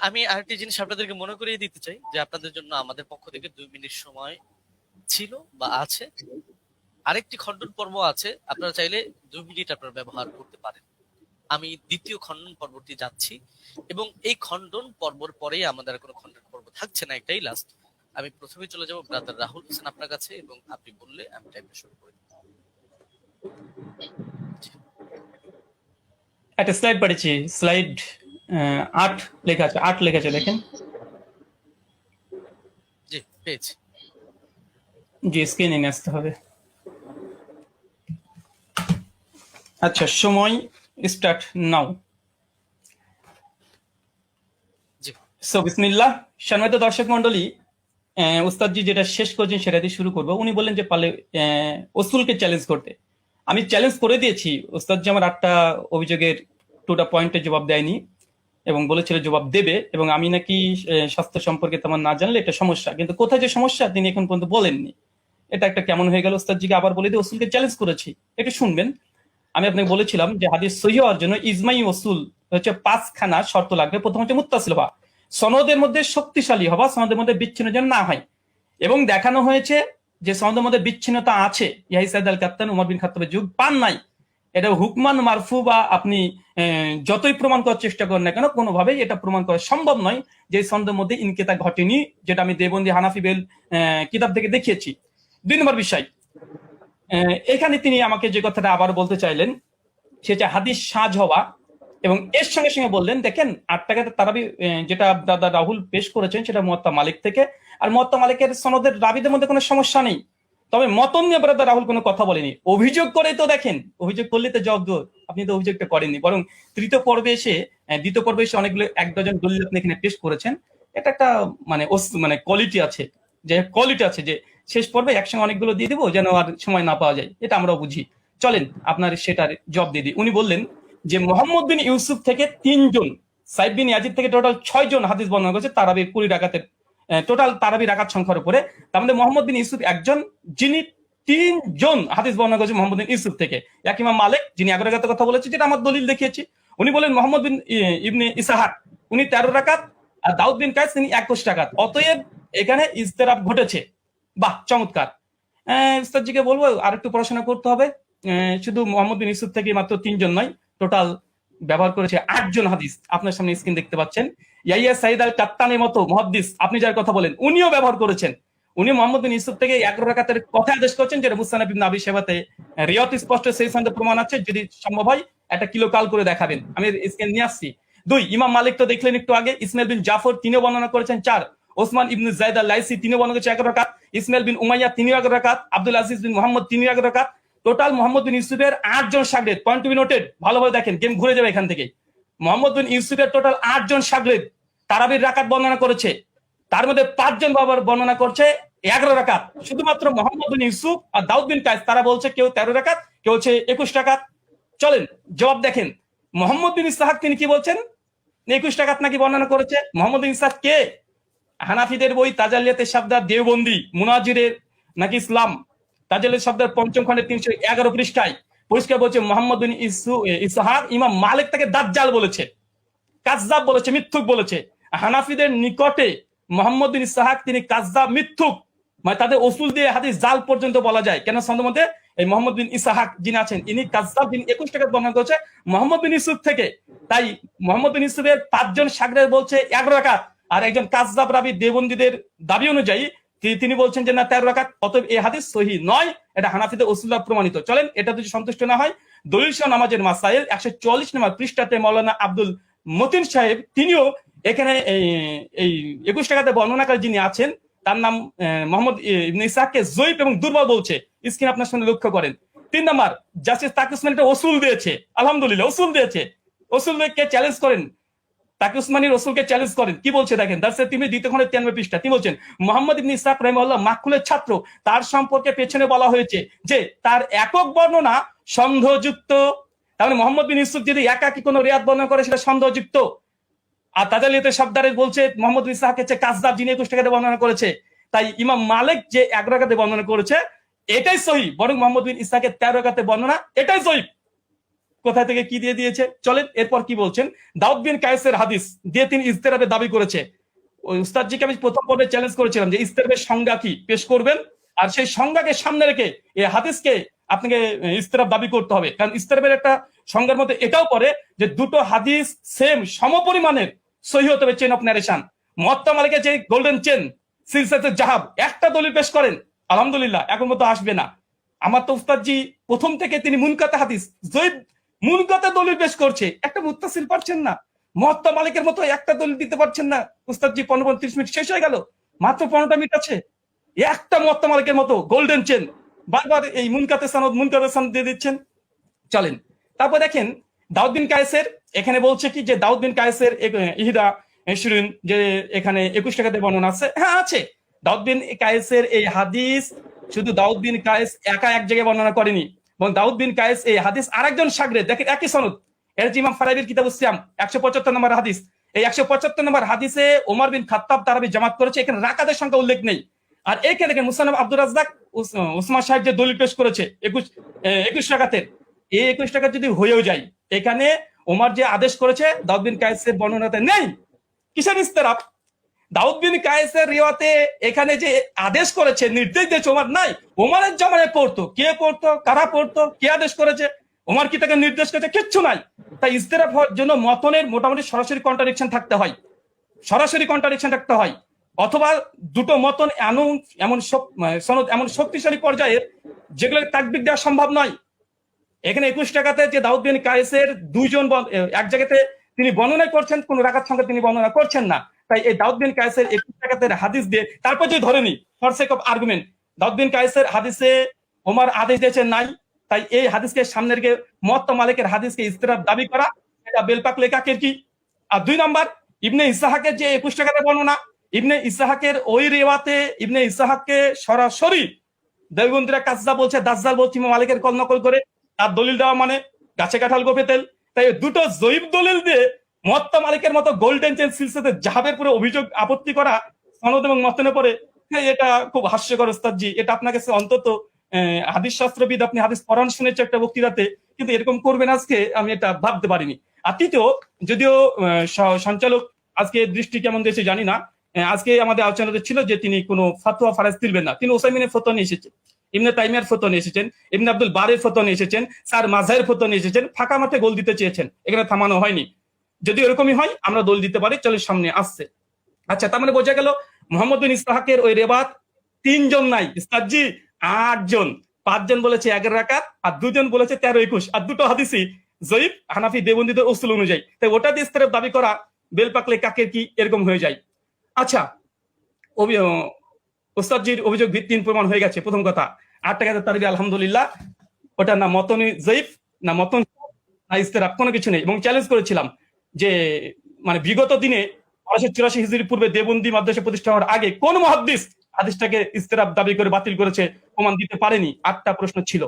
আমি আরেকটি জিনিস আপনাদেরকে মনে করিয়ে দিতে চাই যে আপনাদের জন্য আমাদের পক্ষ থেকে 2 মিনিট সময় ছিল বা আছে। আরেকটি খণ্ডন পর্ব আছে, আপনারা চাইলে 2 মিনিট আপনারা ব্যবহার করতে পারেন। আমি দ্বিতীয় খণ্ডন পর্বটি যাচ্ছি এবং এই খণ্ডন পর্বর পরেই আমাদের কোনো খণ্ডন পর্ব থাকছে না, এটাই লাস্ট। আমি প্রথমে চলে যাব ব্রাদার রাহুল হোসেন আপনার কাছে, এবং আপনি বললে আমি টাইমটা শুরু করে দেব। একটা স্লাইড পাঠিয়েছি, স্লাইড 8 লেখা আছে, 8 লেখা আছে, দেখেন। জি, পেয়েছি। জি, স্ক্রিনে নিয়ে আসতে হবে। আচ্ছা, সময় স্টার্ট নাও। জি, সো বিসমিল্লাহ। সম্মানিত দর্শক মন্ডলী, উস্তাদজি যেটা শেষ করছেন সেটা দিয়ে শুরু করবো। উনি বললেন যে পালে ওসুলকে চ্যালেঞ্জ করতে। আমি চ্যালেঞ্জ করে দিয়েছি। উস্তাদজি আমার 8টা অভিযোগের 2টা পয়েন্টের জবাব দেয়নি এবং বলেছিল জবাব দেবে, এবং আমি নাকি স্বাস্থ্য সম্পর্কে তেমন না জানলে এটা সমস্যা, কিন্তু কোথায় যে সমস্যা তিনি এখন পর্যন্ত বলেননি। এটা একটা কেমন হয়ে গেল। উস্তাদজিকে আবার বলে দিয়ে ওসুলকে চ্যালেঞ্জ করেছি, একটু শুনবেন। আমি আপনাকে বলেছিলাম যে হাদিস সহিহ হওয়ার জন্য ইজমাই ওসুল হচ্ছে 5খানা শর্ত লাগবে। প্রথম হচ্ছে মুত্তাসিল হওয়া, সনদের মধ্যে শক্তিশালী হওয়া, সনদের মধ্যে বিচ্ছিন্ন যেন না হয়, এবং দেখানো হয়েছে যে সনদের মধ্যে বিচ্ছিন্নতা আছে। ইয়াহি সাইদ আল কাত্তান উমর বিন খাত্তাবের যুগ পান নাই। এটা হুকমান মারফু বা আপনি যতই প্রমাণ করার চেষ্টা করেন না কেন, কোনোভাবেই এটা প্রমাণ করা সম্ভব নয় যে সনদের মধ্যে ইনকিতা ঘটেনি, যেটা আমি দেবন্দি হানাফি বেল কিতাব থেকে দেখিয়েছি। 2 নম্বর বিষয়, এখানে তিনি আমাকে যে কথাটা আবার বলতে চাইলেন সেটা হাদিস সাজ হওয়া, এবং এর সঙ্গে সঙ্গে বললেন দেখেন 8 টাকাতে তারাবি যেটা দাদা রাহুল পেশ করেছেন সেটা মুয়াত্তা মালিক থেকে, আর মুয়াত্তা মালিকের সনদের রাবিদের মধ্যে কোনো সমস্যা নেই। তবে মতন নিয়ে দাদা রাহুল কোনো কথা বলেনি। অভিযোগ করে তো দেখেন, অভিযোগ করলে তো জবাব দো, আপনি তো অভিযোগটা করেননি, বরং দ্বিতীয় পর্বে এসে অনেকগুলো 1 ডজন দলিল আপনি এখানে পেশ করেছেন। এটা একটা মানে কোয়ালিটি আছে, যে শেষ পর্বে একসঙ্গে অনেকগুলো দিয়ে দেবো যেন আর সময় না পাওয়া যায়, এটা আমরাও বুঝি। চলেন আপনার সেটার জবাব দিয়ে দিই। উনি বললেন যে মোহাম্মদ বিন ইউসুফ থেকে 3 জন, সাইদ বিন ইয়াজিদ থেকে টোটাল 6 জন হাদিস বর্ণনা করেছে তারাবির 20 রাকাতের টোটাল তারাবি রাকাত সংখ্যার উপরে। তার মধ্যে মোহাম্মদ বিন ইউসুফ একজন, যিনি 3 জন হাদিস বর্ণনা করেছে মোহাম্মদ বিন ইউসুফ থেকে। এক ইমাম মালিক, যিনি 11 রাকাতের কথা বলেছে, যেটা আমার দলিল দেখিয়েছি, উনি বলেন মোহাম্মদ বিন ইবনে ইসাহাক উনি 13 রাকাত, আর দাউদ বিন কায়েস তিনি 21 রাকাত। অতএব এখানে ইজতিরাব ঘটেছে। বাহ, চমৎকার। উস্তাদজিকে বলবো আর একটু পড়াশোনা করতে হবে। শুধু মোহাম্মদ বিন ইউসুফ থেকে মাত্র 3 জন নয়, টোটাল ব্যবহার করেছে 8 জন হাদিস। আপনার সামনে স্ক্রিন দেখতে পাচ্ছেন। ইয়াইয়া সাইদ আল কাত্তানের মতো মুহাদ্দিস, আপনি যার কথা বলেন, উনিও ব্যবহার করেছেন। উনি মোহাম্মদ বিন ইউসুফ থেকে 11 রাকাতের কথা আদেশ করেছেন, যেটা মুসনাদ ইবনে আবি শাইবাতে রিওয়াত স্পষ্ট সেই সঙ্গে প্রমাণ আছে। যদি সম্ভব হয় একটা কিলো কাল করে দেখাবেন, আমি স্ক্রিন নিয়ে আসছি। 2, ইমাম মালিক তো দেখলেন একটু আগে, ইসমাইল বিন জাফর তিনিও বর্ণনা করেছেন 4, ওসমান ইবনে যায়েদ আল লাইসি তিনিও বর্ণনা করেছেন 11 রাকাত, ইসমাইল বিন উমাইয়া তিনিও 11 রাকাত, আব্দুল আজিজ বিন মুহাম্মদ তিনিও 11 রাকাত। টোটাল মোহাম্মদ বিন ইউসুফের 8 জন শাগির্দ। পয়েন্ট টু বি নোটেড, ভালোভাবে দেখেন, গেম ঘুরে যাবে এখান থেকে। মোহাম্মদ বিন ইউসুফের টোটাল 8 জন শাগির্দ তারাবির রাকাত বর্ণনা করেছে। তার মধ্যে 5 জন বাবার বর্ণনা করছে 11 রাকাত। শুধুমাত্র মোহাম্মদ বিন ইউসুফ আর দাউদ বিন কায়েস তারা বলছে কেউ 13 রাকাত, কেউ হচ্ছে 21 রাকাত। চলেন জবাব দেখেন। মোহাম্মদ বিন ইসহাক তিনি কি বলছেন? 21 রাকাত নাকি বর্ণনা করেছে। মোহাম্মদ বিন ইসহাক কে? হানাফিদের বই তাজালিয়াতে শাবদার দেওবন্দি মুনাজিরের নাকি ইসলাম তাজালিয়াত শাবদার 5ম খণ্ডের 311 পৃষ্ঠায় পরিষ্কার বলছে মোহাম্মদ বিন ইসহাক ইমাম মালিক তাকে দাজ্জাল বলেছে, কাযযাব বলেছে, মিথ্যুক বলেছে। হানাফিদের নিকটে মোহাম্মদ বিন ইসহাক তিনি কাযযাব, মিথ্যুক, মানে তাদের উসুল দিয়ে হাদিস জাল পর্যন্ত বলা যায়। কেন? সন্দেহ মতে এই মোহাম্মদ বিন ইসহাক যিনি আছেন ইনি কাযযাব, যিনি 21 রাকাত বর্ণনা করেছে মোহাম্মদ বিন ইউসুফ থেকে। তাই মোহাম্মদ বিন ইউসুফের 5 জন শাগির্দ বলছে 11 রাকাত, আর একজন কাযযাব রাবি দেওবন্দীদের দাবি অনুযায়ী তিনি বলছেন যে না 13 রাকাত। অতএব এই হাদিস সহিহ নয়, এটা হানাফিদের উসুল দ্বারা প্রমাণিত। চলেন এটা যদি সন্তুষ্ট না হয়, দলিল সহ নামাজের মাসাইল 144 নম্বর পৃষ্ঠাতে মাওলানা আব্দুল মতিন সাহেব তিনিও এখানে এই 21 রাকাতে বর্ণনাকারী যিনি আছেন তার নাম মোহাম্মদ ইবনে ইসহাককে জয়ীফ এবং দুর্বল বলছে। স্ক্রিন আপনার সামনে লক্ষ্য করেন। 3 নাম্বার, জাস্টিস তাকি উসমানী একটা উসুল দিয়েছে, আলহামদুলিল্লাহ উসুল দিয়েছে। উসুলকে চ্যালেঞ্জ করেন, তাকি উসমানীর উসুলকে চ্যালেঞ্জ করেন। কি বলছে দেখেন, দারসে তিনি 2 খণ্ডের 93 পৃষ্ঠা। তিনি বলছেন মোহাম্মদ ইবনে ইসহাক রাহিমাহুল্লাহ মাকহুলের ছাত্র, তার সম্পর্কে পেছনে বলা হয়েছে যে তার একক বর্ণনা সন্দেহযুক্ত। তার মানে মোহাম্মদ বিন ইউসুফ যদি একাকী কোনো রিয়াত বর্ণনা করে সেটা সন্দেহযুক্ত। আর তাজালিয়াতে শাবদারে বলছে মোহাম্মদ বিন ইসহাক হচ্ছে কাযযাব, যিনি 21 রাকাতে বর্ণনা করেছে। তাই ইমাম মালিক যে 11 রাকাতে বর্ণনা করেছে এটাই সহিহ, বরং মোহাম্মদ বিন ইসহাকের 13 রাকাতে বর্ণনা এটাই জয়ীফ। কোথা থেকে কি দিয়ে দিয়েছে চলেন। এরপর কি বলছেন, দাউদ বিন কায়েসের হাদিস দিয়ে তিনি ইজতিরাবের দাবি করেছে। ওই উস্তাদজিকে আমি প্রথম পর্বে চ্যালেঞ্জ করেছিলাম যে ইজতিরাবের সংজ্ঞা কি পেশ করবেন, আর সেই সংজ্ঞাকে সামনে রেখে এই হাদিসকে আপনাকে ইজতিরাব দাবি করতে হবে। কারণ ইজতিরাবের একটা সংজ্ঞার মধ্যে এটাও পড়ে যে দুটো হাদিস সেম সমপরিমাণের সহিহ হতে হবে, চেন অফ ন্যারেশন। মুয়াত্তা মালিকের যে গোল্ডেন চেন সিলসিলাতুল জাহাব, একটা দলিল পেশ করেন আলহামদুলিল্লাহ, এখন মতো আসবে না। আমার তো উস্তাদজি প্রথম থেকে তিনি মুনকাতে হাদিস জয়ীফ মুনকাতে দলিল পেশ করছে, একটা মুত্তাসিল পারছেন না। মুয়াত্তা মালিকের মতো একটা দলিল দিতে পারছেন না। উস্তাদজি 15-30 মিনিট শেষ হয়ে গেল, মাত্র 15টা মিনিট আছে। একটা মুয়াত্তা মালিকের মতো গোল্ডেন চেন বারবার এই মুনকাতে সনদ দিয়ে দিচ্ছেন। চলেন তারপর দেখেন দাউদ বিন কায়েসের এখানে বলছে কি যে দাউদ বিন কায়েসের ইহদা শিরিন যে এখানে 21 রাকাতে বর্ণনা আছে। হ্যাঁ আছে। দাউদ বিন কায়েসের এই হাদিস শুধু দাউদ বিন কায়েস একা এক জায়গায় বর্ণনা করেনি, এবং দাউদ বিন কায়েস এই হাদিস আরেকজন শাগির্দ, দেখেন একই সনদ, এর ইমাম ফারাবির কিতাবুস সিয়াম 175 নম্বর হাদিস। এই 175 নম্বর হাদিসে ওমর বিন খাত্তাব তারাবি জামাত করেছে, এখানে রাকাতের সংখ্যা উল্লেখ নেই। আর এখানে দেখেন মুসান্নাফ আব্দুর রাজ্জাক উসমান সাহেব যে দলিল পেশ করেছে 21 রাকাতের, এই 21 রাকাত যদি হয়েও যায়, এখানে ওমর যে আদেশ করেছে দাউদ বিন কায়েসের বর্ণনাতে নেই। কিসের ইস্তেরাব? দাউদ বিন কায়েসের রিওয়াতে এখানে যে আদেশ করেছে, নির্দেশ দিয়েছে ওমর নাই। ওমরের জমানায় পড়তো, কে পড়তো, কারা পড়তো, কে আদেশ করেছে, ওমর কি তাকে নির্দেশ করেছে? কিচ্ছু নাই। তাই ইস্তেরাব হওয়ার জন্য মতনের মোটামুটি সরাসরি কন্ট্রাডিকশন থাকতে হয়, অথবা দুটো মতন এমন সনদ এমন শক্তিশালী পর্যায়ের যেগুলো তাকবির দেওয়া সম্ভব নয়। এখানে 21 রাকাতে যে দাউদ বিন কায়েসের 2 জন এক জায়গাতে তিনি বর্ণনা করছেন, কোন রাকাত সংখ্যা তিনি বর্ণনা করছেন না। তাই এই দাউদ বিন কায়েসের 21 রাকাতের হাদিস দিয়ে তারপর যদি ধরেনি ফর সেক অফ আর্গুমেন্ট দাউদ বিন কায়েসের হাদিসে ওমর আদেশ দিয়েছেন নাই, তাই এই হাদিসকে সামনে রেখে মুয়াত্তা মালিকের হাদিসকে ইস্তিরাব দাবি করা এটা বেলপাক লেখাকের কি। আর 2 নাম্বার, ইবনে ইসহাকের যে 21 রাকাতে বর্ণনা, ইবনে ইসহাকের ওই রিওয়াতে ইবনে ইসহাককে সরাসরি দেওবন্দীরা কাযযাব বলছে, দাজ্জাল বলছে ইমাম মালিকের কল নকল করে, তার দলিল দেওয়া মানে গাছে কাঁঠাল গোপে তেল। তাই দুটো জয়ীফ দলিল দিয়ে মুয়াত্তা মালিকের মতো গোল্ডেন চেন সিলসিলাতে জাহাবের পুরো অভিযোগ আপত্তি করা সনদ এবং মতনে পড়ে, এটা খুব হাস্যকর উস্তাদজি। এটা আপনার কাছে অন্তত হাদিস শাস্ত্রবিদ, আপনি হাদিস পড়ান শুনেছে একটা বক্তৃতাতে, কিন্তু এরকম করবেন আজকে আমি এটা ভাবতে পারিনি। আর তৃতীয়, যদিও সঞ্চালক আজকে দৃষ্টি কেমন দিয়েছে জানি না, আজকে আমাদের আলোচনাতে ছিল যে তিনি কোনো ফাতোয়া ফারাজ তুলবেন না, তিনি ওসাইমিনের ফতোয়া নিয়ে এসেছেন, ইবনে তাইমিয়ার ফতোয়া নিয়ে এসেছেন, ইবনে আব্দুল বারের ফতোয়া নিয়ে এসেছেন, স্যার মাজাহের ফতোয়া নিয়ে এসেছেন, ফাঁকা মাঠে গোল দিতে চেয়েছেন, এখানে থামানো হয়নি। যদি এরকমই হয় আমরা দোল দিতে পারি, চলে সামনে আসছে। আচ্ছা, তার মানে বোঝা গেল মোহাম্মদ বিন ইসহাকের ওই রেবাত 3 জন নাই, ইস্তাদজি 8 জন, 5 জন বলেছে 11 রাকাত আর 2 জন বলেছে 13-21, আর দুটো হাদিসই জয়ীফ হানাফি দেবন্দীদের উসুল অনুযায়ী। তাই ওটা দিয়ে ইস্তেরাব দাবি করা বেল পাকলে কাকের কি এরকম হয়ে যায়। আচ্ছা, ওস্তাদজির অভিযোগ ভিত্তিহীন প্রমাণ হয়ে গেছে। প্রথম কথা, 8 টাকাতে তারবি আলহামদুলিল্লাহ, ওটা না মতনি জয়ীফ না মতন না ইস্তেরাব, কোনো কিছু নেই। এবং চ্যালেঞ্জ করেছিলাম যে মানে বিগত দিনে 1284 হিজরির পূর্বে দেবন্দী মাদ্রাসা প্রতিষ্ঠা হওয়ার আগে কোন মুহাদ্দিস হাদিসটাকে ইস্তেরাব দাবি করে বাতিল করেছে, প্রমাণ দিতে পারেনি। 8টা প্রশ্ন ছিল।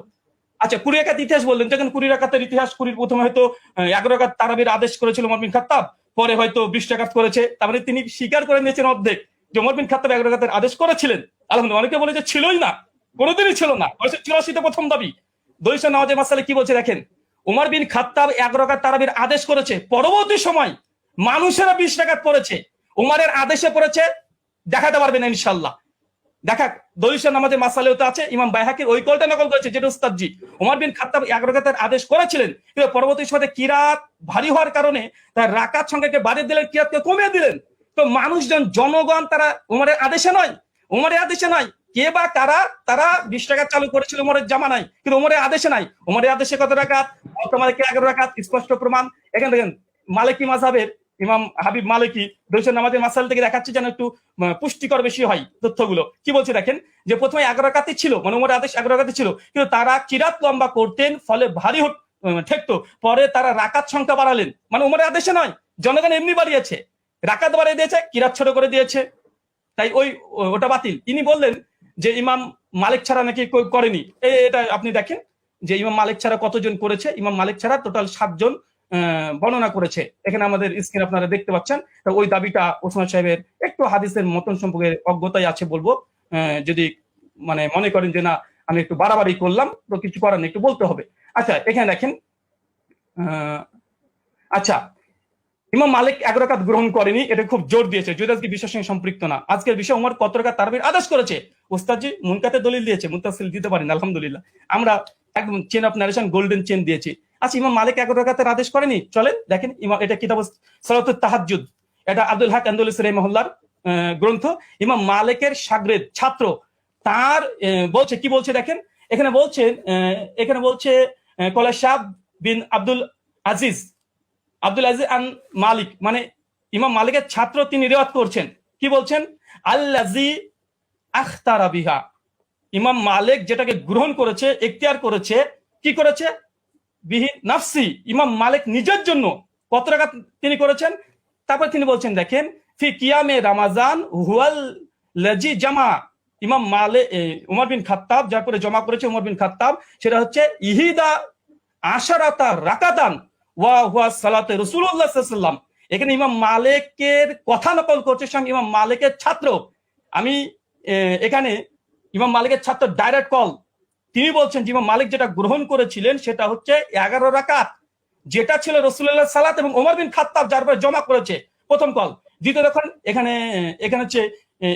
আচ্ছা, 20 রাকাত ইতিহাস বললেন, যখন 20 রাকাতের ইতিহাস, 20 প্রথমে হয়তো 11 রাকাত তারাবির আদেশ করেছিল ওমর বিন খাত্তাব, পরে হয়তো 20 রাকাত করেছে। তারপরে তিনি স্বীকার করে নিয়েছেন অর্ধেক যে ওমর বিন খাত্তাব 11 রাকাতের আদেশ করেছিলেন। আলহামদুলিল্লাহ। অনেকে বলে যে ছিলই না, কোনোদিনই ছিল না। 1984-তে প্রথম দাবি। দলিল নামাজের মাসালে কি বলছে দেখেন, ওমর বিন খাত্তাব 11 রাকাত তারাবির আদেশ করেছে, পরবর্তী সময় মানুষেরা 20 রাকাত পড়েছে, উমরের আদেশে পড়েছে, দেখাতে পারবেন ইনশাআল্লাহ। দেখা দলিল নামাজের মাসালেও তো আছে, ইমাম বাইহাকির ওই কলটা নকল করেছে, যেটা উস্তাদজি ওমর বিন খাত্তাব 11 রাকাতের আদেশ করেছিলেন, কিন্তু পরবর্তী সময়ে কিরাত ভারী হওয়ার কারণে তার রাকাত সংখ্যাকে বাড়িয়ে দিলেন, কিরাতকে কমিয়ে দিলেন। তো মানুষজন, জনগণ, তারা উমরের আদেশে নয়, উমরের আদেশে নয়, কে বা কারা, তারা 20 রাকাত চালু করেছিল উমরের জামানায়, কিন্তু উমরের আদেশে নাই। উমরের আদেশে কত রাকাত? বর্তমানে 11 রাকাত, স্পষ্ট প্রমাণ। এখানে দেখেন মালিকি মাযহাবের ইমাম হাবিব মালিকি দলিল নামাজের মাসাল থেকে দেখাচ্ছে যেন একটু পুষ্টিকর বেশি হয় তথ্যগুলো। কি বলছে দেখেন, যে প্রথমে 11 রাকাতই ছিল, মানে উমরের আদেশ 11 রাকাতই ছিল, কিন্তু তারা কিরাত লম্বা করতেন, ফলে ভারী ঠেকতো। পরে তারা রাকাত সংখ্যা বাড়ালেন, মানে উমরের আদেশে নয়, জনগণ এমনি বাড়িয়েছে, রাকাত বাড়িয়ে দিয়েছে, কিরাত ছোট করে দিয়েছে, তাই ওটা বাতিল। তিনি বললেন যে ইমাম মালিক ছাড়া নাকি করেনি। এটা আপনি দেখেন যে ইমাম মালিক ছাড়া কতজন করেছে। ইমাম মালিক ছাড়া টোটাল 7 জন বর্ণনা করেছে। এখানে আমাদের স্ক্রিন আপনারা দেখতে পাচ্ছেন। ওই দাবিটা ওসমান সাহেবের একটু হাদিসের মতন সম্পর্কে অজ্ঞতাই আছে বলবো। যদি মানে মনে করেন যে না আমি একটু বাড়াবাড়ি করলাম, তো কিছু করার নেই, একটু বলতে হবে। আচ্ছা, এখানে দেখেন, আচ্ছা, ইমাম মালিক 11 রাকাত গ্রহণ করেনি, এটা খুব জোর দিয়েছে, যদি আজকে বিষয়ের সঙ্গে সম্পৃক্ত না। আজকের বিষয় উমর কত রাকাত তারাবির আদেশ করেছে, ওস্তাদজি মুনকাতে দলিল দিয়েছে, মুনতাসিল দিতে পারেন আলহামদুলিল্লাহ। আমরা একদম chain of narration golden chain দিয়েছি। আচ্ছা, ইমাম মালিক 11 রাকাতের আদেশ করেনি, চলেন দেখেন, এটা কিতাব সালাতুত তাহাজ্জুদ, এটা আব্দুল হক আন্দলুসি রাহিমাহুল্লাহর গ্রন্থ। ইমাম মালিকের শাগরেদ, ছাত্র, তার বলছে, কি বলছে দেখেন, এখানে বলছে কলা শাহ বিন আব্দুল আজিজ আন মালিক, মানে ইমাম মালিকের ছাত্র, তিনি রিওয়ায়াত করছেন। কি বলছেন? আল্লাজি আখতারা বিহা, ইমাম মালিক যেটাকে গ্রহণ করেছে, এখতিয়ার করেছে, কি করেছে? বিহি নাফসি, ইমাম মালিক নিজের জন্য কত রাকাত তিনি করেছেন। তারপর তিনি বলছেন দেখেন, ফি কিয়ামে রমাজান হুয়াল লাজি জামা, ইমাম মালিক উমর বিন খাত্তাব যার করে জমা করেছে উমর বিন খাত্তাব, সেটা হচ্ছে ইহিদা আশারাতা রাকাতান ওয়া হুয়া সালাতে রাসূলুল্লাহ সাল্লাল্লাহু আলাইহি ওয়াসাল্লাম। এখানে ইমাম মালিকের কথা নকল করছে, সঙ্গে ইমাম মালিকের ছাত্র। আমি এখানে ইমাম মালিকের ছাত্র ডাইরেক্ট কল, তিনি বলছেন যে ইমাম মালিক যেটা গ্রহণ করেছিলেন সেটা হচ্ছে 11 রাকাত, যেটা ছিল রাসূলুল্লাহ সালাত এবং ওমর বিন খাত্তাব যার পরে জমা করেছে, প্রথম কল। দ্বিতীয় দেখুন, এখানে হচ্ছে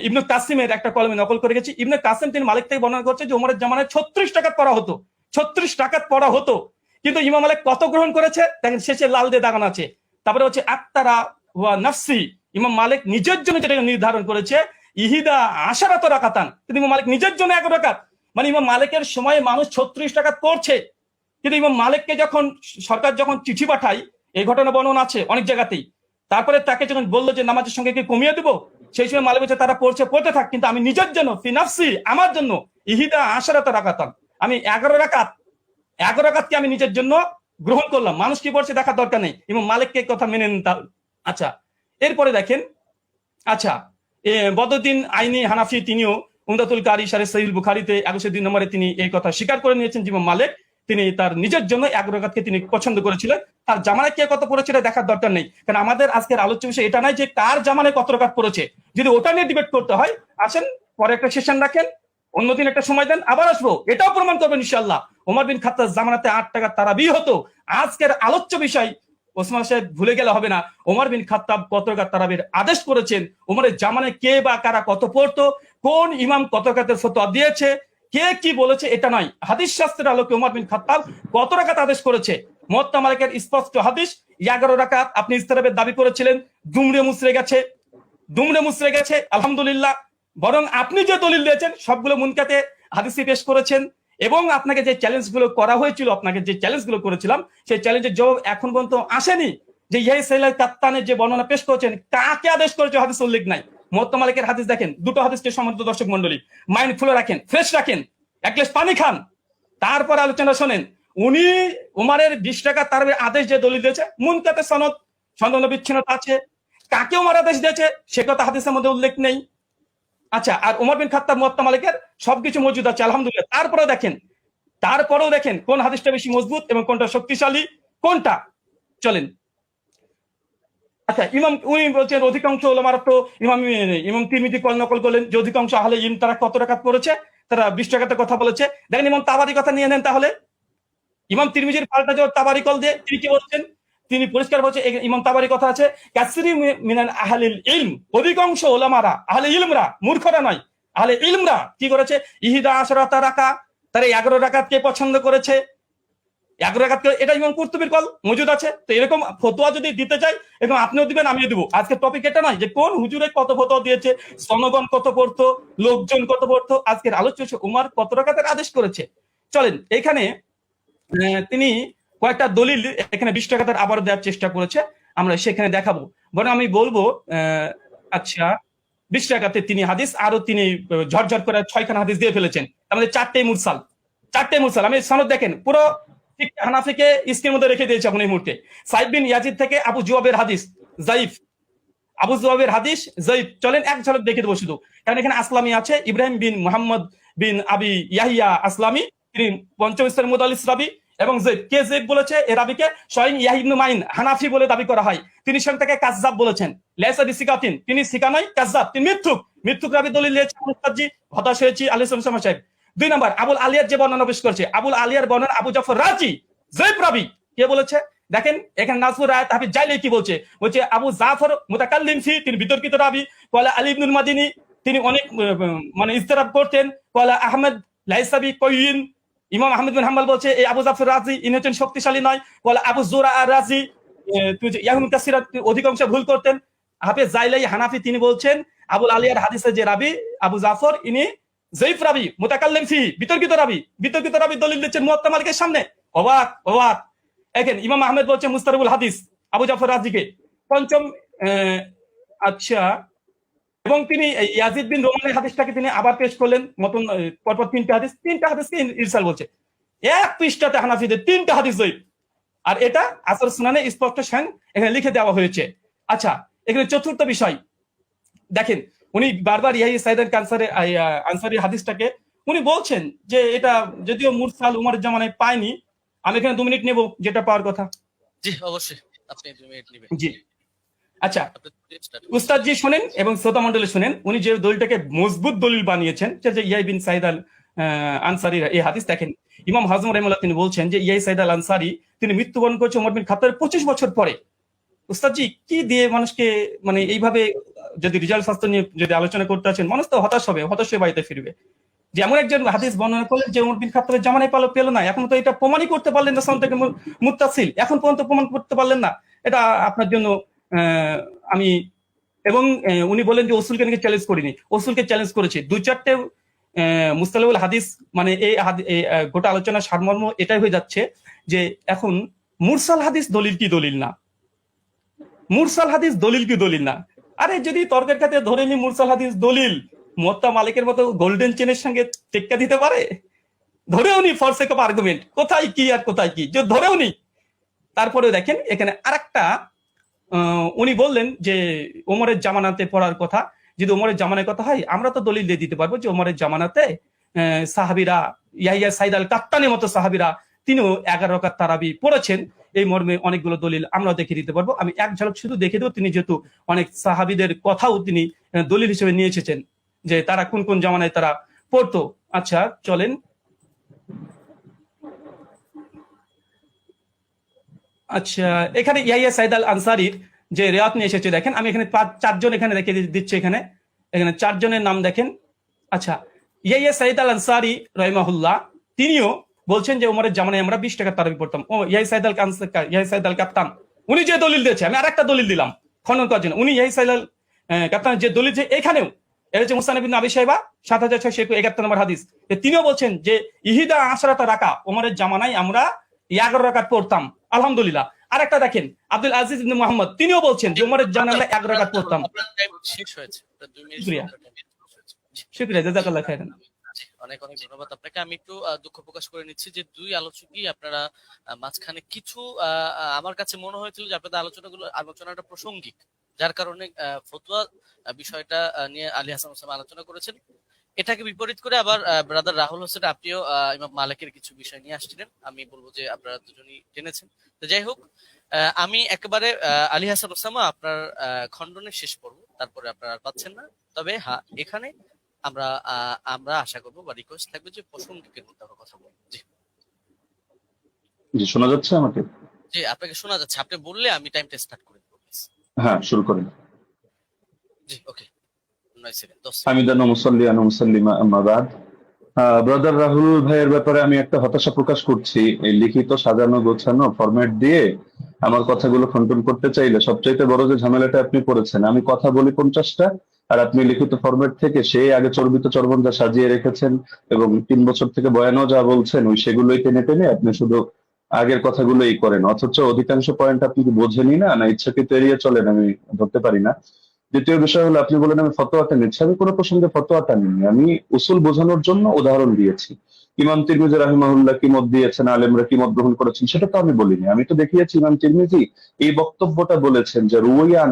ইবনে কাসিমের একটা কলমে নকল করে গেছি। ইবনে কাসিম তিনি মালিক থেকে বর্ণনা করছে যে ওমরের জামানায় 36 রাকাত পড়া হতো, 36 রাকাত পড়া হতো, কিন্তু ইমাম মালিক কত গ্রহণ করেছে দেখেন, শেষে লাল দিয়ে দাগানো আছে। তারপরে হচ্ছে আক্তারা ওয়া নাফসি, ইমাম মালিক নিজের জন্য যেটা নির্ধারণ করেছে ইহিদা আশারাত রাকাতান, কিন্তু ইমাম মালিক নিজের জন্য 11 রাকাত, মানে ইমাম মালিকের সময় মানুষ 36 রাকাত পড়ছে, কিন্তু ইমাম মালিককে যখন সরকার যখন চিঠি পাঠায়, এই ঘটনা বর্ণনা আছে অনেক জায়গাতেই, তারপরে তাকে যখন বললো যে নামাজের সঙ্গে কি কমিয়ে দেবো, সেই সময় মালিক বলছে তারা পড়তে থাক, কিন্তু আমি নিজের জন্য ফি নাফসি, আমার জন্য ইহিদা আশারাত রাকাতান, আমি 11 রাকাতকে আমি নিজের জন্য গ্রহণ করলাম, মানুষ কি পড়ছে দেখার দরকার নেই, ইমাম মালিককে কথা মেনে নিতে। আচ্ছা, এরপরে দেখেন, আচ্ছা, বদরুদ্দিন আইনি হানাফি, তিনিও উমদাতুল কারি শারে সহিহ বুখারীতে 102 নম্বরে তিনি এই কথা স্বীকার করে নিয়েছেন যে ইমাম মালিক তিনি তার নিজের জন্য 11 রাকাতকে তিনি পছন্দ করেছিলেন, তার জামানায় কে কত পড়েছিল দেখার দরকার নেই। কারণ আমাদের আজকের আলোচ্য বিষয় এটা নাই যে কার জামানায় কত রাকাত পড়েছে, যদি ওটা নিয়ে ডিবেট করতে হয় আসেন পরে একটা সেশন রাখেন, অন্যদিন একটা সময় দেন, আবার আসবো, এটাও প্রমাণ করবেন ইনশাআল্লাহ ওমর বিন খাত্তাব জামানাতে 8 টাকা তারাবি হতো। আজকের আলোচ্য বিষয় ওসমান সাহেব ভুলে গেলে হবে না, ওমর বিন খাত্তাব কত রাকাত তারাবির আদেশ করেছেন, ওমরের জামানায় কে বা কারা কত পড়তো, কোন ইমাম কত রাকাতের ফতোয়া দিয়েছে, কে কি বলেছে এটা নয়, হাদিস শাস্ত্রের আলোকে ওমর বিন খাত্তাব কত রাকাত আদেশ করেছে। মুয়াত্তা মালিকের স্পষ্ট হাদিস 11 রাকাত। আপনি ইস্তেরাবের দাবি করেছিলেন, দুমড়ে মুচড়ে গেছে আলহামদুলিল্লাহ। বরং আপনি যে দলিল দিয়েছেন সবগুলো মুনকাতে হাদিসে পেশ করেছেন, এবং আপনাকে যে চ্যালেঞ্জগুলো করা হয়েছিল, আপনাকে যে চ্যালেঞ্জগুলো করেছিলাম, সেই চ্যালেঞ্জের জবাব এখন পর্যন্ত আসেনি। যে ইয়াই সাইলাল কাত্তানের যে বর্ণনা পেশ করেছেন, কাকে আদেশ করেছে হাদিস উল্লেখ নাই। মুয়াত্তা মালিকের হাদিস দেখেন, দুটো হাদিসকে সম্মানিত দর্শক মন্ডলী মাইন্ড ফুলে রাখেন, ফ্রেশ রাখেন, এক গ্লাস পানি খান, তারপর আলোচনা শোনেন। উনি উমারের 20 টাকা তার আদেশ যে দলিল দিয়েছে, মুনকাতে সনদ বিচ্ছিন্নতা আছে, কাকে উমার আদেশ দিয়েছে সে কথা হাদিসের মধ্যে উল্লেখ নেই। আচ্ছা, আর ওমর বিন খাত্তাব মুয়াত্তা মালিকের সবকিছু মজুদ আছে আলহামদুলিল্লাহ। তারপরেও দেখেন কোন হাদিসটা বেশি মজবুত এবং কোনটা শক্তিশালী, কোনটা। চলেন। আচ্ছা, উনি বলছেন অধিকাংশ ওলামারা তো ইমাম তিরমিজি নকল করলেন যে অধিকাংশ আহলে ইলম তারা কত রাকাত পড়েছে, তারা 20 টাকাতে কথা বলেছে। দেখেন ইমাম তাবারি কথা নিয়ে নেন তাহলে। ইমাম তিরমিজির পাল্টা জবাব তাবারি কল দিয়ে তিনি কি বলছেন, তিনি পরিষ্কার বলছে, ইমাম তাবারি কথা আছে, কাসরি মিনাল আহলিল ইলম, অধিকাংশ ওলামারা, আহলে ইলমরা, মূর্খরা নয়, আহলে ইলমরা কি করেছে, ইহিদা আশরাতা রাকা, তারা 11 রাকাতকে পছন্দ করেছে। 11 রাকাতকে, এটা ইমাম কুরতুবীর কল মজুদ আছে। তো এরকম ফতোয়া যদি দিতে চাই, এরকম আপনিও দিবেন, আমিও দিব। আজকে টপিক এটা নয় যে কোন হুজুরে কত ফতোয়া দিয়েছে, জনগণ কত পড়তো, লোকজন কত পড়তো। আজকের আলোচ্য হচ্ছে উমর কত রাকাতের আদেশ করেছে। চলেন, এখানে তিনি কয়েকটা দলিল এখানে 20 টাকাতে আবার দেওয়ার চেষ্টা করেছে, আমরা সেখানে দেখাবো। বরং আমি বলবো আচ্ছা 20 টাকাতে তিনি হাদিস, আরো তিনি ঝরঝর করে 6খানা হাদিস দিয়ে ফেলেছেন, আমাদের 4টে মুরসাল। আমি সনদ দেখেন, পুরো ঠিক হানাফিকে স্ক্রিনের মধ্যে রেখে দিয়েছে এখন এই মুহূর্তে। সাইদ বিন ইয়াজিদ থেকে আবু জুয়াবের হাদিস যায়িফ, চলেন এক ঝলক দেখে দেবো শুধু, কারণ এখানে আসলামী আছে, ইব্রাহিম বিন মুহাম্মদ বিন আবি ইয়াহিয়া আসলামী, তিনি পঞ্চম স্তরের মুদাল্লিস রাবি। এবং কে জেদ বলেছে এ রাবিকে স্বয়ং ইয়াহিয়া ইবনে মাইন হানাফি বলে দাবি করা হয়, তিনি স্বয়ং তাকে কাযযাব বলেছেন। লাইসা বিসিকাতিন, তিনি সিকা নয়, কাযযাব, তিনি মিথ্যুক রাবি দলিল দিয়েছে মুস্তাজি, হতাশ হয়েছি আলাইহিস সালাম সাহেব। 2 নম্বর, আবুল আলিয়ার যে বর্ণনা পেশ করেছে, আবুল আলিয়ার বর্ণনা আবু জাফর রাজি জয়ীফ রাবি, কে বলেছে দেখেন এখানে নাজমুর রায়াত হাফিজ জাইলি কি বলছে, আবু জাফর মুতাকাল্লিম ফি, তিনি বিতর্কিত রাবি। কলা আলী ইবনুল মাদিনী, তিনি অনেক মানে ইস্তেরাব করতেন। কলা আহমেদ লাইসাবি কয়িন, ইমাম আহমেদ বিন হাম্বল বলছে এই আবু জাফর রাজি ইনি হচ্ছেন শক্তিশালী নয়। কলা আবু জুরা আর রাজি, ইয়াহুন কাসিরা অধিকাংশ ভুল করতেন। হাফেজ জাইলাই হানাফি, তিনি বলছেন আবুল আলিয়ার হাদিসের যে রাবি আবু জাফর, ইনি জয়ীফ রাবি, মুতাকাল্লিম ফি, বিতর্কিত রাবি দলিল দিচ্ছেন মুয়াত্তা মালিকের সামনে। অবাক। দেখেন ইমাম আহমেদ বলছে মুস্তারিবুল হাদিস আবু জাফর রাজিকে। পঞ্চম, আচ্ছা, এবং তিনি ইয়াজিদ বিন রোমানের হাদিসটাকে তিনি আবার পেশ করলেন, মতন পরপর 3টে হাদিসকে ইরসাল বলছে। এক পৃষ্ঠাতে হানাফিদের 3টে হাদিস জয়ীফ, আর এটা আসর সুনানে স্পষ্ট স্বয়ং এখানে লিখে দেওয়া হয়েছে। আচ্ছা, এখানে চতুর্থ বিষয় দেখেন, উনি বারবার ইয়াহিয়া সাইদ আনসারী হাদিসটাকে উনি বলছেন যে এটা যদিও মুরসাল উমরের জামানায় পায়নি। আমি এখানে 2 মিনিট নেব, যেটা পাওয়ার কথা। জি অবশ্যই, আপনি 2 মিনিট নেবেন। জি আচ্ছা, উস্তাদ জি শোনেন এবং শ্রোতা মণ্ডলী শোনেন, উনি যে দলিলটাকে মজবুত দলিল বানিয়েছেন, যে ইয়াই বিন সাইদ আল আনসারীর এই হাদিস দেখেন, ইমাম হাজম রাহিমাহুল্লাহ তিনি বলছেন যে ইয়াই সাইদ আল আনসারী তিনি মৃত্যুবরণ করেছে ওমর বিন খাত্তাবের 25 বছর পরে। উস্তাদ জি কি দিয়ে মানুষকে মানে এইভাবে যদি রিজাল্ট শাস্ত্র নিয়ে যদি আলোচনা করতে আছেন, মানুষ তো হতাশ হয়ে বাড়িতে ফিরবে। যে এমন একজন হাদিস বর্ণনা করলেন যে ওমর বিন খাত্তাবের জামানায় পেল না, এখন তো এটা প্রমাণই করতে পারলেন না, সনদ থেকে মুত্তাসিল এখন পর্যন্ত প্রমাণ করতে পারলেন না, এটা আপনার জন্য আমি। এবং উনি বলেন যে ওসুলকে নাকি চ্যালেঞ্জ করিনি, ওসুলকে চ্যালেঞ্জ করেছি। 2-4টে মুস্তালাহুল হাদিস, মানে এই গোটা আলোচনার সারমর্ম এটাই হয়ে যাচ্ছে যে এখন মুরসাল হাদিস দলিল কি দলিল না। আরে যদি তর্কের ক্ষেত্রে ধরে নি মুরসাল হাদিস দলিল, মুয়াত্তা মালিকের মতো গোল্ডেন চেনের সঙ্গে টেক্কা দিতে পারে, ধরেও নি ফর সেক অফ আর্গুমেন্ট, কোথায় কি যে ধরেও নি। তারপরে দেখেন এখানে আরেকটা উনি বললেন যে ওমরের জামানাতে পড়ার কথা, যদি ওমরের জামানার কথা হয় আমরা তো দলিল দিয়ে দিতে পারবো যে ওমরের জামানাতে সাহাবীরা ইয়াহিয়া সাইদ আল কাত্তানের মতো সাহাবীরা তিনিও 11 রাকাত তারাবি পড়েছেন, এই মর্মে অনেকগুলো দলিল আমরা দেখিয়ে দিতে পারবো। আমি এক ঝলক শুধু দেখে দেবো, তিনি যেহেতু অনেক সাহাবীদের কথাও তিনি দলিল হিসেবে নিয়ে এসেছেন যে তারা কোন কোন জামানায় তারা পড়তো। আচ্ছা চলেন, আচ্ছা, এখানে ইয়াহিয়া সাইদ আল আনসারীর যে রেওয়াত নিয়ে এসেছে দেখেন, আমি এখানে চারজন এখানে রেখে দিচ্ছি, এখানে এখানে চারজনের নাম দেখেন। আচ্ছা, ইয়াহিয়া সাইদ আল আনসারী রহিমাহুল্লাহ তিনিও বলছেন যে উমরের জামানায় আমরা 20 টাকার তারাবি পড়তাম। ও ইয়াহিয়া সাইদ আল কাপ্তান উনি যে দলিল দিয়েছে, আমি আরেকটা দলিল দিলাম খনন করার জন্য। উনি ইয়াহিয়া সাইদ আল কাপ্তানের যে দলিল, যে এখানেও এটা হচ্ছে মুসনাদ ইবনে আবি শাইবা 7671 নম্বর হাদিস, তিনিও বলছেন যে ইহিদা আশরাতা রাকা, উমরের জামানায় আমরা 11 রাকাত পড়তাম। আলহামদুলিল্লাহ। আরেকটা দেখেন, আব্দুল আজিজ ইবনে মুহাম্মদ তিনিও বলছেন যে উমরের জামানায় আমরা 11 রাকাত পড়তাম। আপনার টাইম শেষ হয়েছে, 2 মিনিট শুক্রিয়া, আপনার time শেষ হয়েছে। জি। শুক্রিয়া, জাযাকাল্লাহ খাইরান। জি, অনেক অনেক ধন্যবাদ আপনাকে। আমি একটু দুঃখ প্রকাশ করে নিচ্ছি যে দুই আলোচকই আপনারা মাঝখানে কিছু আমার কাছে মনে হয়েছিল যে আপনাদের আলোচনাটা প্রাসঙ্গিক, যার কারণে ফতোয়া বিষয়টা নিয়ে আলী হাসান ওসামা আলোচনা করেছেন। এটাকে বিপরীত করে আবার ব্রাদার রাহুল হোসেন আপনিও ইমাম মালিকের কিছু বিষয় নিয়ে আসছিলেন। আমি বলবো যে আপনারা দুজনই টেনেছেন। তো যাই হোক, আমি একেবারে আলী হাসান ওসামা আপনার খণ্ডনের শেষ পর্ব, তারপরে আপনারা আর পাচ্ছেন না। তবে হ্যাঁ, এখানে আমরা আশা করবো বা রিকোয়েস্ট থাকবে যে প্রসঙ্গিকের মধ্যে আমরা কথা বলবো। জি জি, শোনা যাচ্ছে আমাকে? জি, আপনাকে শোনা যাচ্ছে। আপনি বললে আমি টাইমটা স্টার্ট করে দেবো, প্লিজ। হ্যাঁ, শুরু করেন। জি, ওকে, 9 সেকেন্ড, 10 সেকেন্ড। হামিদান ওয়া মুসাল্লিয়ান ওয়া মুসাল্লিমা আম্মা বাদ। ব্রাদার রাহুল ভাইয়ের ব্যাপারে আমি একটা হতাশা প্রকাশ করছি। এই লিখিত সাজানো গোছানো ফরম্যাট দিয়ে আমার কথাগুলো খণ্ডন করতে চাইলে সবচাইতে বড় যে ঝামেলাটা আপনি করেছেন, আমি কথা বলি 50টা আর আপনি লিখিত ফরম্যাট থেকে সেই আগে চর্বিত চর্বণ যা সাজিয়ে রেখেছেন এবং 3 বছর থেকে বয়ানও যা বলছেন ওই সেগুলোই টেনে টেনে আপনি শুধু আগের কথাগুলোই করেন, অথচ অধিকাংশ পয়েন্ট আপনি কি বোঝেনই না, না ইচ্ছাকৃত এড়িয়ে চলেন, আমি ধরতে পারি না। দ্বিতীয় বিষয় হলো, আপনি বলেন আমি ফতোয়াটা নিচ্ছি, আমি কোনো প্রসঙ্গে ফতোয়াটা নিইনি, আমি উসুল বোঝানোর জন্য উদাহরণ দিয়েছি। ইমাম তিরমিজি রাহিমাহুল্লাহ কি মত দিয়েছেন, আলেমরা কি মত গ্রহণ করেছেন সেটা তো আমি বলিনি। আমি তো দেখিয়েছি ইমাম তিরমিজি এই বক্তব্যটা বলেছেন যে রুয়ান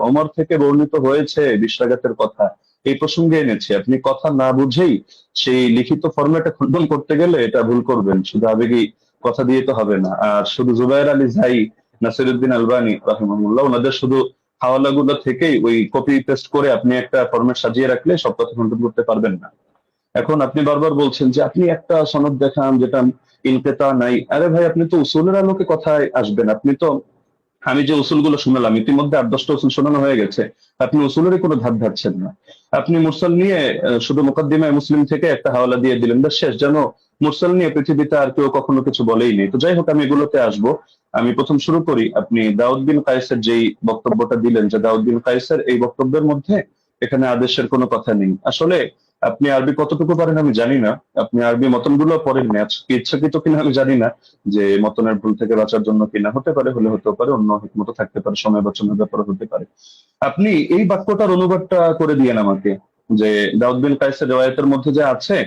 ওমর থেকে বর্ণিত হয়েছে 20 রাকাতের কথা, এই প্রসঙ্গে এনেছি। আপনি কথা না বুঝেই সেই লিখিত ফরম্যাটে খণ্ডন করতে গেলে এটা ভুল করবেন, শুধু আবেগী কথা দিয়ে তো হবে না। আর শুধু জুবায়ের আলী জাই, নাসিরউদ্দিন আলবানী রাহিমাহুল্লাহ ওনাদের শুধু হাওয়ালাগুলো থেকেই ওই কপি পেস্ট করে আপনি একটা ফরম্যাট সাজিয়ে রাখলে সব কথা খণ্ডন করতে পারবেন না। এখন আপনি বারবার বলছেন যে আপনি একটা সনদ দেখান যেটা ইনকেতা নাই। আরে ভাই, আপনি তো উসুলের আলোকে কথায় আসবেন। আপনি তো, আমি যে উসুলগুলো শোনালাম ইতিমধ্যে 8-10টা উসুল শোনানো হয়ে গেছে, আপনি উসুলেরই কোনো ধার ধারছেন না। আপনি মুরসাল নিয়ে শুধু মুকদ্দিমায়ে মুসলিম থেকে একটা হাওয়ালা দিয়ে দিলেন, ব্যাস শেষ। যেন মুরসাল নিয়ে পৃথিবীতে আর কেউ কখনো কিছু বলেই নেই। তো যাই হোক, আমি এগুলোতে আসবো। আমি প্রথম শুরু করি, আপনি দাউদ বিন কায়েসের যেই বক্তব্যটা দিলেন যে দাউদ বিন কায়েসের এই বক্তব্যের মধ্যে এখানে আদেশের কোনো কথা নেই। আসলে আপনি আরবি কতটুকু পারেন আমি জানি না, আপনি আরবি মতনগুলো পড়েন না, ইচ্ছাকৃত কিনা আমি জানি না, যে মতনের ভুল থেকে বাঁচার জন্য কিনা, হতে পারে, হলে হতেও পারে, অন্য হিকমত থাকতে পারে, সময় বাঁচানোর ব্যাপারে হতে পারে। আপনি এই বাক্যটার অনুবাদটা করে দিয়েন আমাকে, যে দাউদ বিন কায়েসের রিওয়ায়াতের মধ্যে যে আছে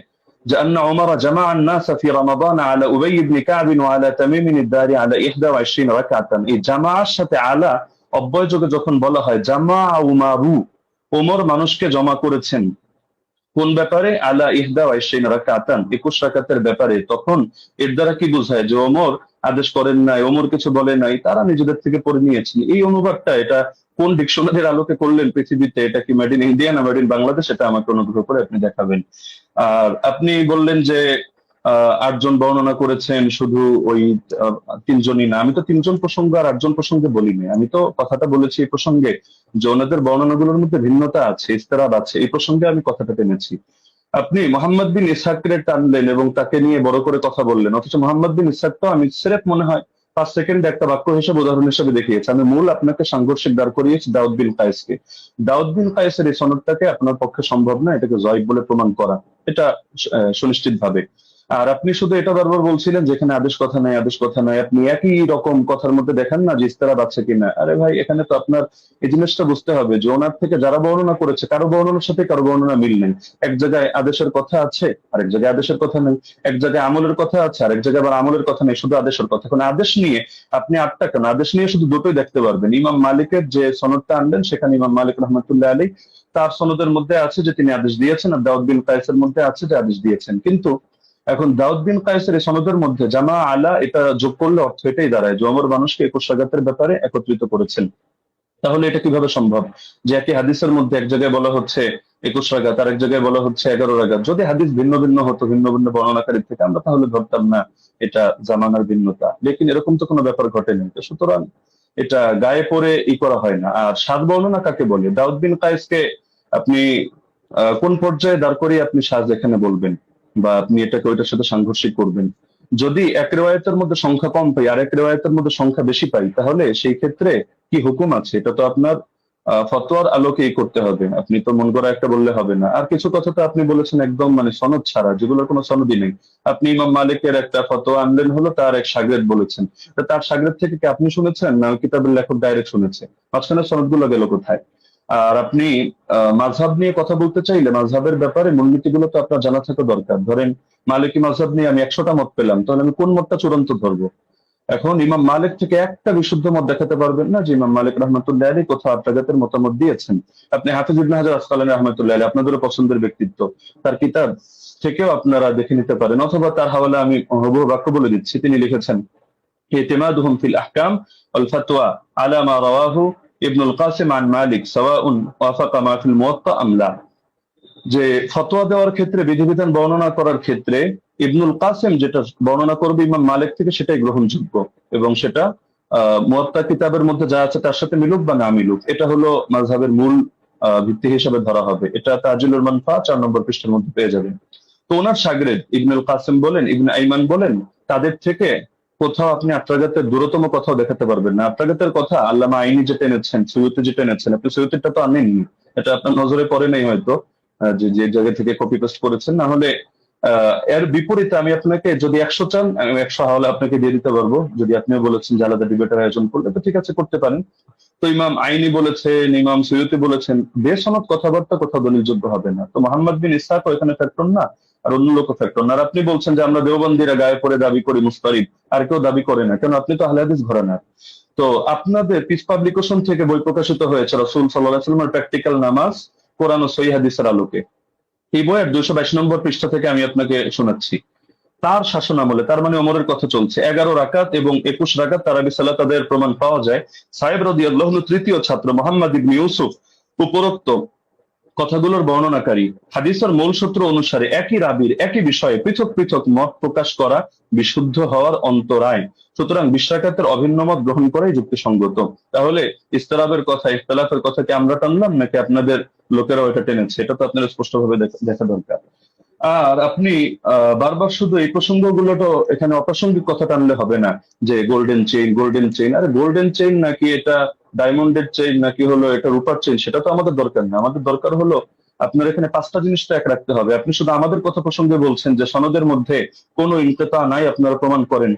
যে আন্না উমর জামা আন-নাস ফি রমাদান আলা উবাই ইবনে কাব ওয়া আলা তামিম আদ-দারি আলা 21 রাকাতান। এই জামাআর সাথে আলা অব্যয়যোগে যখন বলা হয় জামা উমারু, ওমর মানুষকে জমা করেছেন কোন ব্যাপারে, আলা 21 রাকাতান 21 রাকাতের ব্যাপারে, তখন এর দ্বারা কি বোঝায় যে ওমর আদেশ করেন নাই, ওমর কিছু বলে নাই, তারা নিজেদের থেকে পড়ে নিয়েছেন। এই অনুবাদটা এটা কোন ডিকশনারির আলোকে করলেন পৃথিবীতে? এটা কি মেড ইন ইন্ডিয়া না মেড ইন বাংলাদেশ? এটা আমাকে অনুগ্রহ করে আপনি দেখাবেন। আর আপনি বললেন যে 8 জন বর্ণনা করেছেন, শুধু ওই 3 জনই না। আমি তো 3 জন প্রসঙ্গ আর 8 জন প্রসঙ্গে বলিনি। আমি তো কথাটা বলেছি এই প্রসঙ্গে যে ওনাদের বর্ণনাগুলোর মধ্যে ভিন্নতা আছে, ইস্তেরাব আছে, এই প্রসঙ্গে আমি কথাটা টেনেছি। আপনি মোহাম্মদ বিন ইসহাককে টানলেন এবং তাকে নিয়ে বড় করে কথা বললেন, অথচ মোহাম্মদ বিন ইসহাক তো আমি স্রেফ মনে হয় 5 সেকেন্ডে একটা বাক্য হিসেবে উদাহরণ হিসেবে দেখিয়েছি। আমি মূল আপনাকে সাংঘর্ষিক দাঁড় করিয়েছি দাউদ বিন কায়েসকে। দাউদ বিন কায়েসের এই সনদটাকে আপনার পক্ষে সম্ভব না এটাকে জয়ীফ বলে প্রমাণ করা, এটা সুনিশ্চিত ভাবে। আর আপনি শুধু এটা বারবার বলছিলেন যেখানে আদেশ কথা নাই, আদেশ কথা নাই। আপনি একই রকম কথার মধ্যে দেখেন না যে ইস্তেরাব আছে কিনা। আরে ভাই, এখানে তো আপনার এই জিনিসটা বুঝতে হবে যে ওনার থেকে যারা বর্ণনা করেছে কারো বর্ণনার সাথে কারো বর্ণনা মিল নেই। এক জায়গায় আদেশের কথা আছে, আরেক জায়গায় আদেশের কথা নেই। এক জায়গায় আমলের কথা আছে, আরেক জায়গায় আবার আমলের কথা নেই, শুধু আদেশের কথা। এখন আদেশ নিয়ে আপনি 8টা কেন, আদেশ নিয়ে শুধু দুটোই দেখতে পারবেন। ইমাম মালিকের যে সনদটা আনলেন সেখানে ইমাম মালিক রহমতুল্লাহ আলী তার সনদের মধ্যে আছে যে তিনি আদেশ দিয়েছেন, আর দাউদ বিন কায়েসের মধ্যে আছে যে আদেশ দিয়েছেন। কিন্তু এখন দাউদ বিন কায়েসের এই সনদের মধ্যে জামা আলা এটা যোগ করলে অর্থ এটাই দাঁড়ায় যে ওমর মানুষকে 21 রাকাতের ব্যাপারে একত্রিত করেছেন। তাহলে এটা কিভাবে সম্ভব যে একই হাদিসের মধ্যে এক জায়গায় বলা হচ্ছে 21 রাকাত, আরেক জায়গায় বলা হচ্ছে 11 রাকাত। যদি হাদিস ভিন্ন ভিন্ন হতো, ভিন্ন ভিন্ন বর্ণনাকারী থেকে, আমরা তাহলে ধরতাম না এটা জামানার ভিন্নতা, লেকিন এরকম তো কোনো ব্যাপার ঘটেনি। তো সুতরাং এটা গায়ে পড়ে করা হয় না। আর সাত বর্ণনা কাকে বলে? দাউদ বিন কায়েসকে আপনি কোন পর্যায়ে দাঁড় করিয়ে আপনি সাজ এখানে বলবেন, বা আপনি এটাকে ওইটার সাথে সাংঘর্ষিক করবেন? যদি এক রেওয়ায়তের মধ্যে সংখ্যা কম পাই আর এক রেওয়ায়তের মধ্যে সংখ্যা বেশি পাই, তাহলে সেই ক্ষেত্রে কি হুকুম আছে? এটা তো আপনার ফতোয়ার আলোকেই করতে হবে, আপনি তো মন গড়া একটা বললে হবে না। আর কিছু কথা তো আপনি বলেছেন একদম মানে সনদ ছাড়া, যেগুলোর কোনো সনদই নেই। আপনি ইমাম মালিকের একটা ফতোয়া আনলেন, হলো তার এক শাগরেদ বলেছেন, তো তার শাগরেদ থেকে কি আপনি শুনেছেন, না ওই কিতাবের লেখক ডাইরেক্ট শুনেছে? মাঝখানে সনদগুলো গেল কোথায়? আর আপনি মাযহাব নিয়ে কথা বলতে চাইলে মাযহাবের ব্যাপারে মূলনীতিগুলো তো আপনার জানা থাকা দরকার। ধরেন মালিকি মাযহাব নিয়ে আমি 100টা মত পেলাম, তাহলে আমি কোন মতটা চূড়ান্ত ধরবো? এখন ইমাম মালিক থেকে একটা বিশুদ্ধ মত দেখাতে পারবেন না যে ইমাম মালিক রহমতুল্লাহ আলাইহি কোথাও আত্রাগাতের মতামত দিয়েছেন। আপনি হাফিজ ইবনে হাজার আসকালানী রহমতুল্লাহ আলাইহি, আপনাদেরও পছন্দের ব্যক্তিত্ব, তার কিতাব থেকেও আপনারা দেখে নিতে পারেন, অথবা তার হাওয়ালা আমি হুবহু বাক্য বলে দিচ্ছি। তিনি লিখেছেন, ইতিমাদুহুম ফিল আহকাম ওয়াল ফাতওয়া আলা মা রাওয়াহু ইবনুল কাসিম আন মালিক সাওয়াউন ওয়াফাকা মা ফিল মুওয়াত্তা আম লা। যে ফতোয়া দেওয়ার ক্ষেত্রে, বিধিবিধান বর্ণনা করার ক্ষেত্রে ইবনুল কাসিম যেটা বর্ণনা করবে ইমাম মালিক থেকে, সেটাই গ্রহণযোগ্য, এবং সেটা মুয়াত্তা কিতাবের মধ্যে যা আছে তার সাথে মিলুক বা না মিলুক, এটা হলো মাযহাবের মূল ভিত্তি হিসেবে ধরা হবে। এটা তাজিলুল মানফা 4 নম্বর পৃষ্ঠার মধ্যে পেয়ে যাবেন। তো ওনার শাগরেদ ইবনুল কাসিম বলেন, ইবনে আইমান বলেন, তাদের থেকে কোথাও আপনি আত্রাগাতের দূরতম কথাও দেখাতে পারবেন না। আত্রাগাতের কথা আল্লামা আইনি যেটা এনেছেন, সৈয়দী যেটা এনেছেন, আপনি সৈয়দীটা তো আনেননি, এটা আপনার নজরে পড়ে নাই হয়তো, যে যে জায়গা থেকে কপি পেস্ট করেছেন। না হলে এর বিপরীতে আমি আপনাকে, যদি 100 চান আমি 100 হাওলা আপনাকে দিয়ে দিতে পারবো। যদি আপনিও বলেছেন যে আলাদা ডিবেটের আয়োজন করলে, তো ঠিক আছে, করতে পারেন। তো ইমাম আইনি বলেছেন, ইমাম সৈয়দী বলেছেন, বেসনদ কথাবার্তা কোথাও দলিলযোগ্য হবে না। তো মোহাম্মদ বিন ইসহাকও এখানে ফ্যাক্টর না, আর অন্য লোকও ফ্যাক্টর না। আর আপনি বলছেন যে আমরা দেওবন্দিরা গায়ে পড়ে দাবি করি মুস্তারিদ, আর কেউ দাবি করে না, কেন? আপনি তো আহলে হাদিস ঘরানার। তো আপনাদের পিস পাবলিকেশন থেকে বই প্রকাশিত হয়েছে রাসূল সাল্লাল্লাহু আলাইহি ওয়াসাল্লামের প্র্যাকটিক্যাল নামাজ কোরআন ও সহিহ হাদিসের আলোকে। এই বইয়ের 222 নম্বর পৃষ্ঠা থেকে আমি আপনাকে শোনাচ্ছি। তার শাসন আমলে, তার মানে ওমরের কথা চলছে, 11 রাকাত এবং 21 রাকাত তারাবি সালাত আদায়ের প্রমাণ পাওয়া যায়। সাহেব রাদিয়াল্লাহু আনহু তৃতীয় ছাত্র মুহাম্মদ ইবনে ইউসুফ উপরোক্ত কথাগুলোর বর্ণনাকারী। হাদিসের মূল সূত্র অনুসারে একই রাবির একই বিষয়ে পৃথক পৃথক মত প্রকাশ করা বিশুদ্ধ হওয়ার অন্তরায়। সুতরাং 20 রাকাতের অভিন্ন মত গ্রহণ করাই যুক্তিসঙ্গত। তাহলে ইস্তিরাবের কথা, ইখতিলাফের কথা কি আমরা টানলাম, নাকি আপনাদের লোকেরাও এটা টেনেছে? এটা তো আপনার স্পষ্টভাবে দেখা দরকার। আর আপনি বারবার শুধু এই প্রসঙ্গগুলো তো এখানে অপ্রাসঙ্গিক কথা টানলে হবে না, যে গোল্ডেন চেইন, গোল্ডেন চেইন। আরে গোল্ডেন চেইন নাকি এটা ডায়মন্ডের চেইন, নাকি হলো এটা রূপার চেইন, সেটা তো আমাদের দরকার না। আমাদের দরকার হলো আপনার এখানে 5টা জিনিসটা এক রাখতে হবে। আপনি শুধু আমাদের কথা প্রসঙ্গে বলছেন যে সনদের মধ্যে কোনো ইনকিতা নাই, আপনারা প্রমাণ করেন।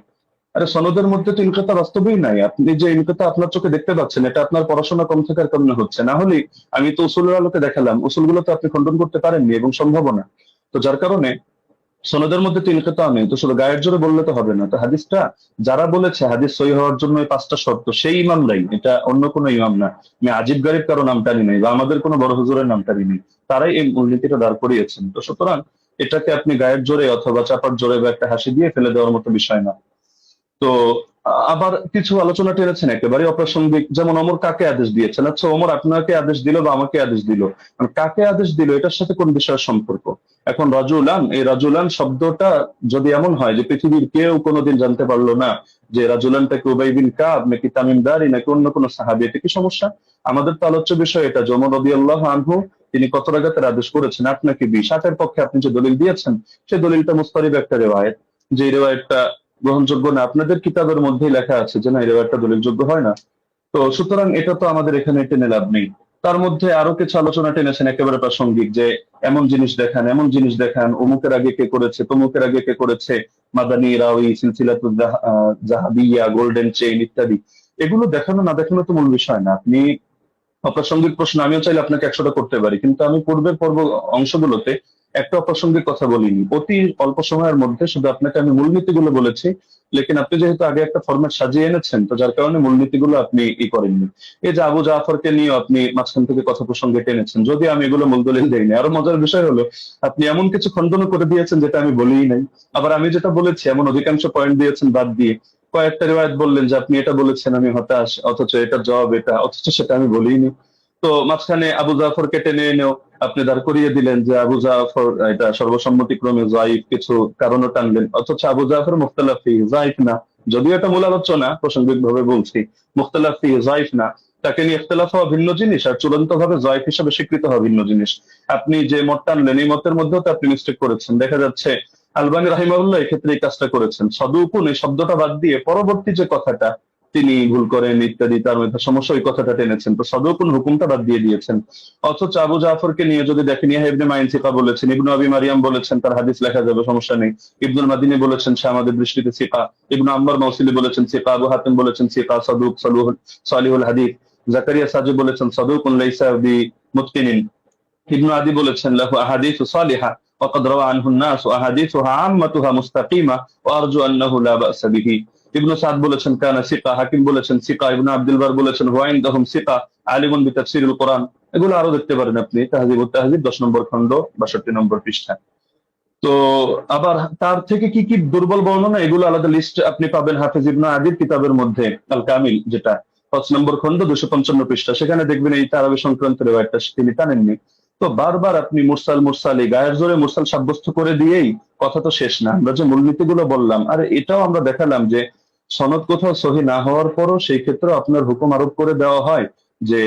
আরে সনদের মধ্যে তো ইনকিতা বাস্তবেই নাই। আপনি যে ইনকিতা আপনার চোখে দেখতে পাচ্ছেন, এটা আপনার পড়াশোনা কম থাকার কারণে হচ্ছে। না হলে আমি তো উসুলের আলোকে দেখালাম, উসুলগুলো তো আপনি খণ্ডন করতে পারেননি এবং সম্ভব না। তো যার কারণে সনদের মধ্যে তো ইনকিতা নেই, তো শুধু গায়ের জোরে বললে তো হবে না। তো হাদিসটা যারা বলেছে হাদিস সহিহ হওয়ার জন্য এই 5টা শর্ত, সেই ইমামরাই, এটা অন্য কোনো ইমাম না। আমি আজিব গারিব কারো নাম টানি নাই, বা আমাদের কোনো বড় হুজুরের নাম টানি নেই, তারাই এই মূলনীতিটা দাঁড় করিয়েছেন। তো সুতরাং এটাকে আপনি গায়ের জোরে অথবা চাপার জোরে বা একটা হাসি দিয়ে ফেলে দেওয়ার মতো বিষয় না। তো আবার কিছু আলোচনা টেনেছেন একেবারে অপ্রাসঙ্গিক, যেমন ওমর কাকে আদেশ দিয়েছেন। আচ্ছা, ওমর আপনাকে আদেশ দিল বা আমাকে আদেশ দিল, মানে কাকে আদেশ দিল এটার সাথে কোন বিষয়ের সম্পর্ক? এখন রাজুলান, এই রাজুলান শব্দটা যদি এমন হয় যে পৃথিবীর কেউ কোনোদিন জানতে পারলো না যে রাজুলানটাকে উবাই বিন কাব নাকি তামিম দারি নাকি অন্য কোনো সাহাবী, এটা কি সমস্যা? আমাদের তো আলোচ্য বিষয় এটা, যে ওমর রাদিয়াল্লাহু আনহু তিনি কত রাকাতের আদেশ করেছেন, 8 নাকি 20। 8-এর পক্ষে আপনি যে দলিল দিয়েছেন, সেই দলিলটা মুস্তারিব একটা রিওয়ায়াত, যে রিওয়ায়াতটা গ্রহণযোগ্য না। আপনাদের কিতাবের মধ্যেই লেখা আছে যে না, এই রিওয়ায়াতটা দলিলযোগ্য হয় না। তো সুতরাং এটা তো আমাদের এখানে টেনে লাভ নেই। তার মধ্যে আরো কিছু আলোচনা টেনেছেন একেবারে প্রাসঙ্গিক, যে এমন জিনিস দেখান, এমন জিনিস দেখান, অমুকের আগে কে করেছে, তমুকের আগে কে করেছে, মাদানী রাওয়ি, সিলসিলাতুল জাহাবিয়া, গোল্ডেন চেইন ইত্যাদি। এগুলো দেখানো না দেখানো তো মূল বিষয় না। আপনি অপ্রাসঙ্গিক প্রশ্ন আমিও চাইলে আপনাকে 100টা করতে পারি, কিন্তু আমি পূর্বের অংশগুলোতে একটা অপ্রাসঙ্গিক কথা বলিনি। অতি অল্প সময়ের মধ্যে শুধু আপনাকে আমি মূলনীতিগুলো বলেছি, লেকিন আপনি যেহেতু আগে একটা ফরম্যাট সাজিয়ে এনেছেন, তো যার কারণে মূলনীতিগুলো আপনি করেননি। এই যে আবু জাফরকে নিয়ে আপনি মাঝখান থেকে কথা প্রসঙ্গে টেনেছেন, যদি আমি এগুলো মূল দলিল দেইনি। আরো মজার বিষয় হলো আপনি এমন কিছু খণ্ডনও করে দিয়েছেন যেটা আমি বলিই নাই। আবার আমি যেটা বলেছি এমন অধিকাংশ পয়েন্ট দিয়েছেন বাদ দিয়ে। কয়েকটা রিওয়ায়াত বললেন যে আপনি এটা বলেছেন, আমি হতাশ, অথচ এটার জবাব এটা, অথচ সেটা আমি বলিনি। তো মাঝখানে আবু জাফরকে টেনে এনেও আপনি দাঁড় করিয়ে দিলেন যে আবু জাফর এটা সর্বসম্মতিক্রমে যায়িফ, কিছু কারণও টানলেন, অথচ আবু জাফর মুখতালাফ ফিহি যায়িফ না। যদিও এটা মূল আলোচনা, প্রাসঙ্গিক ভাবে বলছি, মুখতালাফ ফিহি যায়িফ না। তাকে নিয়ে ইখতিলাফ হওয়া ভিন্ন জিনিস, আর চূড়ান্ত ভাবে যায়িফ হিসেবে স্বীকৃত হওয়া ভিন্ন জিনিস। আপনি যে মত টানলেন এই মতের মধ্যেও তো আপনি মিস্টেক করেছেন। দেখা যাচ্ছে আলবানী রাহিমাহুল্লাহ এক্ষেত্রে এই কাজটা করেছেন, সদুকুন এই শব্দটা বাদ দিয়ে পরবর্তী যে কথাটা তিনি ভুল করেন ইত্যাদি, তার মধ্যে সমস্যা, ওই কথাটা টেনেছেন, তো সদুকুন হুকুমটা বাদ দিয়ে দিয়েছেন। অথচ আবু জাফরকে নিয়ে যদি দেখেন, ইয়াহয়া ইবনে মাইন সিকা বলেছেন, ইবনু আবি মারিয়াম বলেছেন তার হাদিস লেখা যাবে, সমস্যা নেই। ইবনুল মাদিনী বলেছেন সে আমাদের দৃষ্টিতে সিকা, ইবনু আম্মার মাউসিলি বলেছেন সিকা, আবু হাতিম বলেছেন সিকা সাদুক সালিহুল হাদিস, জাকারিয়া সাজি বলেছেন সাদুকুন লাইসা বি মুতকিনিন, ইবনু আদি বলেছেন লাহু আহাদিসু সালিহা ওয়াকাদ রাওয়া আনহু الناس واحاديثها عامتها مستقيمه وارجو انه لا باس به। ইবনু সাদ বলেছেন কানা সিকা, হাকিম বলেছেন সিকা, ইবনু আব্দুল বার বলেছেন হুয়া ইনদাহুম সিকা আলিমুন বিতাফসিরিল কোরআন। এগুলো আরো দেখতে পারেন আপনি তাহযিবুত তাহযিব 10 নম্বর খণ্ড 62 নম্বর পৃষ্ঠা। তো আবার তার থেকে কি কি দুর্বল বর্ণনা, এগুলো আলাদা লিস্ট আপনি পাবেন হাফেজ ইবনে আদির কিতাবের মধ্যে, আল কামিল, যেটা 5 নম্বর খণ্ড 255 পৃষ্ঠা। সেখানে দেখবেন এই তারাবি সংক্রান্ত রিওয়ায়াতটা তিনি টানেননি। তো বারবার আপনি মুরসাল মুরসাল এই গায়ের জোরে মুরসাল সাব্যস্ত করে দিয়েই কথা তো শেষ না। আমরা যে মূলনীতিগুলো বললাম, আর এটাও আমরা দেখালাম যে সনদ কোথাও সহি না হওয়ার পরও সেই ক্ষেত্রে আপনার হুকুম আরোপ করে দেওয়া হয় যে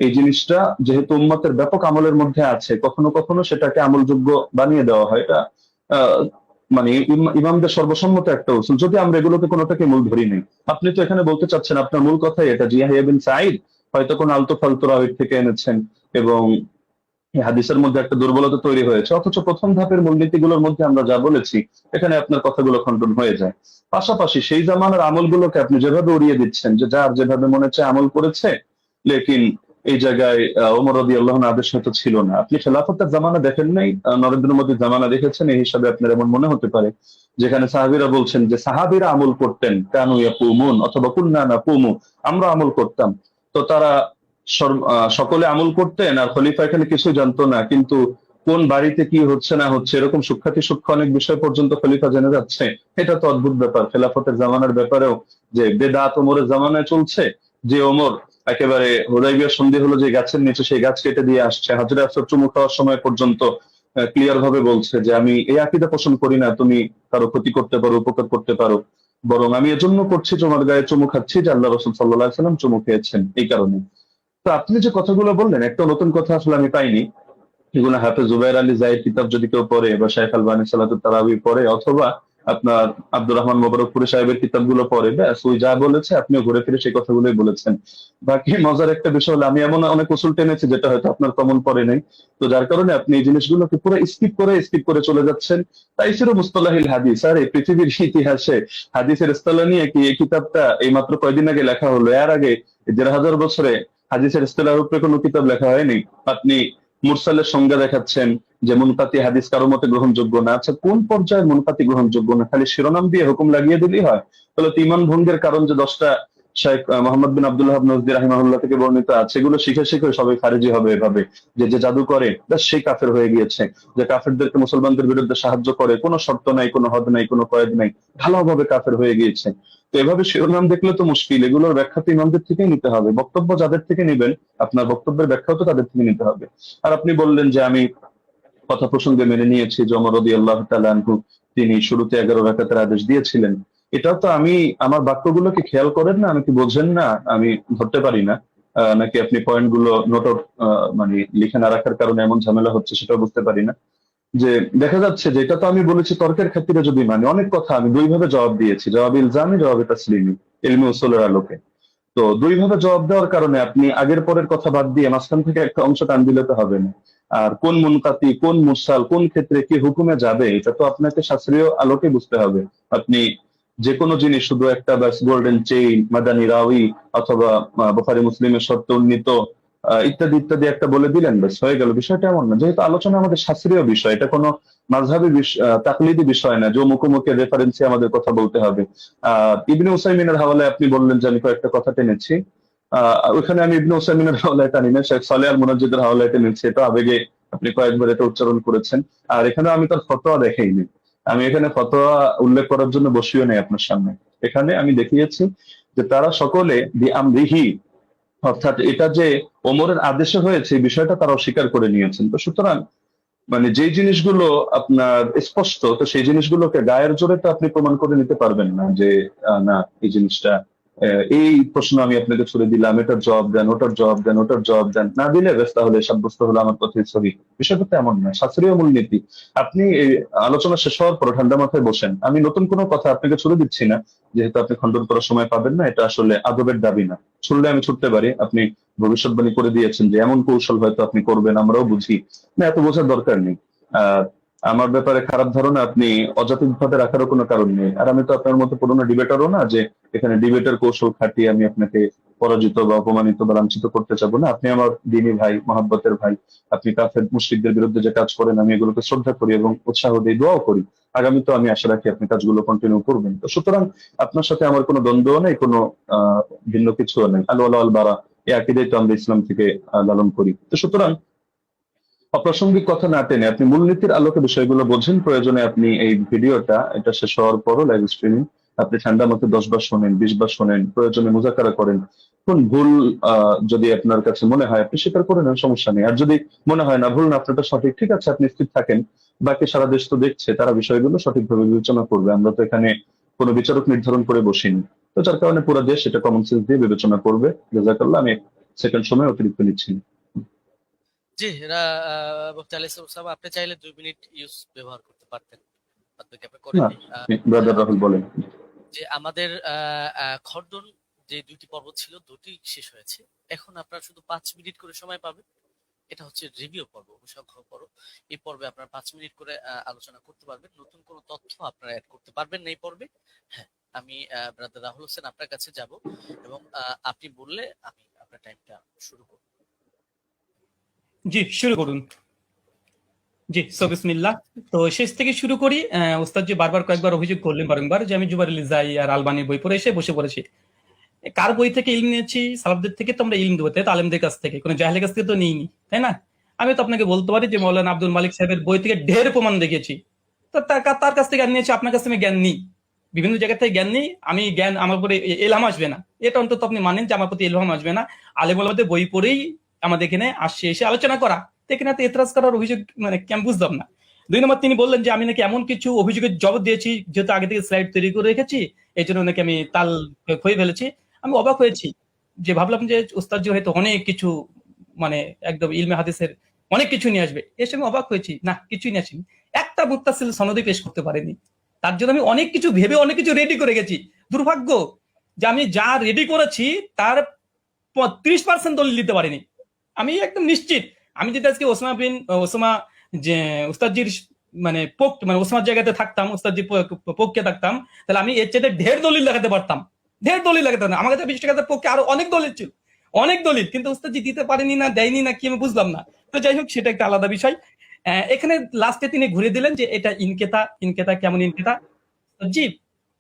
এই জিনিসটা যেহেতু উম্মতের ব্যাপক আমলের মধ্যে আছে, কখনো কখনো সেটাকে আমলযোগ্য বানিয়ে দেওয়া হয়। এটা আহ, মানে ইমামদের সর্বসম্মত একটা উসুল, যদি আমরা এগুলোকে কোনোটাকে মূল ধরি নেই। আপনি তো এখানে বলতে চাচ্ছেন আপনার মূল কথাই এটা, ইয়াহইয়া বিন সাঈদ হয়তো কোন আলতো ফালতু রাওয়ী থেকে এনেছেন এবং এই হাদিসের মধ্যে একটা দুর্বলতা তৈরি হয়েছে, অথচ প্রথম ধাপের মূলনীতিগুলোর মধ্যে আমরা যা বলেছি এখানে আপনার কথাগুলো খণ্ডন হয়ে যায়। পাশাপাশি সেই জামানার আমলগুলোকে আপনি যেভাবে উড়িয়ে দিচ্ছেন যে যার যেভাবে মনে চায় আমল করেছে, লেকিন এই জায়গায় ওমর রাদিয়াল্লাহু আনহু আদেশ হয়তো ছিল না। আপনি খেলাফতের জামানা দেখেন নাই, নরেন্দ্র মোদীর জামানা দেখেছেন, এই হিসাবে আপনার এমন মনে হতে পারে যেখানে সাহাবীরা বলছেন যে সাহাবীরা আমল করতেন, কানু ইয়াকুমুন অথবা কুননা নাকুমু, আমরা আমল করতাম। তো তারা সকলে আমল করতেন আর খলিফা এখানে কিছু জানতো না, কিন্তু কোন বাড়িতে কি হচ্ছে না হচ্ছে এরকম সূক্ষ্মাতি সূক্ষ্ম অনেক বিষয় পর্যন্ত খলিফা জেনে যাচ্ছে। এটা তো অদ্ভুত ব্যাপার। খেলাফতের জামানার ব্যাপারেও যে বেদাত ওমরের জামানায় চলছে, যে ওমর একেবারে হুদাইবিয়া সন্ধি হলো যে গাছের নিচে সেই গাছ কেটে দিয়ে আসছে, হাজরে আসর চুমু খাওয়ার সময় পর্যন্ত ক্লিয়ার ভাবে বলছে যে আমি এই আকীদা পোষণ করি না তুমি কারো ক্ষতি করতে পারো, উপকার করতে পারো, বরং আমি এজন্য করছি তোমার গায়ে চুমু খাচ্ছি যে আল্লাহ রাসূল সাল্লাল্লাহু আলাইহি ওয়াসাল্লাম চুমু খেয়েছেন এই কারণে। তো আপনি যে কথাগুলো বললেন একটা নতুন কথা আসলে আমি পাইনি। এগুলো হাফেজ জুবাইর আলী জাহিদ কিতাব যদি কেউ পড়ে, বা শাইখ আলবানী সালাতুত তারাবি পড়ে, অথবা আপনার আব্দুর রহমান মোবারকপুরি সাহেবের কিতাবগুলো পড়ে, ব্যাস ওই যা বলেছে আপনিও ঘুরে ফিরে সেই কথাগুলোই বলেছেন। বাকি মজার একটা বিষয় হলো আমি এমন অনেক উসুল টেনেছি যেটা হয়তো আপনার কমন পড়ে নাই, তো যার কারণে আপনি এই জিনিসগুলোকে পুরো স্কিপ করে চলে যাচ্ছেন। তাই ছিল মুস্তালাহিল হাদিস। আর এই পৃথিবীর ইতিহাসে হাদিসের ইসতিলাহ নিয়ে কি এই কিতাবটা এই মাত্র কয়দিন আগে লেখা হলো? এর আগে ১,৫০০ বছরে হাদিসের ইসতিলাহের উপরে কোনো কিতাব লেখা হয়নি। আপনি মুরসালের সংজ্ঞা দেখাচ্ছেন যে মুনকাতি হাদিস কারো মতে গ্রহণযোগ্য না। আচ্ছা, কোন পর্যায়ে মুনকাতি গ্রহণযোগ্য না? খালি শিরোনাম দিয়ে হুকুম লাগিয়ে দিলেই হয়? তাহলে তো ঈমান ভঙ্গের কারণ যে 10টা শেখ মোহাম্মদ বিন আব্দুল্লাহ নজদি রাহিমাহুল্লাহ থেকে বর্ণিত আছে, এগুলো শিখে সবাই খারিজি হবে এভাবে যে যে জাদু করে ব্যাস সেই কাফের হয়ে গিয়েছে, যে কাফেরদেরকে মুসলমানদের বিরুদ্ধে সাহায্য করে, কোনো শর্ত নাই, কোনো হদ নাই, কোনো কয়েদ নাই, ভালোভাবে কাফের হয়ে গিয়েছে। তো এভাবে শিরোনাম দেখলে তো মুশকিল। এগুলোর ব্যাখ্যা তো ইমামদের থেকেই নিতে হবে, বক্তব্য যাদের থেকে নিবেন আপনার বক্তব্যের ব্যাখ্যাও তো তাদের থেকে নিতে হবে। আর আপনি বললেন যে আমি কথা প্রসঙ্গে মেনে নিয়েছি যে ওমর রাদিয়াল্লাহু তাআলা আনহু তিনি শুরুতে 11 রাকাতের আদেশ দিয়েছিলেন। এটাও তো আমি আমার বাক্যগুলোকে খেয়াল করেন না, আমি কি বোঝেন না, আমি ধরতে পারি না, নাকি আপনি পয়েন্টগুলো নোট আউট মানে লিখে না রাখার কারণে এমন ঝামেলা হচ্ছে সেটাও বুঝতে পারি না। যে দেখা যাচ্ছে যে এটা তো আমি বলেছি তর্কের খাতিরে যদি মানে অনেক কথা আমি দুই ভাবে জবাব দিয়েছি, জবাব ইলজামি, জবাব তাসলিমি, ইলমি উসুলের আলোকে। তো দুই ভাবে জবাব দেওয়ার কারণে আপনি আগের পরের কথা বাদ দিয়ে মাঝখান থেকে একটা অংশ টান দিলে তো হবে না। আর কোন মুনকাতি, কোন মুরসাল, কোন ক্ষেত্রে কি হুকুমে যাবে এটা তো আপনাকে শাস্ত্রীয় আলোকে বুঝতে হবে। আপনি যে কোনো জিনিস শুধু একটা ব্যাস গোল্ডেন চেইন, মাদানী রাউি অথবা বুখারী মুসলিমের শর্তে উন্নীত ইত্যাদি ইত্যাদি একটা বলে দিলেন ব্যাস হয়ে গেল, বিষয়টা এমন না। যেহেতু আলোচনা আমাদের শাস্ত্রীয় বিষয়, এটা কোনো মাযহাবী তাকলিদি বিষয় না যে মুখোমুখি রেফারেন্সে আমাদের কথা বলতে হবে। ইবনে উসাইমিনের হাওয়ালায় আপনি বললেন যে আমি কয়েকটা কথা টেনেছি, ওখানে আমি ইবনে উসাইমিনের হাওয়ালায় টানি না, শেখ সালেহ আল মুনাজ্জিদের হাওয়ালায় টেনেছি। এটা আবেগে আপনি কয়েকবার এটা উচ্চারণ করেছেন। আর এখানে আমি তার ফতোয়া দেখাইনি, আমি এখানে ফতোয়া উল্লেখ করার জন্য বসিও নেই আপনার সামনে। এখানে আমি দেখিয়েছি যে তারা সকলে আমরিহি অর্থাৎ এটা যে ওমরের আদেশে হয়েছে এই বিষয়টা তারা অস্বীকার করে নিয়েছেন। তো সুতরাং মানে যে জিনিসগুলো আপনার স্পষ্ট, তো সেই জিনিসগুলোকে গায়ের জোরে তো আপনি প্রমাণ করে নিতে পারবেন না যে না এই জিনিসটা এই প্রশ্ন আমি আপনাকে ছুড়ে দিলাম, এটার জবাব দেন, ওটার জবাব দেন, ওটার জবাব দেন, না দিলে বেশ তাহলে সাব্যস্ত হলো আমার কথাই সহি। বিষয়টা তো এমন না, শাস্ত্রীয় মূলনীতি। আপনি এই আলোচনা শেষ হওয়ার পর ঠান্ডা মাথায় বসেন, আমি নতুন কোনো কথা আপনাকে ছুড়ে দিচ্ছি না, যেহেতু আপনি খণ্ডন করার সময় পাবেন না, এটা আসলে আদবের দাবি না। ছুড়লে আমি ছুটতে পারি, আপনি ভবিষ্যৎবাণী করে দিয়েছেন যে এমন কৌশল হয়তো আপনি করবেন, আমরাও বুঝি না, এত বোঝার দরকার নেই। আহ আমার ব্যাপারে খারাপ ধারণা আপনি অযৌক্তিক ভাবে রাখারও কোনো কারণ নেই। আর আমি তো আপনার মতো পুরোনো ডিবেটারও না যে এখানে ডিবেটের কৌশল খাটিয়ে আমি আপনাকে পরাজিত বা অপমানিত বা লাঞ্ছিত করতে চাবো না। আপনি আমার দিনী ভাই, মহাব্বতের ভাই। আপনি কাফের মুশরিকদের বিরুদ্ধে যে কাজ করেন আমি এগুলোকে শ্রদ্ধা করি এবং উৎসাহ দিই, দোয়াও করি। আগামী তো আমি আশা রাখি আপনি কাজগুলো কন্টিনিউ করবেন। তো সুতরাং আপনার সাথে আমার কোনো দ্বন্দ্ব নেই, কোনো ভিন্ন কিছুও নেই। আল ওয়ালা আল বারা, এই আকীদাই তো আমরা ইসলাম থেকে লালন করি। তো সুতরাং অপ্রাসঙ্গিক কথা না টেনে আপনি মূলনীতির আলোকে বিষয়গুলো বোঝেন। প্রয়োজনে আপনি এই ভিডিওটা এটা শেষ হওয়ার পরও লাইভ স্ট্রিমিং আপনি ঠান্ডা মতো 10 বার শোনেন, 20 বার শোনেন, প্রয়োজনে মুজাকারা করেন। কোন ভুল যদি আপনার কাছে মনে হয় আপনি স্বীকার করে নেন, সমস্যা নেই। আর যদি মনে হয় না ভুল না আপনারটা সঠিক, ঠিক আছে, আপনি স্থির থাকেন। বাকি সারা দেশ তো দেখছে, তারা বিষয়গুলো সঠিকভাবে বিবেচনা করবে। আমরা তো এখানে কোনো বিচারক নির্ধারণ করে বসিনি। তো যার কারণে পুরো দেশ এটা কমন সেন্স দিয়ে বিবেচনা করবে। জাযাকাল্লাহ। আমি সেকেন্ড সময় অতিরিক্ত নিচ্ছি না। জি, মুফতি আলী সাহেব, আপনি চাইলে 2 মিনিট ইউজ ব্যবহার করতে পারতেন, বাদবাকি আপনি না, করেননি। ব্রাদার রাহুল বলেন। যে আমাদের খণ্ডন যে 2টি পর্ব ছিল, 2টি শেষ হয়েছে। এখন আপনারা শুধু 5 মিনিট করে সময় পাবেন। এটা হচ্ছে রিভিউ পর্ব, অনুসংখ্য পর্ব। এই পর্বে আপনারা 5 মিনিট করে আলোচনা করতে পারবেন। নতুন কোনো তথ্য আপনারা অ্যাড করতে পারবেন না এই পর্বে। হ্যাঁ, আমি ব্রাদার রাহুল হোসেন আপনার কাছে যাব এবং আপনি বললে আমি আপনার টাইমটা শুরু করব। জি, শুরু করুন। জি, সো বিসমিল্লাহ। তো শেষ থেকে শুরু করি। ওস্তাদ জি বারবার কয়েকবার অভিযোগ করলেন বারংবার যে আমি জুবাইর যাই আর আলবানির বই পড়ে এসে বসে পড়েছি। কার বই থেকে ইলম নিয়েছি? সালাফদের থেকে তো আমরা ইলম দেবো, তাই তো? আলেমদের কাছ থেকে, কোনো জাহেলের কাছ থেকে তো নিইনি, তাই না? আমি তো আপনাকে বলতে পারি যে মৌলানা আব্দুল মালিক সাহেবের বই থেকে ঢের প্রমাণ দেখিয়েছি। তো তার কাছ থেকে জ্ঞান নিয়েছি, আপনার কাছ থেকে আমি জ্ঞান নিই। বিভিন্ন জায়গা থেকে জ্ঞান নিই আমি। জ্ঞান আমার উপরে এলহাম আসবে না, এটা অন্তত আপনি মানেন যে আমার প্রতি এলহাম আসবে না। আলেম ওলামাদের বই পড়েই আমাদের এখানে আসছে, এসে আলোচনা করা। তো এখানে তো এতরাজ করার অভিযোগ মানে কি আমি বুঝলাম না। 2 নম্বর, তিনি বললেন যে আমি নাকি এমন কিছু অভিযোগের জবাব দিয়েছি, যেহেতু আগে থেকে স্লাইড তৈরি করে রেখেছি, এই জন্য নাকি আমি তাল হয়ে ফেলেছি। আমি অবাক হয়েছি, যে ভাবলাম যে উস্তাদজি হয়তো অনেক কিছু মানে একদম ইলমে হাদিসের অনেক কিছু নিয়ে আসবে। এসে আমি অবাক হয়েছি, না, কিছুই নিয়ে আসেনি। একটা মুত্তাসিল সনদই পেশ করতে পারেনি। তার জন্য আমি অনেক কিছু ভেবে অনেক কিছু রেডি করে গেছি। দুর্ভাগ্য যে আমি যা রেডি করেছি তার 30% দলিল দিতে পারিনি। আমি একদম নিশ্চিত, আমি যদি আজকে ওসামা যে উস্তাদজির মানে ওসমার জায়গাতে থাকতাম, উস্তাদজির পক্ষে থাকতাম, তাহলে আমি এর চেয়ে ঢের দলিল লাগাতে পারতাম। ঢের দলিল লাগাতে পারতাম। আমার কাছে 20 টাকার পক্ষে আরো অনেক দলিল ছিল, অনেক দলিল, কিন্তু উস্তাদজি দিতে পারেনি, না দেয়নি, না কি আমি বুঝলাম না। তো যাই হোক, সেটা একটা আলাদা বিষয়। এখানে লাস্টে তিনি ঘুরে দিলেন যে এটা ইনকেতা। ইনকেতা কেমন ইনকেতা? জি,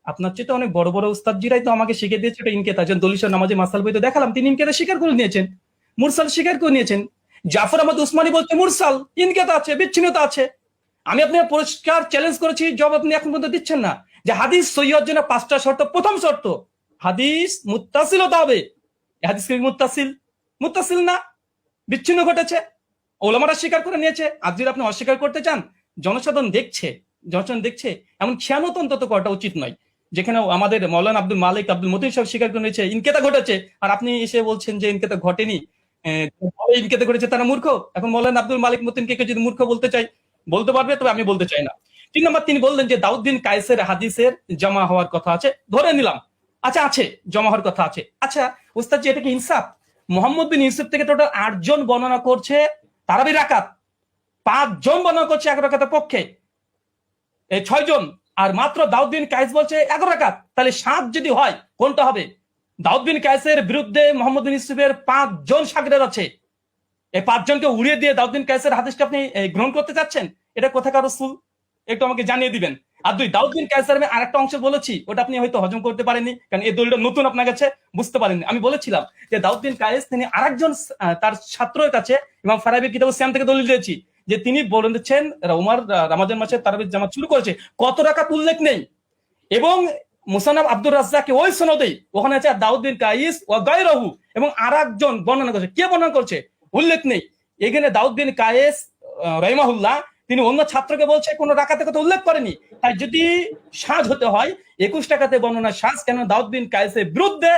আপনার চেয়ে তো অনেক বড় বড় উস্তাদজিরাই তো আমাকে শিখে দিয়েছে এটা ইনকেতা। যেন দলিল নামাজে মাসাল বই তো দেখালাম, তিনি ইনকেতা স্বীকার করে নিয়েছেন, মুরসাল স্বীকার করে নিয়েছেন। জাফর আহমদ উসমানী বলছে মুরসাল, ইনকেতা আছে, বিচ্ছিন্নতা আছে। আমি আপনাকে পরিষ্কার চ্যালেঞ্জ করেছি, জবাব আপনি এখন পর্যন্ত দিচ্ছেন না। যে হাদিস সহিহ হওয়ার জন্য 5টা শর্ত। প্রথম শর্ত, হাদিস মুত্তাসিল হতে হবে। হাদিস কি মুত্তাসিল? মুত্তাসিল না, বিচ্ছিন্ন ঘটেছে, ওলামারা স্বীকার করে নিয়েছে। আর যদি আপনি অস্বীকার করতে চান, জনসাধারণ দেখছে, এমন খেয়ানত অন্তত করাটা উচিত নয়। যেখানে আমাদের মৌলানা আব্দুল মালিক, আব্দুল মতিন সব স্বীকার করে নিয়েছে ইনকেতা ঘটেছে, আর আপনি এসে বলছেন যে ইনকেতা ঘটেনি। ইনকেতা ঘটেছে তারা মূর্খ। এখন মৌলানা আব্দুল মালিক মতিনকে কেউ যদি মূর্খ বলতে চাই, বলতে পারবে, তবে আমি বলতে চাই না। 3 নম্বর, তিনি বললেন যে দাউদ বিন কায়েসের হাদিসের জমা হওয়ার কথা আছে, ধরে নিলাম, আচ্ছা আছে, জমা হওয়ার কথা আছে। আচ্ছা উস্তাদ জি, এটা কি ইনসাফ? মোহাম্মদ বিন ইউসুফ থেকে টোটাল 8 জন বর্ণনা করছে তারাবি রাকাত, 5 জন বর্ণনা করছে 1 রাকাতের পক্ষে, 6 জন, আর মাত্র দাউদ বিন কায়েস বলছে 11 রাকাত। তাহলে 7 যদি হয়, কোনটা হবে? দাউদ বিন কায়েসের বিরুদ্ধে মোহাম্মদ বিন ইউসুফের 5 জন শাগরেদ আছে। এই 5 জনকে উড়িয়ে দিয়ে দাউদ বিন কায়েসের হাদিসটা আপনি গ্রহণ করতে চাচ্ছেন? এটা কোথাকার রাসূল, একটু আমাকে জানিয়ে দিবেন। আর 2, দাউদ বিন কায়েসের আমি আরেকটা অংশ বলেছি, ওটা আপনি হয়তো হজম করতে পারেননি, কারণ এই দলিলটা নতুন আপনার কাছে, বুঝতে পারেননি। আমি বলেছিলাম যে দাউদ বিন কায়েস তিনি আরেকজন তার ছাত্রের কাছে ইমাম ফারাবি কিতাবুস সিয়াম থেকে দলিল দিয়েছি, যে তিনি বলেছেন উমর রমজান মাসে তারাবির জামাত শুরু করেছে, কত রাকাত উল্লেখ নেই, এবং মুসান্নাফ আব্দুর রাজ্জাকে ওই সনদেই ওখানে আছে দাউদ বিন কাইস ও গায়রাহু এবং আরেকজন বর্ণনা করছে, কে বর্ণনা করছে উল্লেখ নেই এখানে। দাউদ বিন কায়েস রাহিমাহুল্লাহ তিনি অন্য ছাত্রকে বলছে কোনো রাকাতের কথা উল্লেখ করেনি। তাই যদি সাজ হতে হয় 21 টাকাতে বর্ণনা সাজ, কেন দাউদ বিন কায়েসের বিরুদ্ধে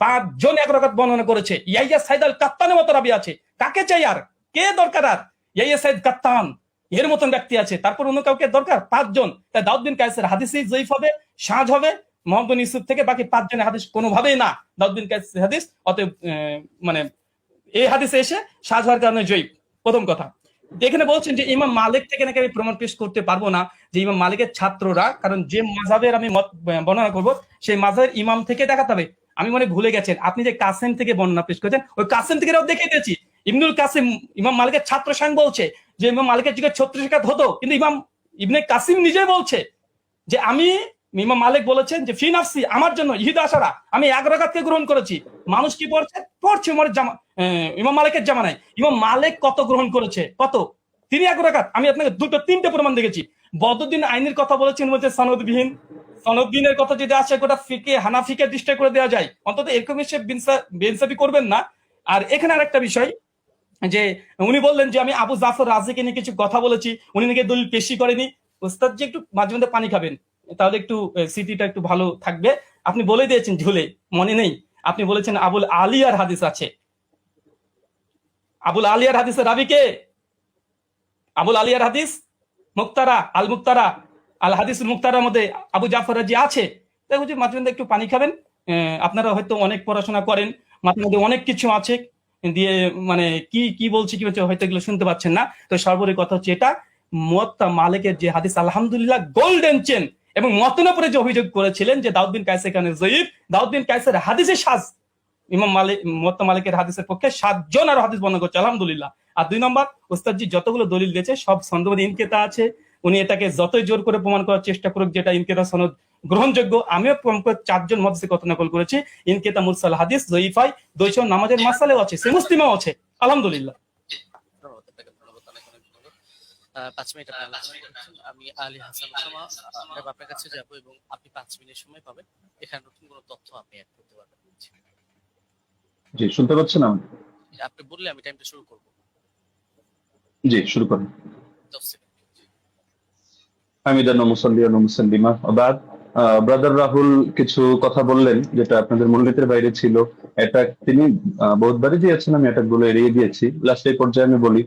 5 জন 1 রাকাত বর্ণনা করেছে। ইয়াইয়া সাইদ আল কাত্তানের মতো রাবি আছে, কাকে চাই আর কে দরকার আর? ইয়াইয়া সাইদ কাত্তান এর মতন ব্যক্তি আছে, তারপর অন্য কাউকে দরকার? 5 জন। তাই দাউদ বিন কায়েসের হাদিসই জয়ীফ হবে, সাজ হবে মোহাম্মদ বিন ইউসুফ থেকে, বাকি 5 জনের হাদিস কোনোভাবেই না দাউদ বিন কায়েসের হাদিস। অতএব মানে এই হাদিসে এসে সাজ হওয়ার কারণে জয়ীফ। প্রথম কথা এখানে বলছেন যে ইমাম মালিক থেকে নাকি আমি প্রমাণ পেশ করতে পারবো না যে ইমাম মালিকের ছাত্ররা, কারণ যে মাযহাবের আমি মত বর্ণনা করব সেই মাযহাবের ইমাম থেকে দেখাতে হবে। আমি মনে ভুলে গেছেন, আপনি যে কাসেম থেকে বর্ণনা পেশ করেছেন ওই কাসেম থেকে দেখে দিয়েছি। ইবনুল কাসিম ইমাম মালিকের ছাত্র সাং বলছে যে ইমাম মালিকের যুগে 36 রাকাত হতো, কিন্তু ইমাম ইবনে কাসিম নিজে বলছে যে আমি, ইমাম মালিক বলেছেন যে ফি নাফসি আমার জন্য ইহিদা আশারা, আমি 1 রাকাতকে গ্রহণ করেছি। মানুষ কি পড়ছে উমরের ইমাম মালিকের জামানায়। ইমাম মালিক কত গ্রহণ করেছে? কত? তিনি 1 রাকাত। আমি আপনাকে 2-3টে প্রমাণ দেখেছি। বদরুদ্দিন আইনের কথা বলেছেন বলছে সনদবিহীন। সনদবিহীনের কথা যদি আসে গোটা ফিকে হানাফিকে ডিস্ট্রাক্ট করে দেওয়া যায়, অন্তত এরকম এসে বেইনসাফি করবেন না। আর এখানে আরেকটা বিষয় যে উনি বললেন যে আমি আবু জাফর রাজিকে নিয়ে কিছু কথা বলেছি, উনি নাকি দলিল পেশি করেনি। ওস্তাদ যে একটু মাঝে মধ্যে পানি খাবেন, তাহলে একটু স্মৃতিটা একটু ভালো থাকবে। আপনি বলে দিয়েছেন ঝুলে, মনে নেই? আপনি বলেছেন আবুল আলিয়ার হাদিস আছে। আবুল আলিয়ার হাদিসের রাবি কে? আবুল আলিয়ার হাদিস মুক্তারা আল মুক্তারা আল হাদিসুল মুক্তারার মধ্যে আবু জাফর রাজি আছে। তাই বুঝি মাঝে মধ্যে একটু পানি খাবেন। আপনারা হয়তো অনেক পড়াশোনা করেন, মাথার মধ্যে অনেক কিছু আছে, দিয়ে মানে কি বলছি কি বলছে হয়তো এগুলো শুনতে পাচ্ছেন না। তো সর্বোপরি কথা হচ্ছে এটা, মুয়াত্তা মালিকের যে হাদিস আলহামদুলিল্লাহ গোল্ডেন চেন, এবং মতনের উপরে যে অভিযোগ করেছিলেন যে দাউদ বিন কায়েস এখানে জয়ীফ, দাউদ বিন কায়েসের হাদিসে সাজ, ইমাম মালিক মুয়াত্তা মালিকের হাদিসের পক্ষে 7 জন আর হাদিস বর্ণনা করছে আলহামদুলিল্লাহ। আর 2 নম্বর, ওস্তাদজি যতগুলো দলিল দিয়েছে সব সনদ ইনকেতা আছে। উনি এটাকে যতই জোর করে প্রমাণ করার চেষ্টা করুক যেটা ইনকেতা সনদ গ্রহণযোগ্য, আমিও 4 জন মুহাদ্দিসের কথা নকল করেছি। ইনকেতা মুরসাল হাদিস জয়ীফাই 200 নামাজের মাসালেও আছে, সে মুসলিমও আছে আলহামদুলিল্লাহ। 5 মিনিট আমি আলী হাসান ওসামা আপনার কাছে যাব এবং আপনি 5 মিনিট সময় পাবেন। এখানে নতুন কোনো তথ্য আপনি অ্যাড করতে পারবেন। জি, শুনতে পাচ্ছেন? আপনি বললে আমি টাইমটা শুরু করব। জি, শুরু করুন। 10 সেকেন্ড। হামিদান ওয়া মুসাল্লিয়ান ওয়া মুসাল্লিমা ওয়া বাদ। ব্রাদার রাহুল কিছু কথা বললেন যেটা আপনাদের মূলনীতির বাইরে ছিল। এটা তিনি বহুতবারই দিয়েছেন, আমি এটাগুলো এড়িয়ে দিয়েছি। লাস্ট এই পর্যায়ে আমি বলি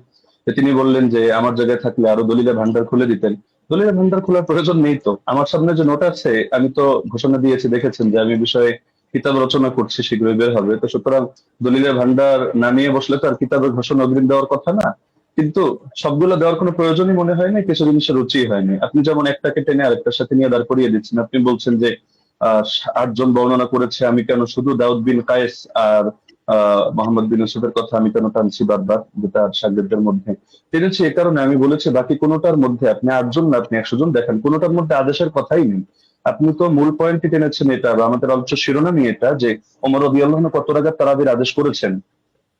যে তিনি বললেন যে আমার জায়গায় থাকলে আরো দলিলের ভান্ডার খুলে দিতেন। দলিলের ভান্ডার খোলার প্রয়োজন নেই তো। আমার সামনে যে নোট আছে, আমি তো ঘোষণা দিয়েছি, দেখেছেন যে আমি বিষয়ে কিতাব রচনা করছি, শীঘ্রই বের হবে। তো সুতরাং দলিলের ভান্ডার না নিয়ে বসলে তো আর কিতাবের ঘোষণা অগ্রিম দেওয়ার কথা না। কিন্তু সবগুলো দেওয়ার কোনো প্রয়োজনই মনে হয় না, কিছু জিনিসের রুচি হয়নি। আপনি যেমন একটাকে টেনে আরেকটার সাথে নিয়ে দাঁড় করিয়ে দিচ্ছেন। আপনি বলছেন যে 8 জন বর্ণনা করেছে, আমি কেন শুধু দাউদ বিন কায়েস আর মোহাম্মদ বিন ইউসুফের কথা আমি কেন টানছি বারবার, যেটা শাগিরদের মধ্যে টেনেছি। এ কারণে আমি বলেছি বাকি কোনোটার মধ্যে আপনি 8 জন না আপনি 100 জন দেখান, কোনোটার মধ্যে আদেশের কথাই নেই। আপনি তো মূল পয়েন্টটি টেনেছেন এটা, বা আমাদের আলোচ্য শিরোনামই এটা যে ওমর রাদিয়াল্লাহু আনহু কত রাকাত তারাবির আদেশ করেছেন।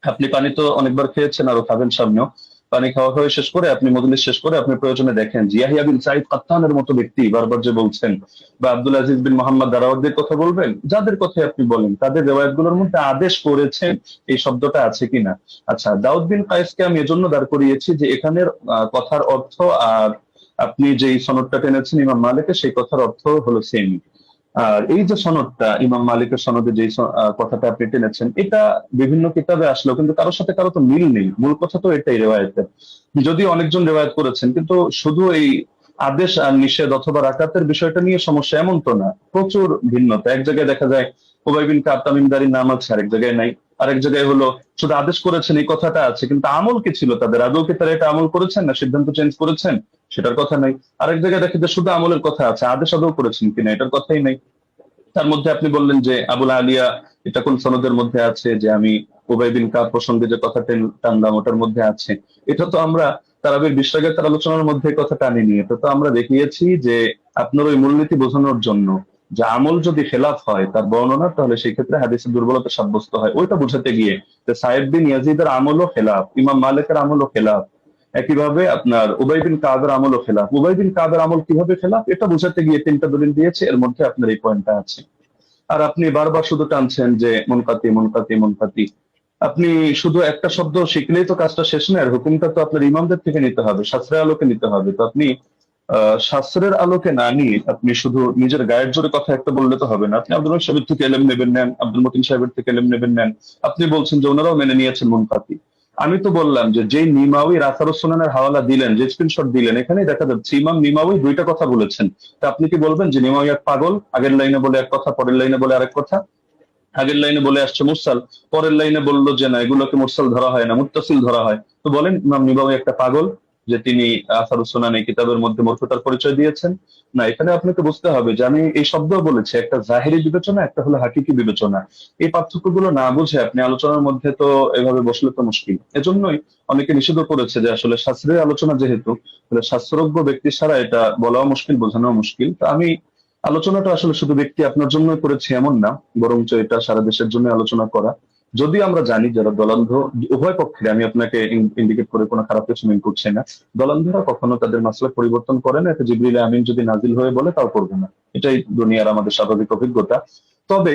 আপনি পানি তো অনেকবার খেয়েছেন, আরো খাবেন সামনেও। পানি খাওয়া হয়ে শেষ করে আপনি মজলিস শেষ করে আপনি প্রয়োজনে দেখেন ইয়াহিয়া বিন সাঈদ কাত্তানের মতো ব্যক্তি বারবার যে বলছেন, বা আব্দুল আজিজ বিন মোহাম্মদ দারাওয়ারদির কথা বলবেন, যাদের কথা আপনি বলেন তাদের রিওয়ায়াতগুলোর মধ্যে আদেশ করেছেন এই শব্দটা আছে কিনা। আচ্ছা, দাউদ বিন কায়েসকে আমি এজন্য দাঁড় করিয়েছি যে এখানের কথার অর্থ আর আপনি যেই সনদটা টেনেছেন ইমাম মালিকের, সেই কথার অর্থ হলো সেম। আর এই যে সনদটা ইমাম মালিকের সনদে যে কথাটা আপনি টেনেছেন, এটা বিভিন্ন কিতাবে আসলো, কিন্তু কারোর সাথে কারো তো মিল নেই। মূল কথা তো এটাই রেওয়ায়েতের। যদিও অনেকজন রেওয়ায়েত করেছেন, কিন্তু শুধু এই আদেশ আর নিষেধ অথবা রাকাতের বিষয়টা নিয়ে সমস্যা এমন তো না, প্রচুর ভিন্নতা। এক জায়গায় দেখা যায় উবাই বিন কাব তামিমদারির নাম আছে, আরেক জায়গায় নাই। আরেক জায়গায় হলো শুধু আদেশ করেছেন এই কথাটা আছে, কিন্তু আমল কি ছিল তাদের? আদৌ কি তারা এটা আমল করেছেন না সিদ্ধান্ত চেঞ্জ করেছেন সেটার কথা নাই। আরেক জায়গায় দেখে যে শুধু আমলের কথা আছে, আদেশ আদৌ করেছেন কিনা এটার কথাই নাই। তার মধ্যে আপনি বললেন যে আবুল আলিয়া, এটা কোন সনদের মধ্যে আছে যে আমি উবাই বিন কাব প্রসঙ্গে যে কথা টানলাম ওটার মধ্যে আছে? এটা তো আমরা তারাবির 20 রাকাতের আলোচনার মধ্যে কথা টানিনি। এটা তো আমরা দেখিয়েছি যে আপনার ওই মূলনীতি বোঝানোর জন্য যে আমল যদি খেলাফ হয় তার বর্ণনা, তাহলে সেই ক্ষেত্রে হাদিসের দুর্বলতা সাব্যস্ত হয়। ওইটা বোঝাতে গিয়ে যে সাহেব বিন ইয়াজিদের আমলও খেলাফ, ইমাম মালিকের আমলও খেলাফ, একইভাবে আপনার উবাই বিন কাবের আমলও খেলাফ। উবাই বিন কাবের আমল কিভাবে খেলাফ এটা বোঝাতে গিয়ে 3টা দলিল দিয়েছে, এর মধ্যে আপনার এই পয়েন্টটা আছে। আর আপনি বারবার শুধু টানছেন যে মুনকাতি মুনকাতি মুনকাতি। আপনি শুধু একটা শব্দ শিখলেই তো কাজটা শেষ নয়, আর হুকুমটা তো আপনার ইমামদের থেকে নিতে হবে, শাস্ত্রের আলোকে নিতে হবে। তো আপনি শাস্ত্রের আলোকে না নিয়ে আপনি শুধু নিজের গায়ের জোরে কথা একটা বললে তো হবে না। আপনি আব্দুল রহিম সাহেবের থেকে এলেম নেবেন নেন, আব্দুল মতিন সাহেবের থেকে এলেম নেবেন নেন। আপনি বলছেন যে ওনারাও মেনে নিয়েছেন মুনকাতি। আমি তো বললাম যে যেই নিমাউই রাসারুস সুনানের হাওয়ালা দিলেন, যে স্ক্রিনশট দিলেন, এখানেই দেখা যাচ্ছে ইমাম নিমাউই 2টা কথা বলেছেন। তা আপনি কি বলবেন যে নিমাউই এক পাগল, আগের লাইনে বলে এক কথা, পরের লাইনে বলে আরেক কথা? আগের লাইনে বলে আসছে মুরসাল, পরের লাইনে বললো যে না, এগুলোকে মুরসাল ধরা হয় না, মুত্তাসিল ধরা হয়। তো বলেন ইমাম নিবাবী একটা পাগল যে তিনি আসারুস সুনান এই কিতাবের মধ্যে মূর্খতার পরিচয় দিয়েছেন? না, এখানে আপনাকে বুঝতে হবে যে আমি এই শব্দ বলেছি, একটা জাহেরি বিবেচনা, একটা হলো হাকিকি বিবেচনা। এই পার্থক্যগুলো না বুঝে আপনি আলোচনার মধ্যে তো এভাবে বসলে তো মুশকিল। এজন্যই অনেকে নিষিদ্ধ করেছে যে আসলে শাস্ত্রের আলোচনা যেহেতু, তাহলে শাস্ত্রজ্ঞ ব্যক্তি ছাড়া এটা বলাও মুশকিল, বোঝানো মুশকিল। তো আমি আলোচনাটা আসলে শুধু ব্যক্তি আপনার জন্য করেছি এমন না, বরঞ্চ এটা সারা দেশের জন্য আলোচনা করা। যদি আমরা জানি যারা দলান্ধ, উভয় পক্ষে, আমি আপনাকে ইন্ডিকেট করে কোনো খারাপ কিছু মিন করছি না, দলান্ধরা কখনো তাদের মাসলা পরিবর্তন করে না। এটা জিবরিল আমিন যদি নাজিল হয়ে বলে তাও করবে না, এটাই দুনিয়ার আমাদের স্বাভাবিক অভিজ্ঞতা। তবে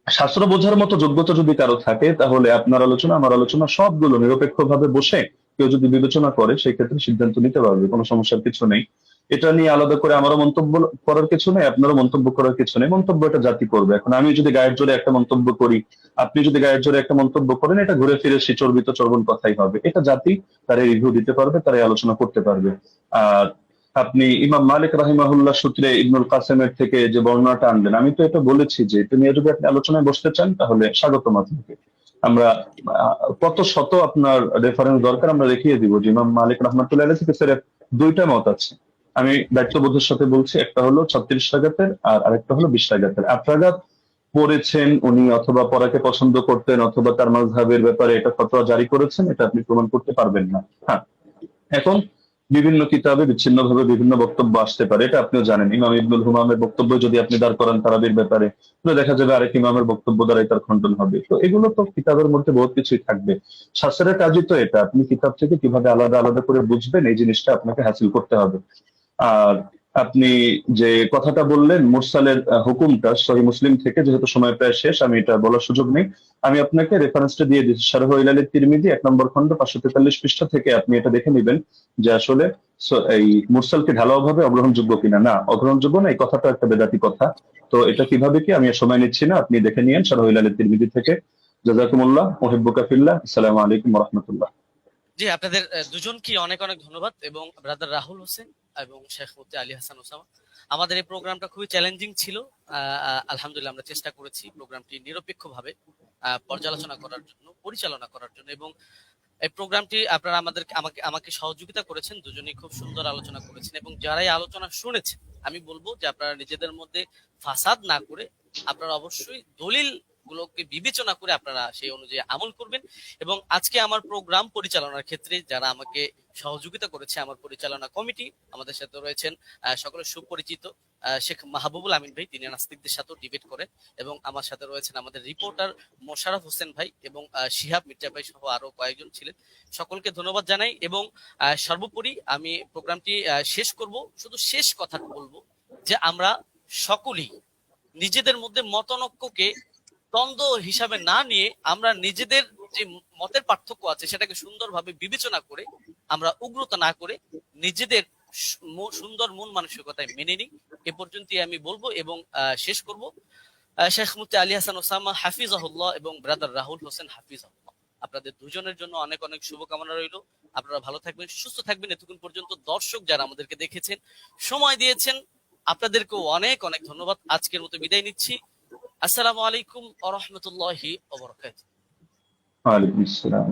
শাস্ত্র বোঝার মতো যোগ্যতা যদি কারো থাকে, তাহলে আপনার আলোচনা আমার আলোচনা সবগুলো নিরপেক্ষভাবে বসে কেউ যদি বিবেচনা করে, সেই ক্ষেত্রে সিদ্ধান্ত নিতে পারবে, কোনো সমস্যার কিছু নেই। এটা নিয়ে আলাদা করে আমারও মন্তব্য করার কিছু নেই, আপনারও মন্তব্য করার কিছু নেই। মন্তব্য এটা জাতি করবে। এখন আমি যদি গায়ের জোরে একটা মন্তব্য করি, আপনি যদি গায়ের জোরে একটা মন্তব্য করেন, এটা ঘুরে ফিরে সে চর্বিত চর্বণ কথাই হবে। এটা জাতি তারা রিভিউ দিতে পারবে, তারা আলোচনা করতে পারবে। আর আপনি ইমাম মালিক রাহিমাহুল্লাহ সূত্রে ইবনুল কাসেমের থেকে যে বর্ণনাটা আনলেন, আমি তো এটা বলেছি যে এটা নিয়ে যদি আপনি আলোচনায় বসতে চান তাহলে স্বাগতম আপনাকে। আমরা কত শত আপনার রেফারেন্স দরকার আমরা দেখিয়ে দিব যে ইমাম মালিক রহমাতুল্লাহ আলাইহি থেকে সির্ফ 2টা মত আছে। আমি দায়িত্ববোধের সাথে বলছি, একটা হলো 36 রাকাতের আর আরেকটা হলো 20 রাকাতের। 8 রাকাত পড়েছেন উনি, অথবা পড়াকে পছন্দ করতেন, অথবা তার মাযহাবের ব্যাপারে এটা ফতোয়া জারি করেছেন, এটা আপনি প্রমাণ করতে পারবেন না। হ্যাঁ, এখন বিভিন্ন কিতাবে বিচ্ছিন্নভাবে বিভিন্ন বক্তব্য আসতে পারে, এটা আপনিও জানেন। ইমাম ইবনুল হুমামের বক্তব্য যদি আপনি দাঁড় করান তারাবির ব্যাপারে, তাহলে দেখা যাবে আরেক ইমামের বক্তব্য দ্বারাই তার খণ্ডন হবে। তো এগুলো তো কিতাবের মধ্যে বহুত কিছুই থাকবে। শাস্ত্রের কাজই তো এটা, আপনি কিতাব থেকে কিভাবে আলাদা আলাদা করে বুঝবেন, এই জিনিসটা আপনাকে হাসিল করতে হবে। আর আপনি যে কথাটা বললেন মুরসালের হুকুমটা সহিহ মুসলিম থেকে, যেহেতু সময় প্রায় শেষ আমি এটা বলার সুযোগ নেই, আমি আপনাকে রেফারেন্সটা দিয়ে দিচ্ছি। শারহ ইলাল তিরমিজি 1 নম্বর খণ্ড 543 পৃষ্ঠা থেকে আপনি এটা দেখে নেবেন যে আসলে এই মুরসালকে ঢালাওভাবে অগ্রহণযোগ্য কিনা। না, অগ্রহণযোগ্য না, এই কথাটা একটা বেদাতি কথা। তো এটা কিভাবে কি, আমি আর সময় নিচ্ছি না, আপনি দেখে নিয়েন শারহ ইলাল তিরমিজি থেকে। জাযাকুমুল্লাহ, মুহিব্বুকা ফিল্লাহ। আসসালামু আলাইকুম ওয়া রাহমাতুল্লাহ। জি, আপনাদের দুজনকে অনেক অনেক ধন্যবাদ, এবং ব্রাদার রাহুল হোসেন এবং শেখ মুফতি আলী হাসান ওসামা। আমাদের এই প্রোগ্রামটা খুবই চ্যালেঞ্জিং ছিল। আলহামদুলিল্লাহ আমরা চেষ্টা করেছি প্রোগ্রামটি নিরপেক্ষভাবে পর্যালোচনা করার জন্য, পরিচালনা করার জন্য, এবং এই প্রোগ্রামটি আপনারা আমাকে সহযোগিতা করেছেন। দুজনেই খুব সুন্দর আলোচনা করেছেন, এবং যারা এই আলোচনা শুনেছেন আমি বলবো যে আপনারা নিজেদের মধ্যে ফাসাদ না করে আপনারা অবশ্যই দলিল গুলোকে বিবেচনা করে আপনারা সেই অনুযায়ী আমল করবেন। এবং আজকে আমার প্রোগ্রাম পরিচালনার ক্ষেত্রে যারা আমাকে সহযোগিতা করেছে, আমার পরিচালনা কমিটি, আমাদের সাথে রয়েছেন সকলের সুপরিচিত শেখ মাহবুবুল আমিন ভাই, তিনি নাস্তিকদের সাথে ডিবেট করেন, এবং আমার সাথে রয়েছেন আমাদের রিপোর্টার মোশাররফ হোসেন ভাই এবং শিহাব মির্জা ভাই সহ আরো কয়েকজন ছিলেন। সকলকে ধন্যবাদ জানাই, এবং সর্বোপরি আমি প্রোগ্রামটি শেষ করব, শুধু শেষ কথা বলবো যে আমরা সকলেই নিজেদের মধ্যে মতানৈক্যকে দ্বন্দ্ব হিসাবে না নিয়ে আমরা নিজেদের যে মতের পার্থক্য আছে সেটাকে সুন্দরভাবে বিবেচনা করে আমরা উগ্রতা না করে নিজেদের সুন্দর মন মানসিকতায় মেনে নিই। এ পর্যন্তই আমি বলবো, এবং শেষ করব। শেখ মুফতি আলী হাসান ওসামা হাফিজাহুল্লাহ এবং ব্রাদার রাহুল হোসেন হাফিজাহুল্লাহ, আপনাদের দুজনের জন্য অনেক অনেক শুভকামনা রইল। আপনারা ভালো থাকবেন, সুস্থ থাকবেন। এতক্ষণ পর্যন্ত দর্শক যারা আমাদেরকে দেখেছেন, সময় দিয়েছেন, আপনাদেরকেও অনেক অনেক ধন্যবাদ। আজকের মতো বিদায় নিচ্ছি। আসসালামু আলাইকুম ওয়া রাহমাতুল্লাহি ওয়া বারাকাতুহু। ওয়া আলাইকুম আসসালাম।